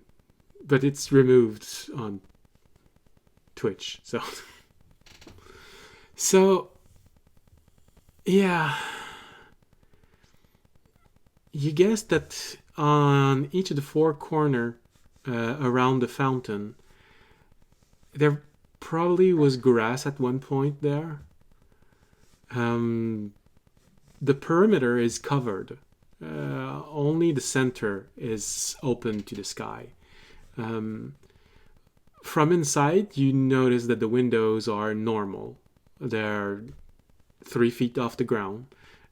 Speaker 1: but it's removed on Twitch. So yeah, you guessed that on each of the four corner around the fountain, there probably was grass at one point there. The perimeter is covered. Only the center is open to the sky. From inside, you notice that the windows are normal. They're 3 feet off the ground,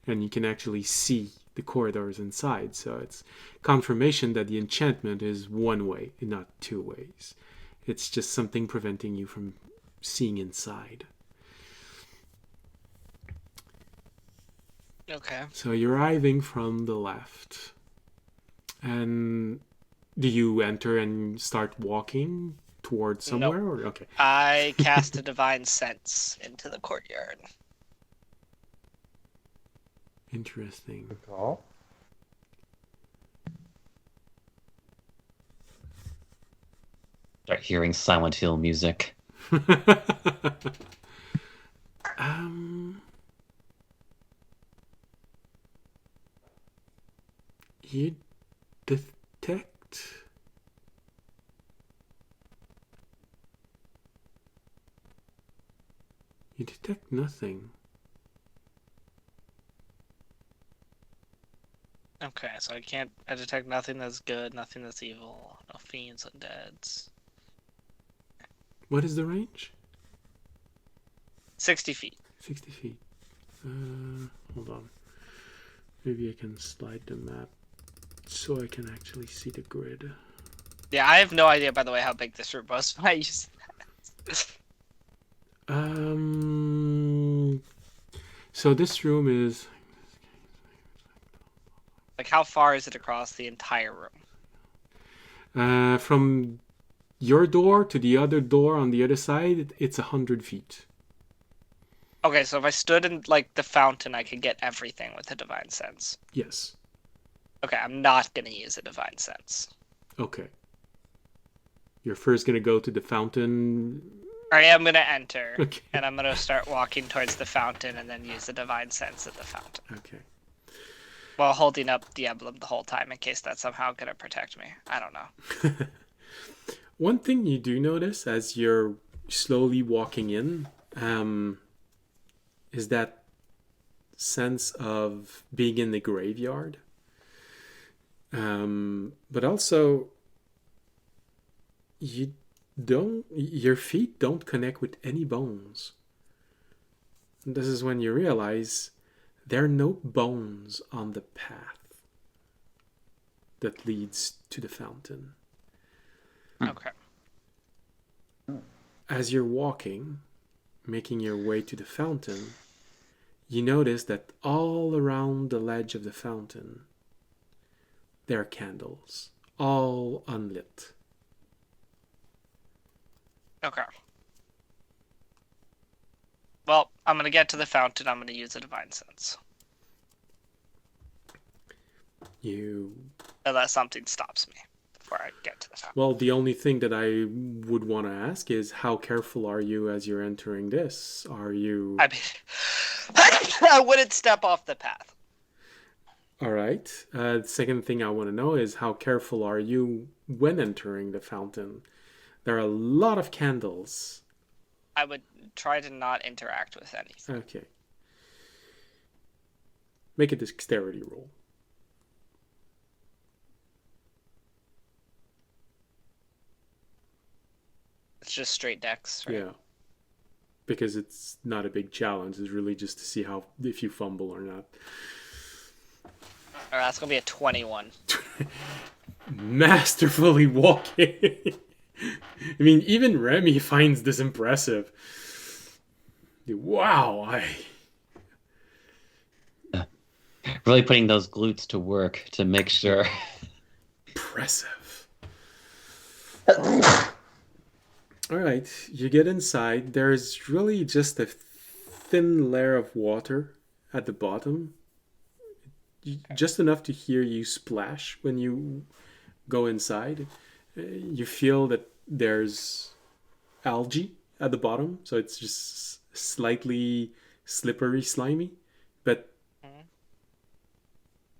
Speaker 1: and you can actually see the corridors inside. So it's confirmation that the enchantment is one way and not two ways. It's just something preventing you from seeing inside.
Speaker 3: Okay.
Speaker 1: So you're arriving from the left. And do you enter and start walking towards somewhere?
Speaker 3: Nope.
Speaker 1: Or okay.
Speaker 3: I cast a divine sense into the courtyard.
Speaker 1: Interesting.
Speaker 4: Good call.
Speaker 2: Start hearing Silent Hill music.
Speaker 1: um, you detect nothing.
Speaker 3: Okay, so I detect nothing that's good, nothing that's evil, no fiends, undeads.
Speaker 1: What is the range?
Speaker 3: 60 feet.
Speaker 1: 60 feet. Hold on. Maybe I can slide the map so I can actually see the grid.
Speaker 3: Yeah, I have no idea, by the way, how big this room was when I used that.
Speaker 1: So this room is
Speaker 3: Like, how far is it across the entire room?
Speaker 1: from your door to the other door on the other side. It's 100 feet.
Speaker 3: Okay, so if I stood in, like, the fountain, I could get everything with a divine sense.
Speaker 1: Yes.
Speaker 3: Okay, I'm not gonna use a divine sense.
Speaker 1: Okay. You're first gonna go to the fountain.
Speaker 3: I am gonna enter,
Speaker 1: Okay.
Speaker 3: and I'm gonna start walking towards the fountain and then use the divine sense at the fountain.
Speaker 1: Okay.
Speaker 3: While holding up the emblem the whole time in case that's somehow gonna protect me. I don't know.
Speaker 1: One thing you do notice as you're slowly walking in is that sense of being in the graveyard. But also, your feet don't connect with any bones. And this is when you realize there are no bones on the path that leads to the fountain.
Speaker 3: Okay.
Speaker 1: As you're walking, making your way to the fountain, you notice that all around the ledge of the fountain, there are candles, all unlit.
Speaker 3: Okay. Well, I'm gonna get to the fountain. I'm gonna use a divine sense. Unless something stops me before I get to the fountain.
Speaker 1: Well, the only thing that I would want to ask is how careful are you as you're entering this? Are you...
Speaker 3: I mean, I wouldn't step off the path.
Speaker 1: All right. The second thing I want to know is how careful are you when entering the fountain? There are a lot of candles.
Speaker 3: I would try to not interact with anything.
Speaker 1: Okay. Make a dexterity roll.
Speaker 3: It's just straight dex, right?
Speaker 1: Yeah. Because it's not a big challenge. It's really just to see if you fumble or not.
Speaker 3: Or that's gonna be a 21.
Speaker 1: Masterfully walking. I mean, even Remy finds this impressive. Wow,
Speaker 2: Really putting those glutes to work to make sure.
Speaker 1: impressive. All right, you get inside. There's really just a thin layer of water at the bottom, just enough to hear you splash when you go inside. You feel that there's algae at the bottom, so it's just slightly slippery, slimy, but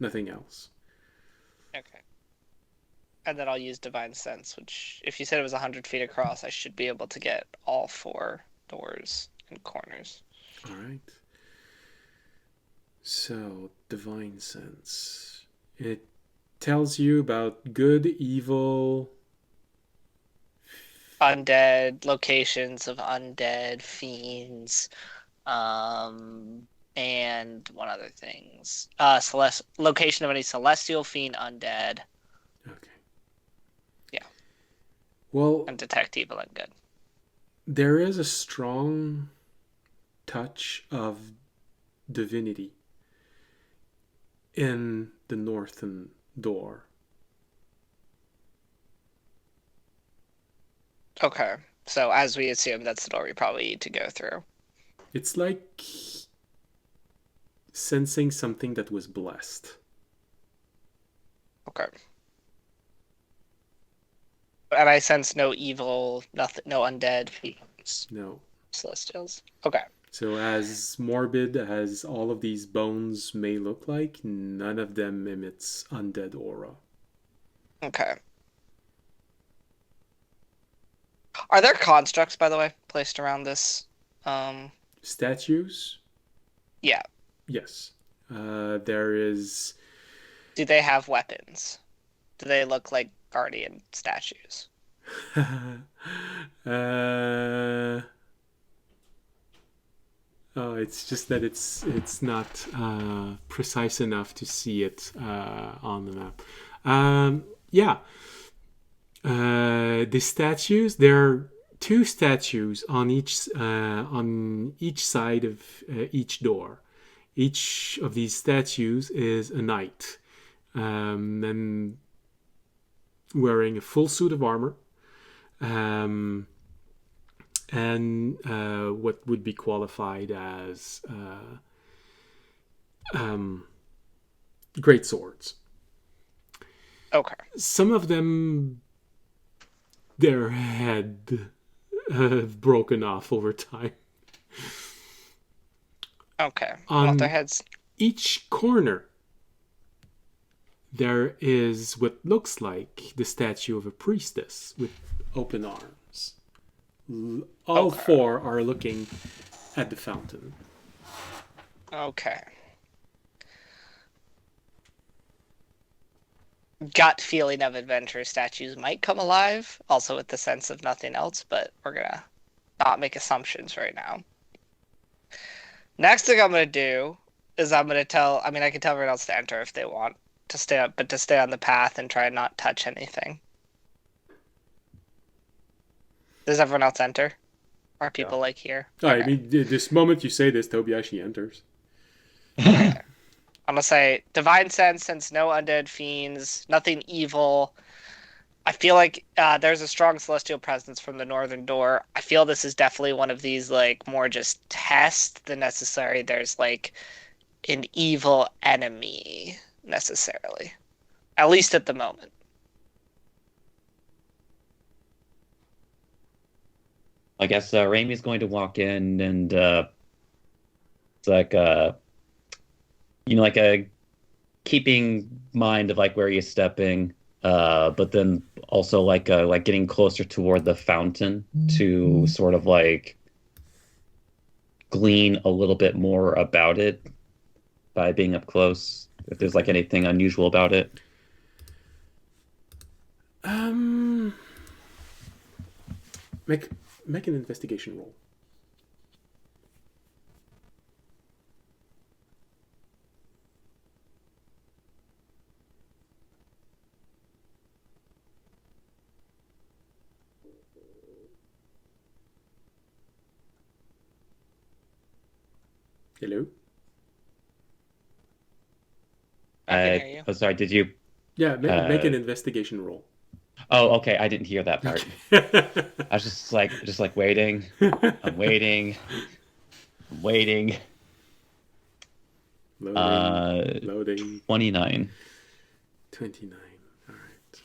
Speaker 1: nothing else.
Speaker 3: Okay. And then I'll use Divine Sense, which, if you said it was 100 feet across, I should be able to get all 4 doors and corners.
Speaker 1: All right. So, Divine Sense. It tells you about good, evil,
Speaker 3: Undead, locations of undead, fiends, and one other things. Location of any celestial, fiend, undead.
Speaker 1: Okay.
Speaker 3: Yeah.
Speaker 1: Well,
Speaker 3: And detect evil and good.
Speaker 1: there is a strong touch of divinity in the northern door.
Speaker 3: Okay. So as we assume, that's the door we probably need to go through.
Speaker 1: It's like sensing something that was blessed.
Speaker 3: Okay. And I sense no evil, nothing, no undead, fiends,
Speaker 1: No.
Speaker 3: celestials. Okay.
Speaker 1: So as morbid as all of these bones may look like, none of them emits undead aura.
Speaker 3: Okay. Are there constructs, by the way, placed around this?
Speaker 1: Statues?
Speaker 3: Yeah.
Speaker 1: Yes. There is...
Speaker 3: Do they have weapons? Do they look like guardian statues?
Speaker 1: Oh, it's just that it's not precise enough to see it on the map. Yeah. The statues, there are 2 statues on each side of each door. Each of these statues is a knight, and wearing a full suit of armor, and what would be qualified as great swords.
Speaker 3: Okay.
Speaker 1: Some of them, their head have broken off over time.
Speaker 3: Okay.
Speaker 1: On
Speaker 3: Well, their heads.
Speaker 1: each corner, there is what looks like the statue of a priestess with open arms. All
Speaker 3: Okay.
Speaker 1: 4 are looking at the fountain.
Speaker 3: Okay. Gut feeling of adventure statues might come alive, also with the sense of nothing else, but we're gonna not make assumptions right now. Next thing I'm gonna do is I'm gonna tell. I mean, I can tell everyone else to enter if they want to stay up, but to stay on the path and try and not touch anything. Does everyone else enter? Are people like here?
Speaker 1: I mean, this moment you say this, Toby actually enters.
Speaker 3: Okay. I'm gonna say divine sense no undead fiends, nothing evil. I feel like there's a strong celestial presence from the northern door. I feel this is definitely one of these like more just test than necessary. There's like an evil enemy necessarily, at least at the moment.
Speaker 2: I guess Ramey's going to walk in and it's like like a keeping mind of like where you're stepping, but then also like getting closer toward the fountain to sort of like glean a little bit more about it by being up close. If there's like anything unusual about it.
Speaker 1: Make an investigation roll. Hello?
Speaker 3: I can hear you.
Speaker 2: Oh, sorry. Did you?
Speaker 1: Yeah, make an investigation roll.
Speaker 2: Oh, okay. I didn't hear that part.
Speaker 1: Okay.
Speaker 2: I was just like waiting. I'm waiting. I'm waiting.
Speaker 1: Loading. Loading.
Speaker 2: 29.
Speaker 1: 29. All right.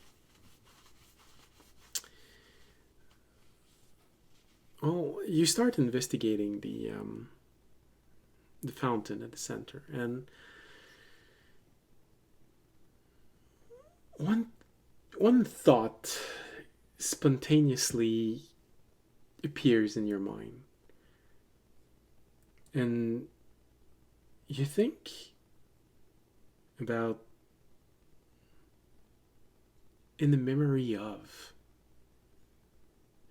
Speaker 1: Oh, you start investigating the fountain at the center, and one thought spontaneously appears in your mind, and you think about in the memory of.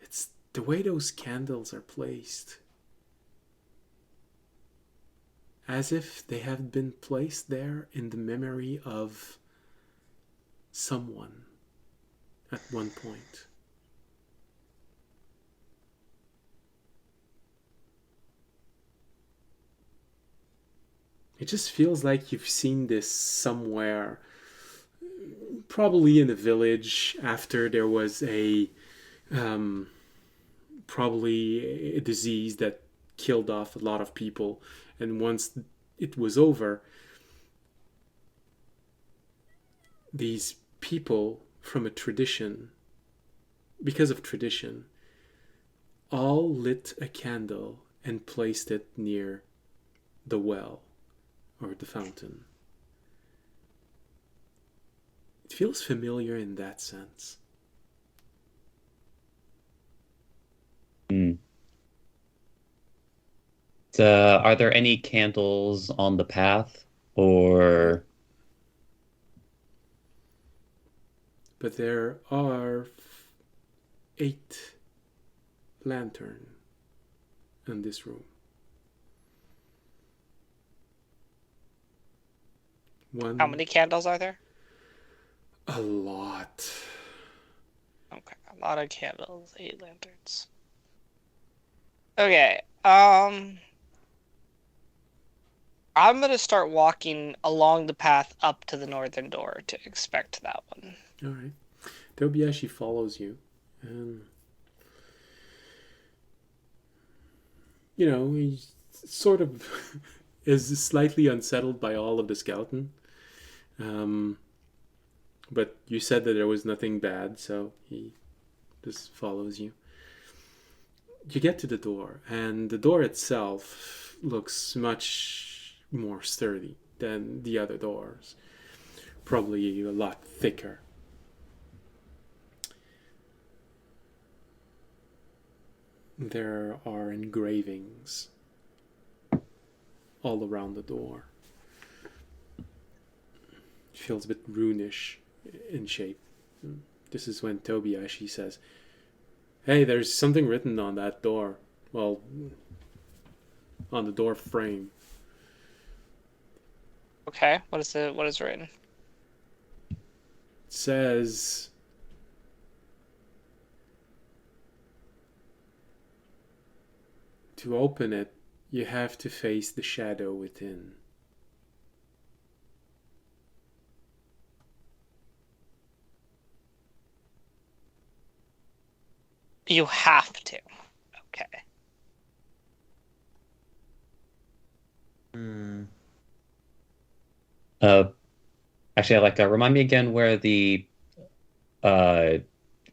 Speaker 1: It's the way those candles are placed, as if they have been placed there in the memory of someone at one point. It just feels like you've seen this somewhere, probably in a village after there was probably a disease that killed off a lot of people, and once it was over, these people from a tradition, because of tradition, all lit a candle and placed it near the well or the fountain. It feels familiar in that sense.
Speaker 2: Are there any candles on the path, or?
Speaker 1: But there are 8 lanterns in this room.
Speaker 3: How many candles are there?
Speaker 1: A lot.
Speaker 3: Okay, a lot of candles, 8 lanterns. Okay, I'm gonna start walking along the path up to the northern door to expect that one.
Speaker 1: All right. Tobiashi follows you, and he sort of is slightly unsettled by all of the scouting. But you said that there was nothing bad, so he just follows you. You get to the door, and the door itself looks much more sturdy than the other doors. Probably a lot thicker. There are engravings all around the door. It feels a bit runish in shape. This is when Tobiashi says, "Hey, there's something written on that door. Well, on the door frame."
Speaker 3: Okay, what is written?
Speaker 1: It says, to open it, you have to face the shadow within.
Speaker 3: You have to. Okay.
Speaker 2: Actually, remind me again where the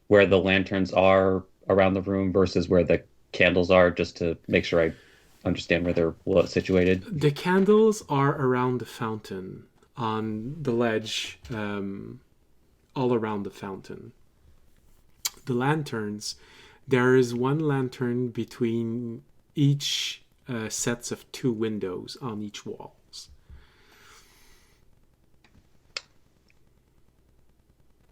Speaker 2: lanterns are around the room versus where the candles are, just to make sure I understand where they're situated.
Speaker 1: The candles are around the fountain, on the ledge, all around the fountain. The lanterns, there is one lantern between each sets of 2 windows on each walls.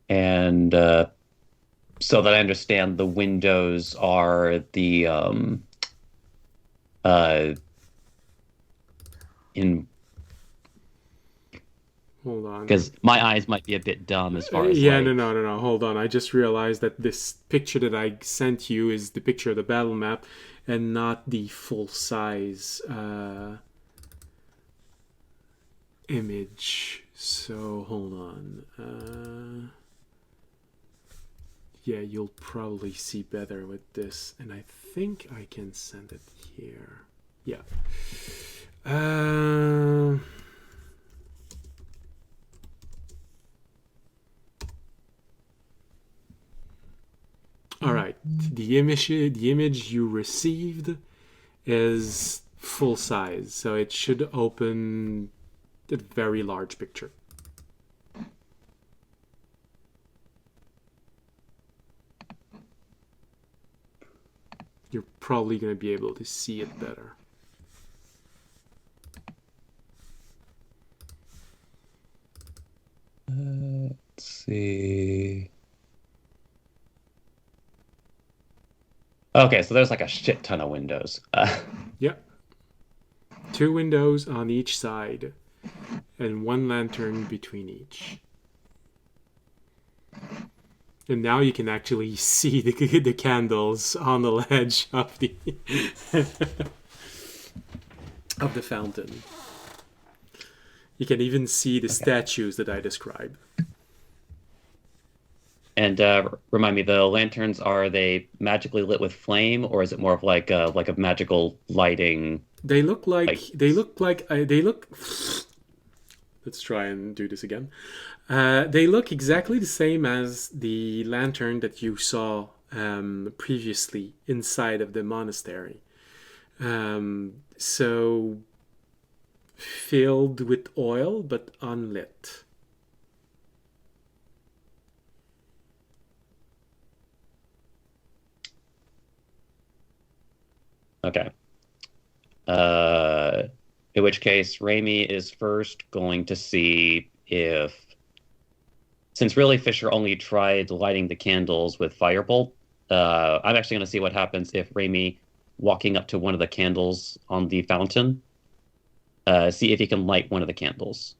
Speaker 2: And so that I understand, the windows are the in.
Speaker 1: Hold on.
Speaker 2: Because my eyes might be a bit dumb as far as
Speaker 1: no. Hold on. I just realized that this picture that I sent you is the picture of the battle map, and not the full size image. So hold on. Yeah, you'll probably see better with this, and I think I can send it here. Yeah. All right. The image you received is full size, so it should open a very large picture. You're probably going to be able to see it better.
Speaker 2: Let's see. Okay, so there's like a shit ton of windows.
Speaker 1: Yeah. 2 windows on each side and 1 lantern between each. And now you can actually see the candles on the ledge of the of the fountain. You can even see the statues that I described.
Speaker 2: And remind me, the lanterns, are they magically lit with flame, or is it more of like a magical lighting?
Speaker 1: They look like
Speaker 2: Like-
Speaker 1: they look. Let's try and do this again. They look exactly the same as the lantern that you saw previously inside of the monastery. So filled with oil but unlit.
Speaker 2: Okay. In which case, Raimi is first going to see if, since really Fisher only tried lighting the candles with firebolt, I'm actually going to see what happens if Raimi, walking up to one of the candles on the fountain, see if he can light one of the candles.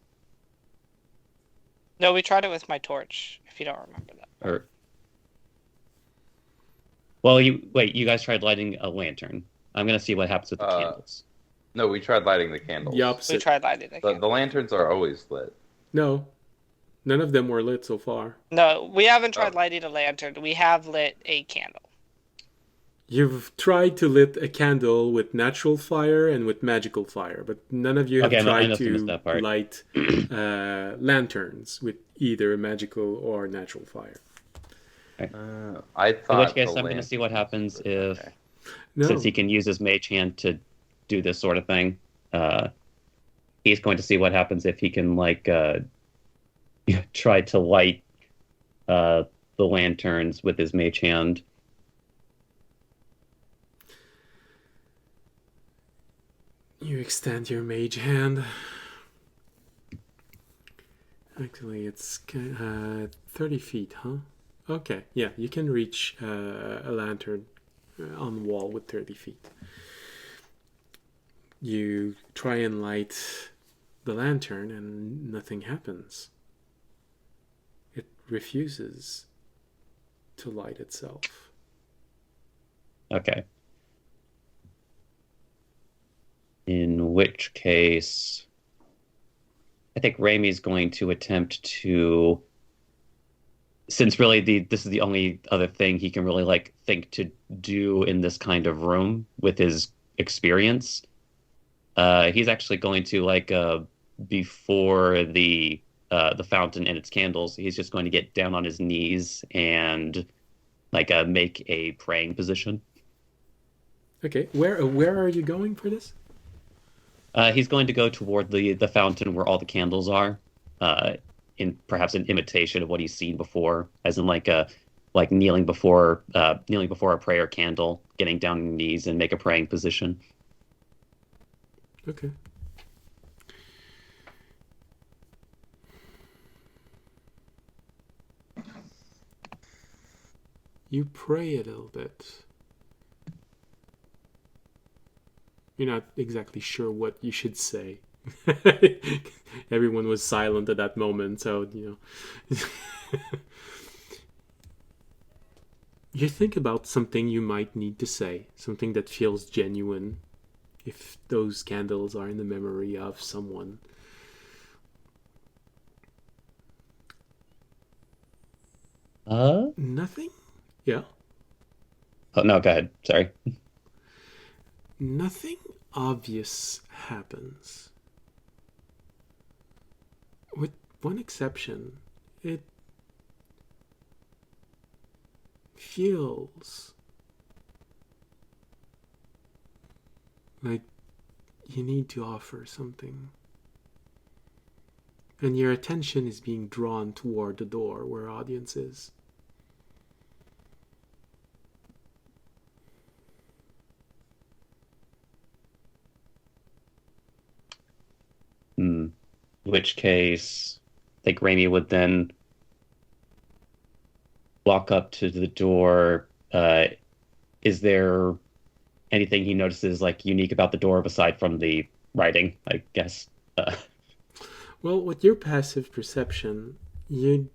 Speaker 3: No, we tried it with my torch, if you don't remember that.
Speaker 2: Or, well, you guys tried lighting a lantern. I'm going to see what happens with the candles.
Speaker 4: No, we tried lighting the candles.
Speaker 1: The
Speaker 3: We
Speaker 1: opposite.
Speaker 3: tried lighting the
Speaker 4: The
Speaker 3: candle.
Speaker 4: lanterns are always lit.
Speaker 1: No, none of them were lit so far.
Speaker 3: No, we haven't tried
Speaker 4: Oh.
Speaker 3: lighting a lantern. We have lit a candle.
Speaker 1: You've tried to lit a candle with natural fire and with magical fire, but none of you have
Speaker 2: Okay, I
Speaker 1: tried
Speaker 2: must have missed
Speaker 1: to
Speaker 2: that part.
Speaker 1: light lanterns with either magical or natural fire.
Speaker 4: I
Speaker 2: In
Speaker 4: thought.
Speaker 2: which case,
Speaker 4: the
Speaker 2: I'm going to see what happens if,
Speaker 4: Okay.
Speaker 1: No,
Speaker 2: since he can use his mage hand to do this sort of thing, he's going to see what happens if he can try to light the lanterns with his mage hand.
Speaker 1: you extend your mage hand. Actually, it's 30 feet, huh? Okay, yeah, you can reach a lantern on the wall with 30 feet. You try and light the lantern and nothing happens. It refuses to light itself.
Speaker 2: Okay. In which case, I think Raimi's going to attempt to, since really this is the only other thing he can really think to do in this kind of room with his experience. He's actually going to before the fountain and its candles, he's just going to get down on his knees and make a praying position.
Speaker 1: Okay, where are you going for this?
Speaker 2: He's going to go toward the fountain where all the candles are, in perhaps an imitation of what he's seen before, as in kneeling before a prayer candle, getting down on your knees and make a praying position.
Speaker 1: Okay. You pray a little bit. You're not exactly sure what you should say. Everyone was silent at that moment, so, You think about something you might need to say, something that feels genuine, if those candles are in the memory of someone. Nothing? Yeah.
Speaker 2: Oh, no, go ahead. Sorry.
Speaker 1: Nothing obvious happens. With one exception, it feels like you need to offer something. And your attention is being drawn toward the door where audience is.
Speaker 2: Hmm. In which case, I think Raimi would then walk up to the door. Is there anything he notices like unique about the door aside from the writing, I guess? Uh,
Speaker 1: Well, with your passive perception, you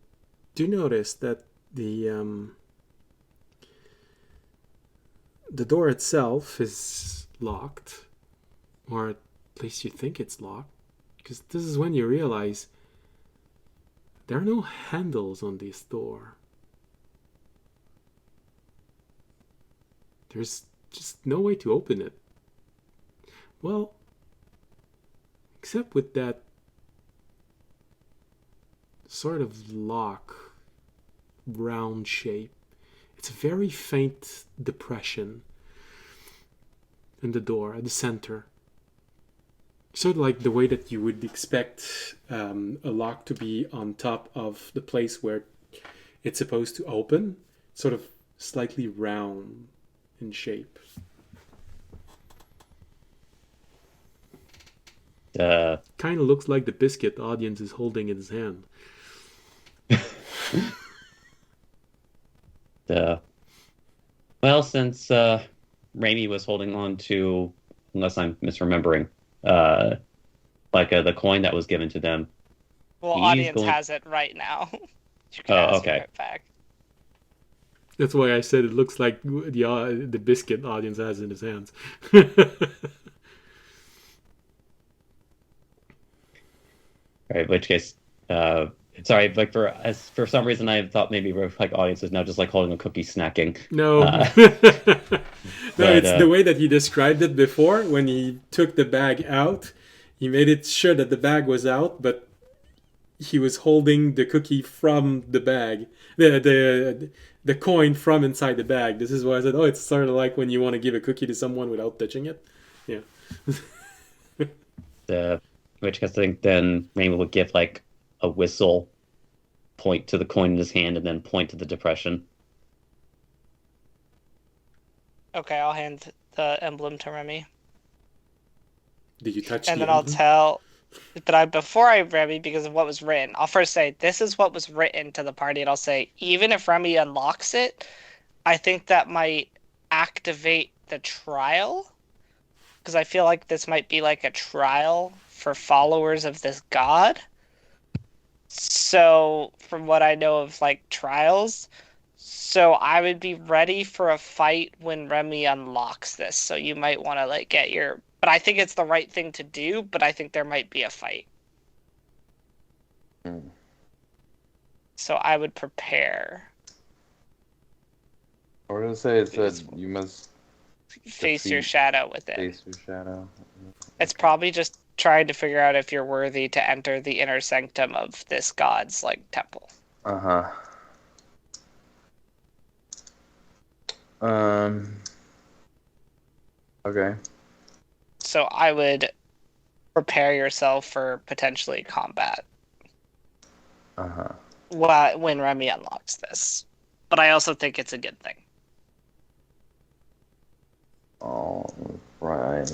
Speaker 1: do notice that the door itself is locked, or at least you think it's locked, because this is when you realize there are no handles on this door. There's just no way to open it. Well, except with that sort of lock, round shape. It's a very faint depression in the door at the center. Sort of like the way that you would expect a lock to be on top of the place where it's supposed to open, sort of slightly round in shape. Kind of looks like the biscuit the audience is holding in his hand.
Speaker 2: Well, since Raimi was holding on to, unless I'm misremembering, the coin that was given to them.
Speaker 3: Well,
Speaker 2: He's
Speaker 3: audience
Speaker 2: going-
Speaker 3: has it right now. You can
Speaker 2: Oh,
Speaker 3: ask
Speaker 2: okay.
Speaker 3: it back.
Speaker 1: That's why I said it looks like the biscuit audience has in his hands.
Speaker 2: Right, in which case, sorry, like for some reason I thought maybe like audience is now just like holding a cookie snacking.
Speaker 1: No. No, it's the way that he described it before. When he took the bag out, he made it sure that the bag was out, but he was holding the cookie from the bag, the coin from inside the bag. This is why I said, oh, it's sort of like when you want to give a cookie to someone without touching it. Yeah.
Speaker 2: Which I think then Raimi would give like a whistle, point to the coin in his hand, and then point to the depression.
Speaker 3: Okay, I'll hand the emblem to Remy.
Speaker 1: Did you touch
Speaker 3: And
Speaker 1: the
Speaker 3: then I'll
Speaker 1: emblem?
Speaker 3: tell. But before I Remy, because of what was written, I'll first say this is what was written to the party, and I'll say even if Remy unlocks it, I think that might activate the trial, because I feel like this might be like a trial for followers of this god. So from what I know of like trials, so I would be ready for a fight when Remy unlocks this. So you might want to like get your. But I think it's the right thing to do, but I think there might be a fight.
Speaker 4: Hmm.
Speaker 3: So I would prepare.
Speaker 4: What did it say? It said you must
Speaker 3: Face your
Speaker 4: Defeat.
Speaker 3: shadow with it.
Speaker 4: face your shadow.
Speaker 3: It's probably just trying to figure out if you're worthy to enter the inner sanctum of this god's like temple.
Speaker 4: Uh-huh. Okay.
Speaker 3: So I would prepare yourself for potentially combat
Speaker 4: Uh-huh.
Speaker 3: when Remy unlocks this. But I also think it's a good thing.
Speaker 4: All right.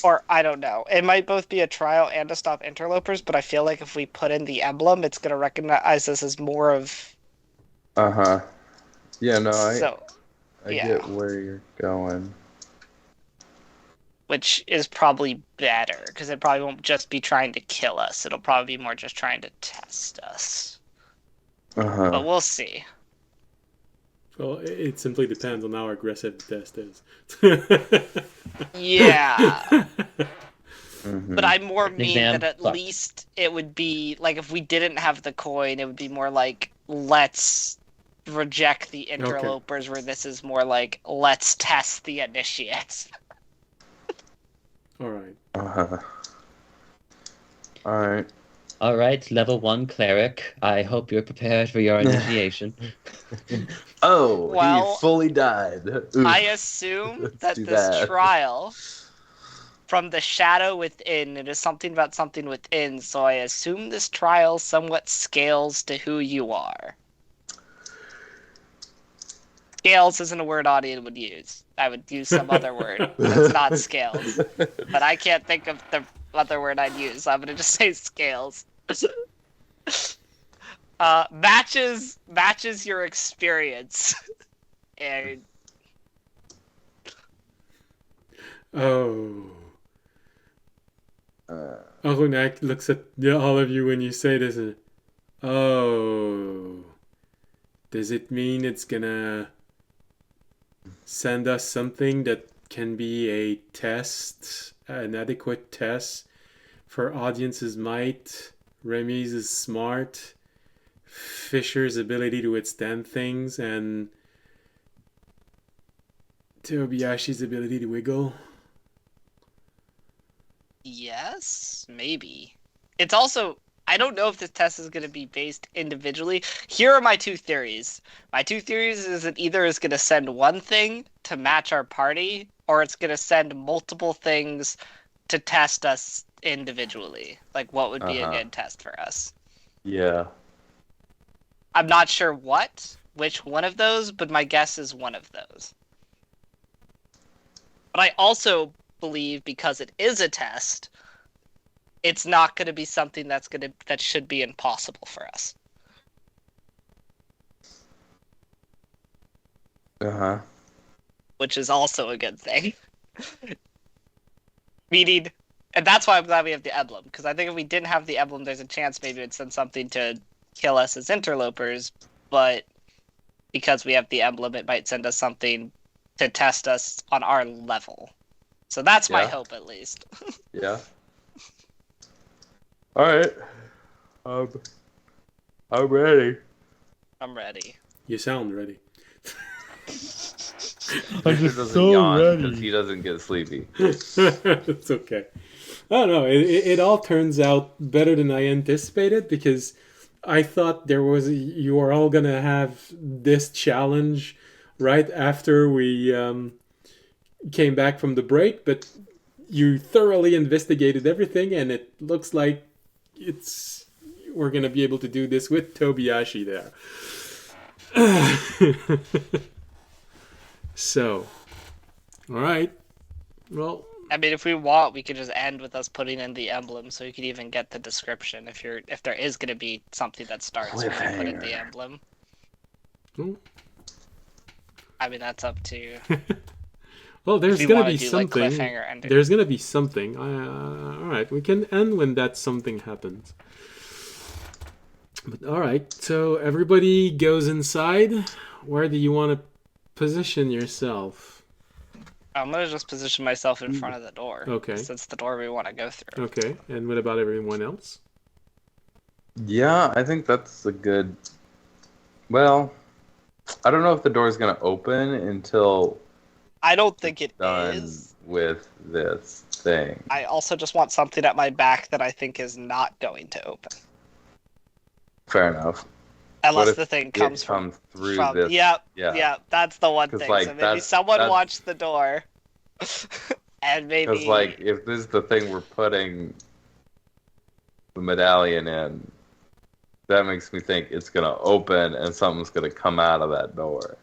Speaker 3: Or I don't know. It might both be a trial and to stop interlopers, but I feel like if we put in the emblem, it's going to recognize this as more of.
Speaker 4: Uh-huh. Yeah, no, I
Speaker 3: yeah.
Speaker 4: get where you're going.
Speaker 3: Which is probably better, because it probably won't just be trying to kill us. It'll probably be more just trying to test us.
Speaker 4: Uh-huh.
Speaker 3: But we'll see.
Speaker 1: Well, it simply depends on how aggressive the test is.
Speaker 3: Yeah. But I more mean
Speaker 2: Exam
Speaker 3: that at
Speaker 2: sucks.
Speaker 3: least it would be like if we didn't have the coin, it would be more like let's reject the interlopers, where this is more like let's test the initiates.
Speaker 1: All right.
Speaker 4: All right.
Speaker 2: All right, level 1 cleric. I hope you're prepared for your initiation.
Speaker 4: Oh,
Speaker 3: Well,
Speaker 4: he fully died. Oof.
Speaker 3: I assume
Speaker 4: That's
Speaker 3: that
Speaker 4: too
Speaker 3: this
Speaker 4: bad.
Speaker 3: trial from the shadow within, it is something about something within, so I assume this trial somewhat scales to who you are. Scales isn't a word Audion would use. I would use some other word that's not scales. But I can't think of the other word I'd use, so I'm gonna just say scales. Matches your experience. And
Speaker 1: Oh. Arunak looks at all of you when you say this. And, oh. Does it mean it's gonna send us something that can be a test, an adequate test for Audience's might, Remy's smart, Fisher's ability to withstand things, and Tobiashi's ability to wiggle?
Speaker 3: yes, maybe. It's also, I don't know if this test is going to be based individually. Here are my two theories. My two theories is it either is going to send one thing to match our party, or it's going to send multiple things to test us individually. Like, what would be a good test for us?
Speaker 4: Yeah.
Speaker 3: I'm not sure which one of those, but my guess is one of those. But I also believe, because it is a test, it's not going to be something that should be impossible for us. Which is also a good thing. Meaning, and that's why I'm glad we have the emblem, because I think if we didn't have the emblem, there's a chance maybe it'd send something to kill us as interlopers, but because we have the emblem, it might send us something to test us on our level. So that's my hope, at least.
Speaker 4: Yeah. All right. I'm ready.
Speaker 3: I'm ready.
Speaker 1: You sound ready.
Speaker 4: Fisher doesn't yawn because he doesn't get sleepy.
Speaker 1: It's okay. I don't know. It all turns out better than I anticipated, because I thought you were all gonna have this challenge right after we came back from the break, but you thoroughly investigated everything, and it looks like we're gonna be able to do this with Tobiashi there. So, all right. Well,
Speaker 3: I mean, if we want, we could just end with us putting in the emblem, so you could even get the description if there is going to be something that starts when you put in the emblem. I mean, that's up to you.
Speaker 1: Well, there's going to be something.
Speaker 3: Like
Speaker 1: there's going to be something. All right, we can end when that something happens. But all right, so everybody goes inside. Where do you want to position yourself?
Speaker 3: I'm going to just position myself in front of the door.
Speaker 1: Okay.
Speaker 3: Since it's the door we want to go through.
Speaker 1: Okay, and what about everyone else?
Speaker 4: Yeah, I think that's a good... Well, I don't know if the door is going to open until...
Speaker 3: I don't think it
Speaker 4: done
Speaker 3: is.
Speaker 4: With this thing.
Speaker 3: I also just want something at my back that I think is not going to open.
Speaker 4: Fair enough.
Speaker 3: Unless the thing comes from
Speaker 4: through this.
Speaker 3: Yeah, that's the one thing.
Speaker 4: Like,
Speaker 3: so maybe someone watched the door, and maybe
Speaker 4: because like if this is the thing we're putting the medallion in, that makes me think it's gonna open and something's gonna come out of that door.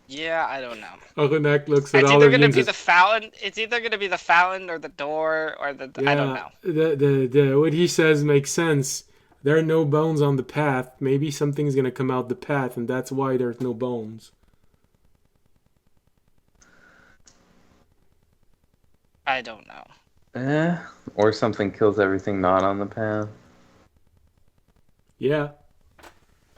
Speaker 3: Yeah, I don't know.
Speaker 1: Arunak looks at
Speaker 3: It's
Speaker 1: all
Speaker 3: either
Speaker 1: of
Speaker 3: going
Speaker 1: you
Speaker 3: to be
Speaker 1: and
Speaker 3: the fountain. It's either going to be the fountain or the door or the.
Speaker 1: Yeah,
Speaker 3: I don't know.
Speaker 1: The what he says makes sense. There are no bones on the path. Maybe something's gonna come out the path, and that's why there's no bones.
Speaker 3: I don't know.
Speaker 4: Or something kills everything not on the path.
Speaker 1: Yeah.
Speaker 3: I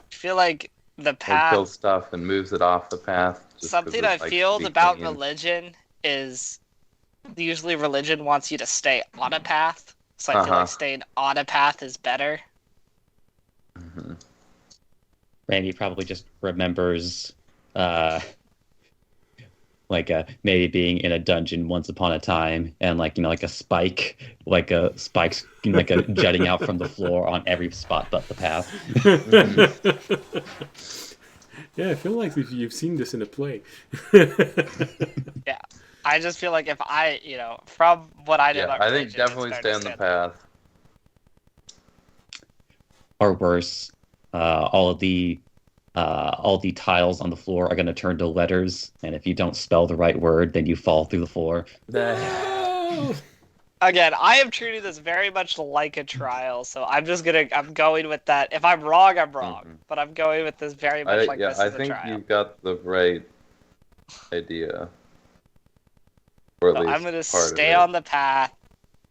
Speaker 3: feel like the
Speaker 4: Or
Speaker 3: path.
Speaker 4: kills stuff and moves it off the path.
Speaker 3: Something I feel about religion is usually religion wants you to stay on a path. So I feel like staying on a path is better.
Speaker 4: Mm-hmm.
Speaker 2: Randy probably just remembers, maybe being in a dungeon once upon a time, and like a spike, spikes jutting out from the floor on every spot but the path.
Speaker 1: Yeah, I feel like you've seen this in a play.
Speaker 3: Yeah. I just feel like if I, from what I know
Speaker 4: Yeah,
Speaker 3: about
Speaker 4: I
Speaker 3: religion,
Speaker 4: think definitely
Speaker 3: it's better
Speaker 4: stay
Speaker 3: to
Speaker 4: on the path.
Speaker 2: Or worse, all the tiles on the floor are going to turn to letters, and if you don't spell the right word, then you fall through the floor.
Speaker 3: Again, I am treating this very much like a trial, so I'm going with that. If I'm wrong, I'm wrong.
Speaker 4: Mhm.
Speaker 3: But I'm going with this very much like this
Speaker 4: I
Speaker 3: is a
Speaker 4: think
Speaker 3: trial.
Speaker 4: you've got the right idea. Or at
Speaker 3: So
Speaker 4: least
Speaker 3: I'm going to
Speaker 4: part
Speaker 3: stay
Speaker 4: of it.
Speaker 3: on the path,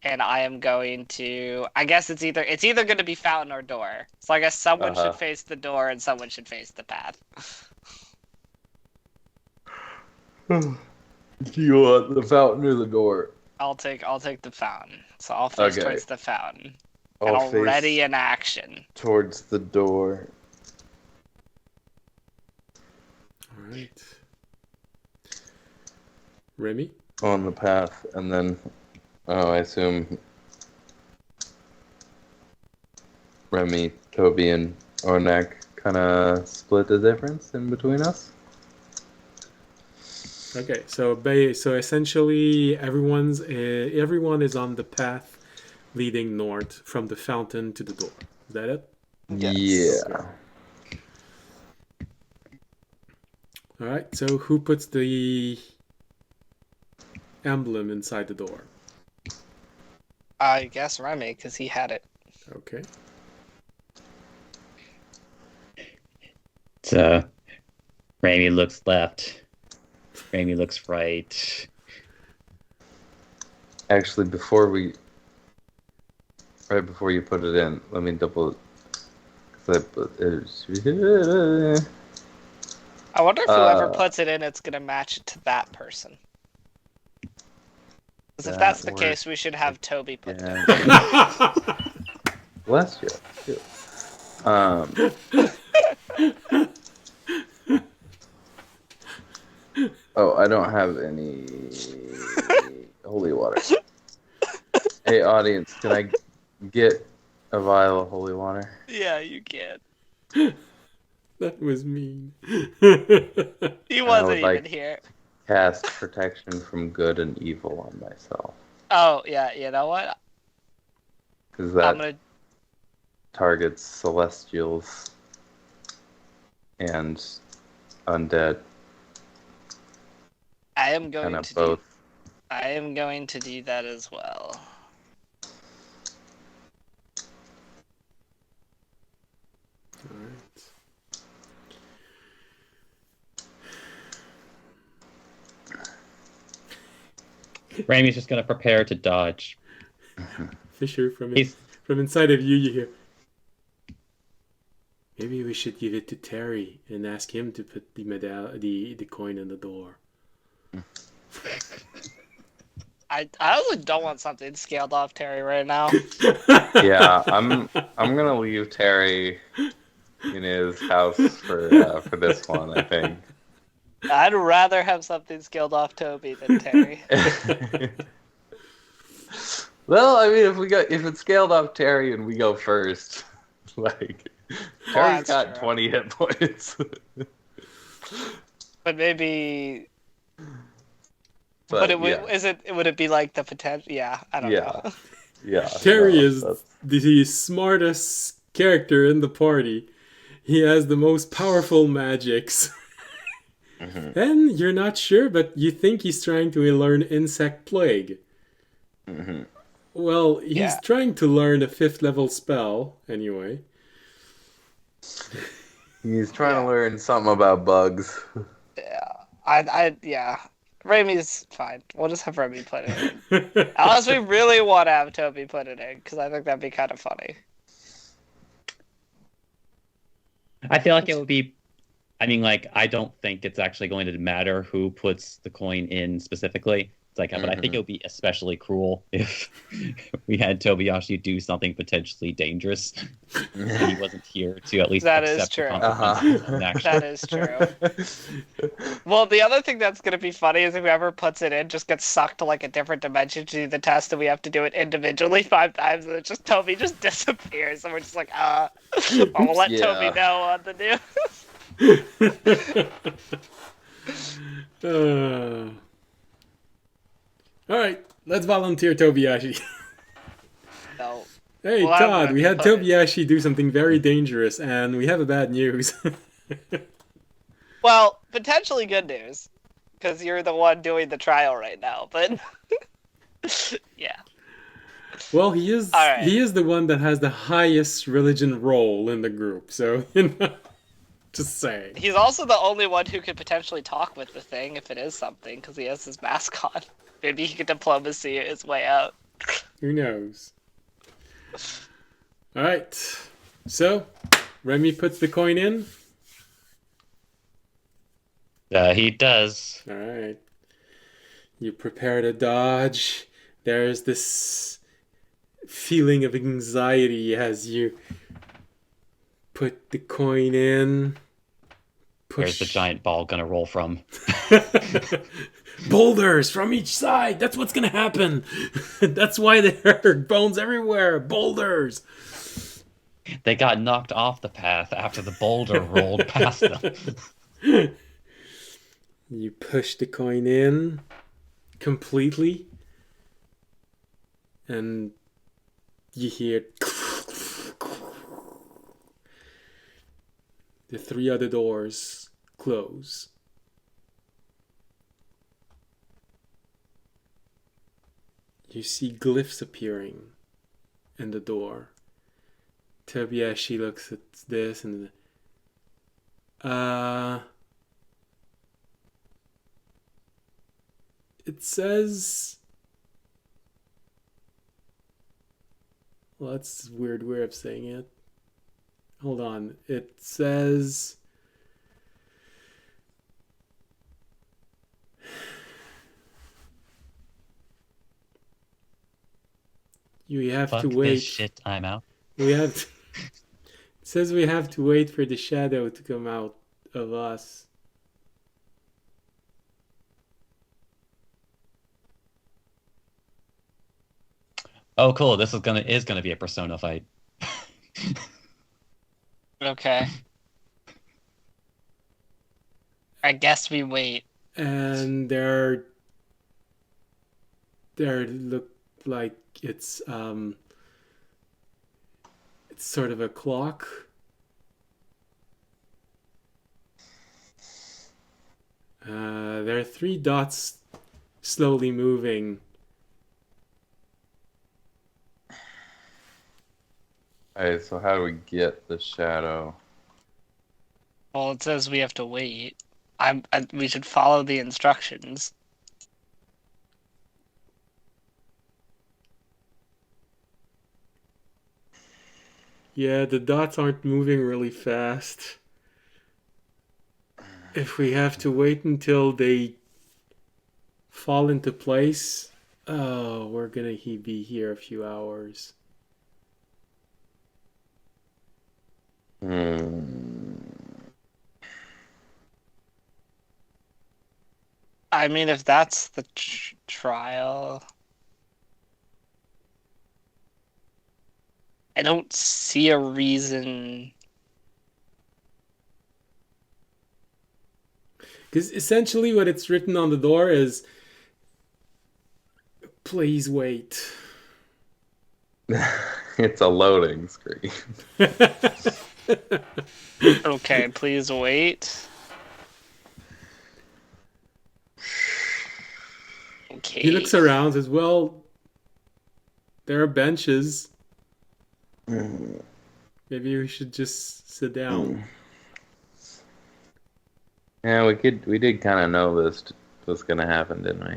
Speaker 3: and I am going to. I guess it's either going to be fountain or door. So I guess someone should face the door and someone should face the path.
Speaker 4: Do you want the fountain or the door?
Speaker 3: I'll take the fountain. So I'll face
Speaker 4: Okay.
Speaker 3: towards the fountain. And I'll
Speaker 4: face
Speaker 3: ready in action.
Speaker 4: towards the door.
Speaker 1: All right. Remy?
Speaker 4: On the path, and then, I assume Remy, Toby, and Ornak kind of split the difference in between us.
Speaker 1: Okay, so essentially everyone is on the path leading north from the fountain to the door. Is that it?
Speaker 3: Yes.
Speaker 4: Yeah.
Speaker 1: All right. So who puts the emblem inside the door?
Speaker 3: I guess Remy, because he had it.
Speaker 1: Okay.
Speaker 2: So, Remy looks left. Remy looks right.
Speaker 4: Actually, right before you put it in, let me double.
Speaker 3: I wonder if whoever puts it in, it's going to match it to that person. Because if that's the case, we should have Toby put it in.
Speaker 4: Bless you. Oh, I don't have any holy water. Hey, audience, can I get a vial of holy water?
Speaker 3: Yeah, you can.
Speaker 1: That was mean.
Speaker 3: He wasn't even here.
Speaker 4: Cast protection from good and evil on myself.
Speaker 3: Oh, yeah, you know what?
Speaker 4: Because that targets celestials and undead.
Speaker 3: I am going
Speaker 4: Kind
Speaker 3: to
Speaker 4: of both.
Speaker 3: I am going to do that as well.
Speaker 1: All right.
Speaker 2: Ramy's just going to prepare to dodge.
Speaker 1: Fisher, from inside of you, you hear, maybe we should give it to Terry and ask him to put the coin in the door.
Speaker 3: I also don't want something scaled off Terry right now.
Speaker 4: Yeah, I'm gonna leave Terry in his house for this one, I think.
Speaker 3: I'd rather have something scaled off Toby than Terry.
Speaker 4: Well, I mean, if it's scaled off Terry and we go first, like Terry's got 20 hit points.
Speaker 3: But maybe. But would it be like the potential? Yeah, I don't know.
Speaker 4: Yeah.
Speaker 1: Terry is the smartest character in the party. He has the most powerful magics. Mm-hmm. And you're not sure, but you think he's trying to learn Insect Plague.
Speaker 4: Mm-hmm.
Speaker 1: Well, he's trying to learn a 5th level spell, anyway.
Speaker 4: He's trying to learn something about bugs.
Speaker 3: Yeah. Ramy's fine. We'll just have Remy put it in. Unless we really want to have Toby put it in, because I think that'd be kind of funny.
Speaker 2: I feel like it would be... I mean, I don't think it's actually going to matter who puts the coin in specifically. It's like, but I think it would be especially cruel if we had Tobiyashi do something potentially dangerous and he wasn't here to at least
Speaker 3: That is
Speaker 2: accept the
Speaker 3: true.
Speaker 2: consequences of an action.
Speaker 3: That is true. Well, the other thing that's going to be funny is if whoever puts it in just gets sucked to like a different dimension to do the test, and we have to do it individually 5 times, and Toby just disappears, and we're just like, I'll let Toby know on the news.
Speaker 1: All right, let's volunteer Tobiyashi.
Speaker 3: No.
Speaker 1: Hey,
Speaker 3: Well,
Speaker 1: Todd, we had
Speaker 3: put it-
Speaker 1: Tobiyashi do something very dangerous, and we have a bad news.
Speaker 3: Well, potentially good news, because you're the one doing the trial right now, but yeah.
Speaker 1: Well, he is
Speaker 3: All right.
Speaker 1: he is the one that has the highest religion role in the group, so just saying.
Speaker 3: He's also the only one who could potentially talk with the thing if it is something, because he has his mask on. Maybe he could diplomacy his way out.
Speaker 1: Who knows? All right, so Remy puts the coin in.
Speaker 2: He does.
Speaker 1: All right, you prepare to dodge. There's this feeling of anxiety as you put the coin in.
Speaker 2: Where's the giant ball gonna roll from?
Speaker 1: Boulders from each side. That's what's gonna happen. That's why there are bones everywhere. Boulders.
Speaker 2: They got knocked off the path after the boulder rolled past them.
Speaker 1: You push the coin in completely, and you hear the 3 other doors close. You see glyphs appearing in the door. Tobiyashi looks at this and it says, well, that's a weird way of saying it. Hold on. It says, you have
Speaker 2: Fuck
Speaker 1: to
Speaker 2: this
Speaker 1: wait.
Speaker 2: shit, I'm out.
Speaker 1: We have to, it says we have to wait for the shadow to come out of us.
Speaker 2: Oh, cool. This is gonna be a Persona fight.
Speaker 3: Okay. I guess we wait.
Speaker 1: And there look like it's sort of a clock. There are 3 dots slowly moving.
Speaker 4: Alright, so how do we get the shadow?
Speaker 3: Well, it says we have to wait. We should follow the instructions.
Speaker 1: Yeah, the dots aren't moving really fast. If we have to wait until they fall into place, oh, we're gonna be here a few hours.
Speaker 3: I mean, if that's the trial, I don't see a reason.
Speaker 1: Because essentially what it's written on the door is, please wait.
Speaker 4: It's a loading screen.
Speaker 3: Okay, please wait. Okay.
Speaker 1: He looks around as well. There are benches. Maybe we should just sit down.
Speaker 4: Yeah, we did kind of know this was gonna happen, didn't we?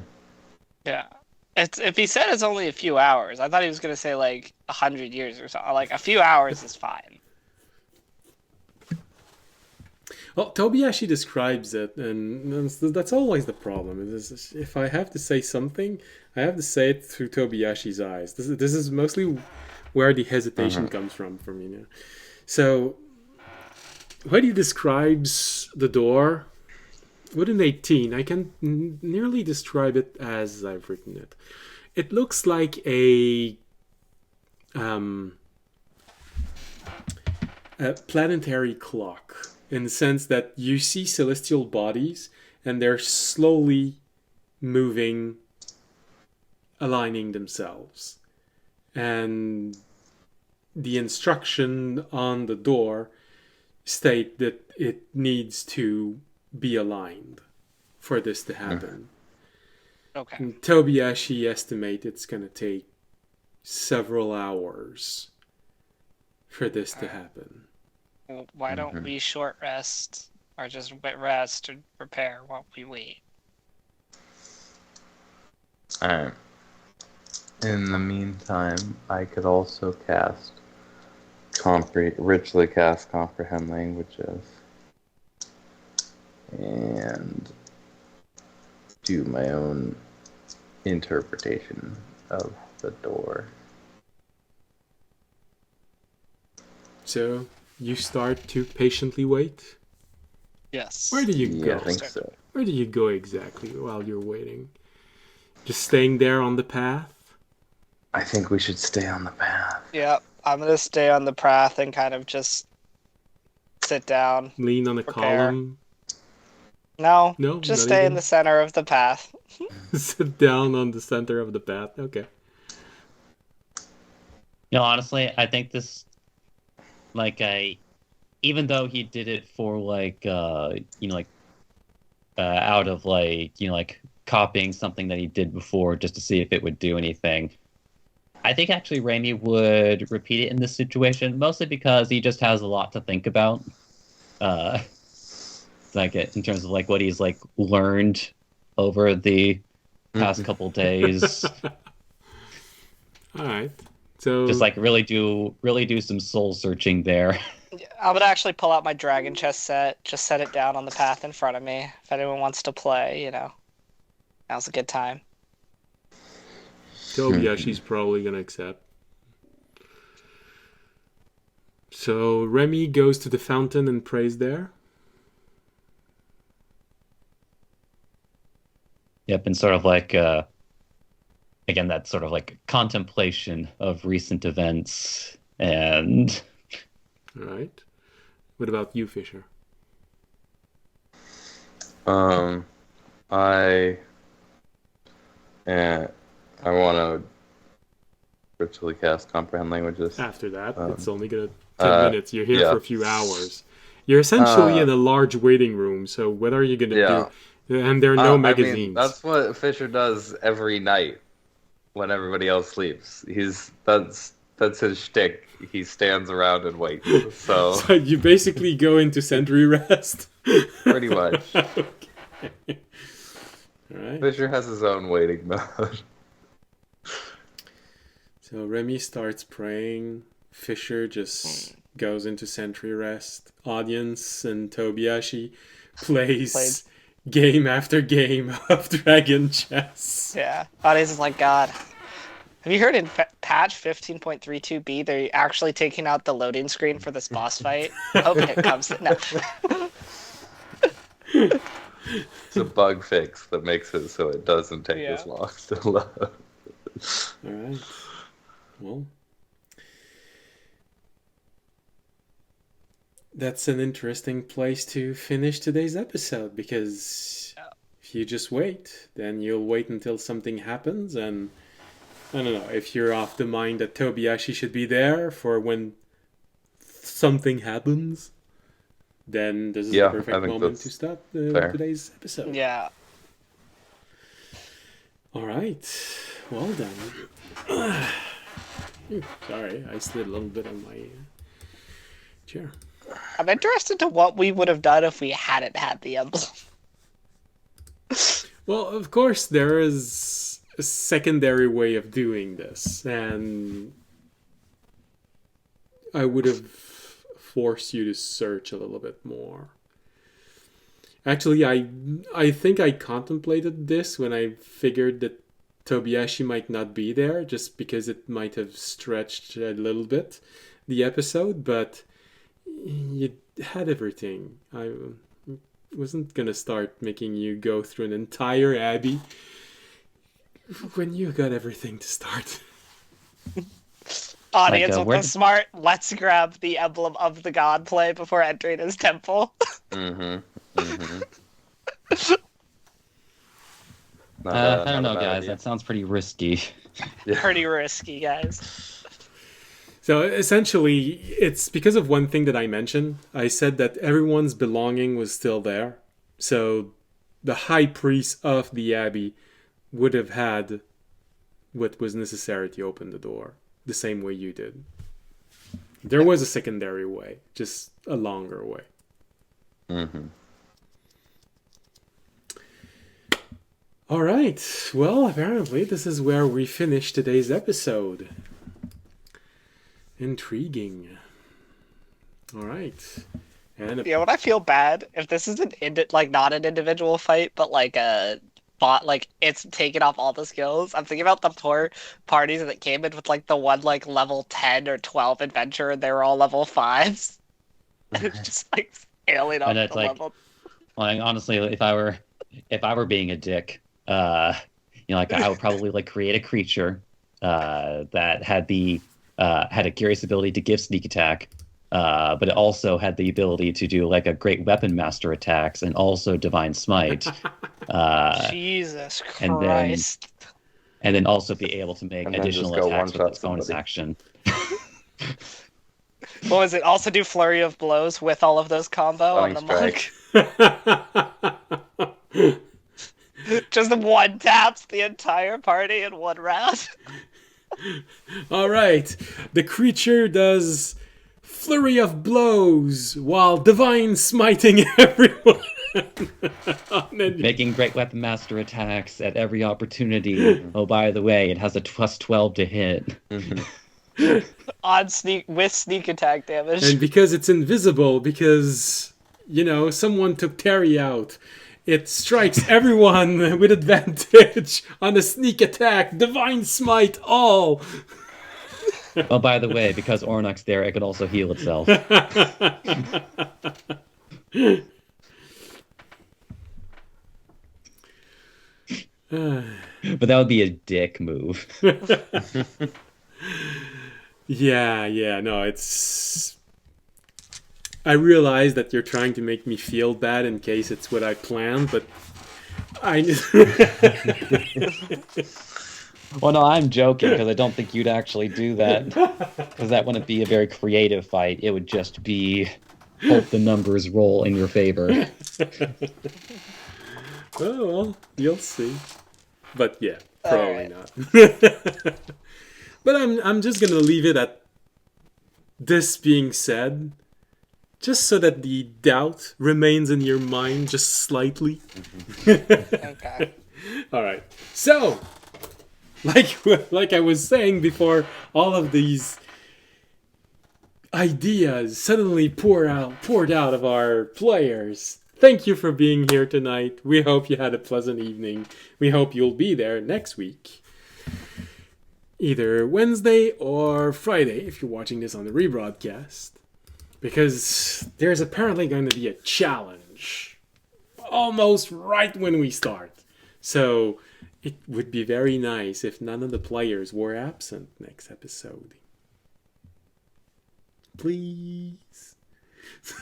Speaker 3: Yeah. If he said it's only a few hours, I thought he was gonna say like 100 years or something. Like a few hours is fine.
Speaker 1: Well, Tobiyashi describes it, and that's always the problem. If I have to say something, I have to say it through Tobiyashi's eyes. This is mostly where the hesitation comes from for me now. So, when he describes the door with an 18, I can nearly describe it as I've written it. It looks like a planetary clock, in the sense that you see celestial bodies and they're slowly moving, aligning themselves. And the instruction on the door state that it needs to be aligned for this to happen.
Speaker 3: Okay.
Speaker 1: And Tobiyashi estimates it's going to take several hours for this to happen.
Speaker 3: Well, why don't we short rest, or just rest and prepare while we wait?
Speaker 4: Alright. In the meantime, I could also cast richly cast comprehend languages and do my own interpretation of the door.
Speaker 1: So you start to patiently wait.
Speaker 3: Yes.
Speaker 1: Where do you
Speaker 4: Yeah,
Speaker 1: go?
Speaker 4: I think so.
Speaker 1: Where do you go exactly while you're waiting? Just staying there on the path?
Speaker 4: I think we should stay on the path.
Speaker 3: Yep. I'm gonna stay on the path and kind of just sit down.
Speaker 1: Lean on a
Speaker 3: Prepare.
Speaker 1: column?
Speaker 3: No,
Speaker 1: No,
Speaker 3: just
Speaker 1: not
Speaker 3: stay in
Speaker 1: even?
Speaker 3: the center of the path.
Speaker 1: Sit down on the center of the path? Okay.
Speaker 2: Honestly, I think this, even though he did it for out of copying something that he did before just to see if it would do anything. I think actually Raimi would repeat it in this situation, mostly because he just has a lot to think about. In terms of what he's learned over the past couple days.
Speaker 1: All right. So
Speaker 2: Just really do some soul searching there.
Speaker 3: I'm gonna actually pull out my dragon chess set, just set it down on the path in front of me. If anyone wants to play, now's a good time.
Speaker 1: Tobiyashi's probably gonna accept. So Remy goes to the fountain and prays there.
Speaker 2: Yep, and sort of again, that sort of contemplation of recent events and...
Speaker 1: All right. What about you, Fisher?
Speaker 4: I want to virtually cast comprehend languages.
Speaker 1: After that, it's only gonna 10 minutes. You're here
Speaker 4: yeah.
Speaker 1: for a few hours. You're essentially in a large waiting room. So what are you gonna do? And there are no magazines.
Speaker 4: I mean, that's what Fisher does every night when everybody else sleeps. That's his shtick. He stands around and waits. So,
Speaker 1: So you basically go into sentry rest.
Speaker 4: pretty much.
Speaker 1: Okay. All right.
Speaker 4: Fisher has his own waiting mode.
Speaker 1: So Remy starts praying. Fisher just goes into sentry rest. Audience and Tobiyashi plays game after game of Dragon Chess.
Speaker 3: Yeah. Audience is like, God. Have you heard in patch 15.32b they're actually taking out the loading screen for this boss fight? I hope it comes. No.
Speaker 4: It's a bug fix that makes it so it doesn't take
Speaker 3: Yeah.
Speaker 4: as long to load.
Speaker 1: All right. Well, that's an interesting place to finish today's episode, because if you just wait, then you'll wait until something happens, and I don't know, if you're of the mind that Tobiyashi should be there for when something happens, then this is the
Speaker 4: Yeah, I
Speaker 1: perfect
Speaker 4: think
Speaker 1: moment
Speaker 4: that's
Speaker 1: to stop
Speaker 4: fair.
Speaker 1: today's episode.
Speaker 3: Yeah.
Speaker 1: All right. Well then. Sorry, I slid a little bit on my chair.
Speaker 3: I'm interested to what we would have done if we hadn't had the emblem.
Speaker 1: Well, of course, there is a secondary way of doing this, and I would have forced you to search a little bit more. Actually, I think I contemplated this when I figured that Tobiashi might not be there, just because it might have stretched a little bit the episode, but you had everything. I wasn't gonna start making you go through an entire abbey when you got everything to start.
Speaker 3: Audience
Speaker 2: Like,
Speaker 3: with the smart, let's grab the emblem of the god play before entering his temple.
Speaker 2: I don't know, guys. That sounds pretty risky.
Speaker 4: Yeah.
Speaker 3: Pretty risky, guys.
Speaker 1: So essentially, it's because of one thing that I mentioned. I said that everyone's belonging was still there. So the high priest of the abbey would have had what was necessary to open the door, the same way you did. There was a secondary way, just a longer way. All right. Well, apparently this is where we finish today's episode. Intriguing. All right. And
Speaker 3: Yeah, when I feel bad, if this is not an individual fight, but like a bot, like it's taken off all the skills. I'm thinking about the poor parties that came in with like the one like level 10 or 12 adventure, and they were all level 5s. It's just like scaling up
Speaker 2: And
Speaker 3: the
Speaker 2: it's like,
Speaker 3: level.
Speaker 2: like, honestly, if I were being a dick, like I would probably like create a creature that had a curious ability to give sneak attack, but it also had the ability to do like a great weapon master attacks and also divine smite.
Speaker 3: Jesus
Speaker 2: and then-
Speaker 3: Christ.
Speaker 2: And then also be able to make
Speaker 4: And then
Speaker 2: additional
Speaker 4: just go
Speaker 2: attacks with
Speaker 4: one-shot
Speaker 2: its bonus
Speaker 4: somebody.
Speaker 2: action.
Speaker 3: What was it? Also do flurry of blows with all of those combo on
Speaker 4: Stunning
Speaker 3: the monk. Just one taps the entire party in one round.
Speaker 1: all right. The creature does flurry of blows while divine smiting everyone.
Speaker 2: Making great weapon master attacks at every opportunity. Oh, by the way, it has a plus 12 to hit.
Speaker 3: On sneak attack damage.
Speaker 1: And because it's invisible, because, someone took Terry out, it strikes everyone with advantage on a sneak attack. Divine smite all.
Speaker 2: Oh, by the way, because Ornuk's there, it could also heal itself. But that would be a dick move.
Speaker 1: Yeah, no, it's... I realize that you're trying to make me feel bad in case it's what I planned, but
Speaker 2: Well, no, I'm joking because I don't think you'd actually do that. Because that wouldn't be a very creative fight. It would just be hope the numbers roll in your favor.
Speaker 1: Oh, well, you'll see. But yeah, probably not. But I'm just gonna leave it at this being said, just so that the doubt remains in your mind just slightly.
Speaker 3: Okay.
Speaker 1: All right. So, like I was saying before, all of these ideas suddenly poured out of our players. Thank you for being here tonight. We hope you had a pleasant evening. We hope you'll be there next week. Either Wednesday or Friday if you're watching this on the rebroadcast. Because there's apparently going to be a challenge almost right when we start. So it would be very nice if none of the players were absent next episode. Please.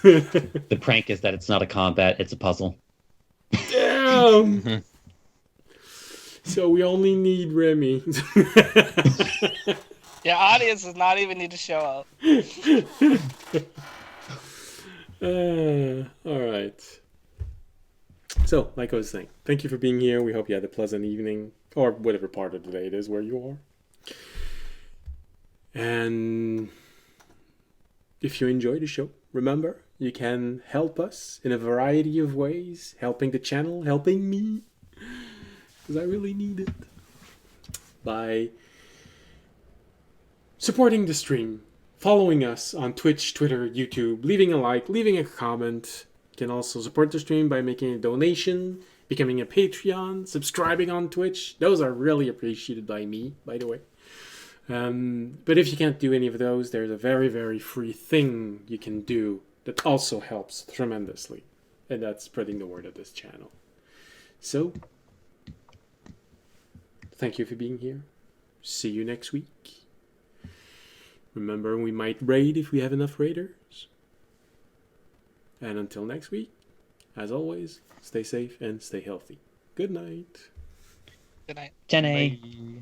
Speaker 2: The prank is that it's not a combat, it's a puzzle.
Speaker 1: Damn! So we only need Remy.
Speaker 3: Your audience does not even need to show up.
Speaker 1: Alright. So, like I was saying, thank you for being here. We hope you had a pleasant evening, or whatever part of the day it is where you are. And if you enjoy the show, remember, you can help us in a variety of ways. Helping the channel, helping me, because I really need it. By supporting the stream, following us on Twitch, Twitter, YouTube, leaving a like, leaving a comment. You can also support the stream by making a donation, becoming a Patreon, subscribing on Twitch. Those are really appreciated by me, by the way. But if you can't do any of those, there's a very, very free thing you can do that also helps tremendously. And that's spreading the word of this channel. So, thank you for being here. See you next week. Remember, we might raid if we have enough raiders. And until next week, as always, stay safe and stay healthy. Good night.
Speaker 3: Good night.
Speaker 5: Jenny.
Speaker 6: Bye.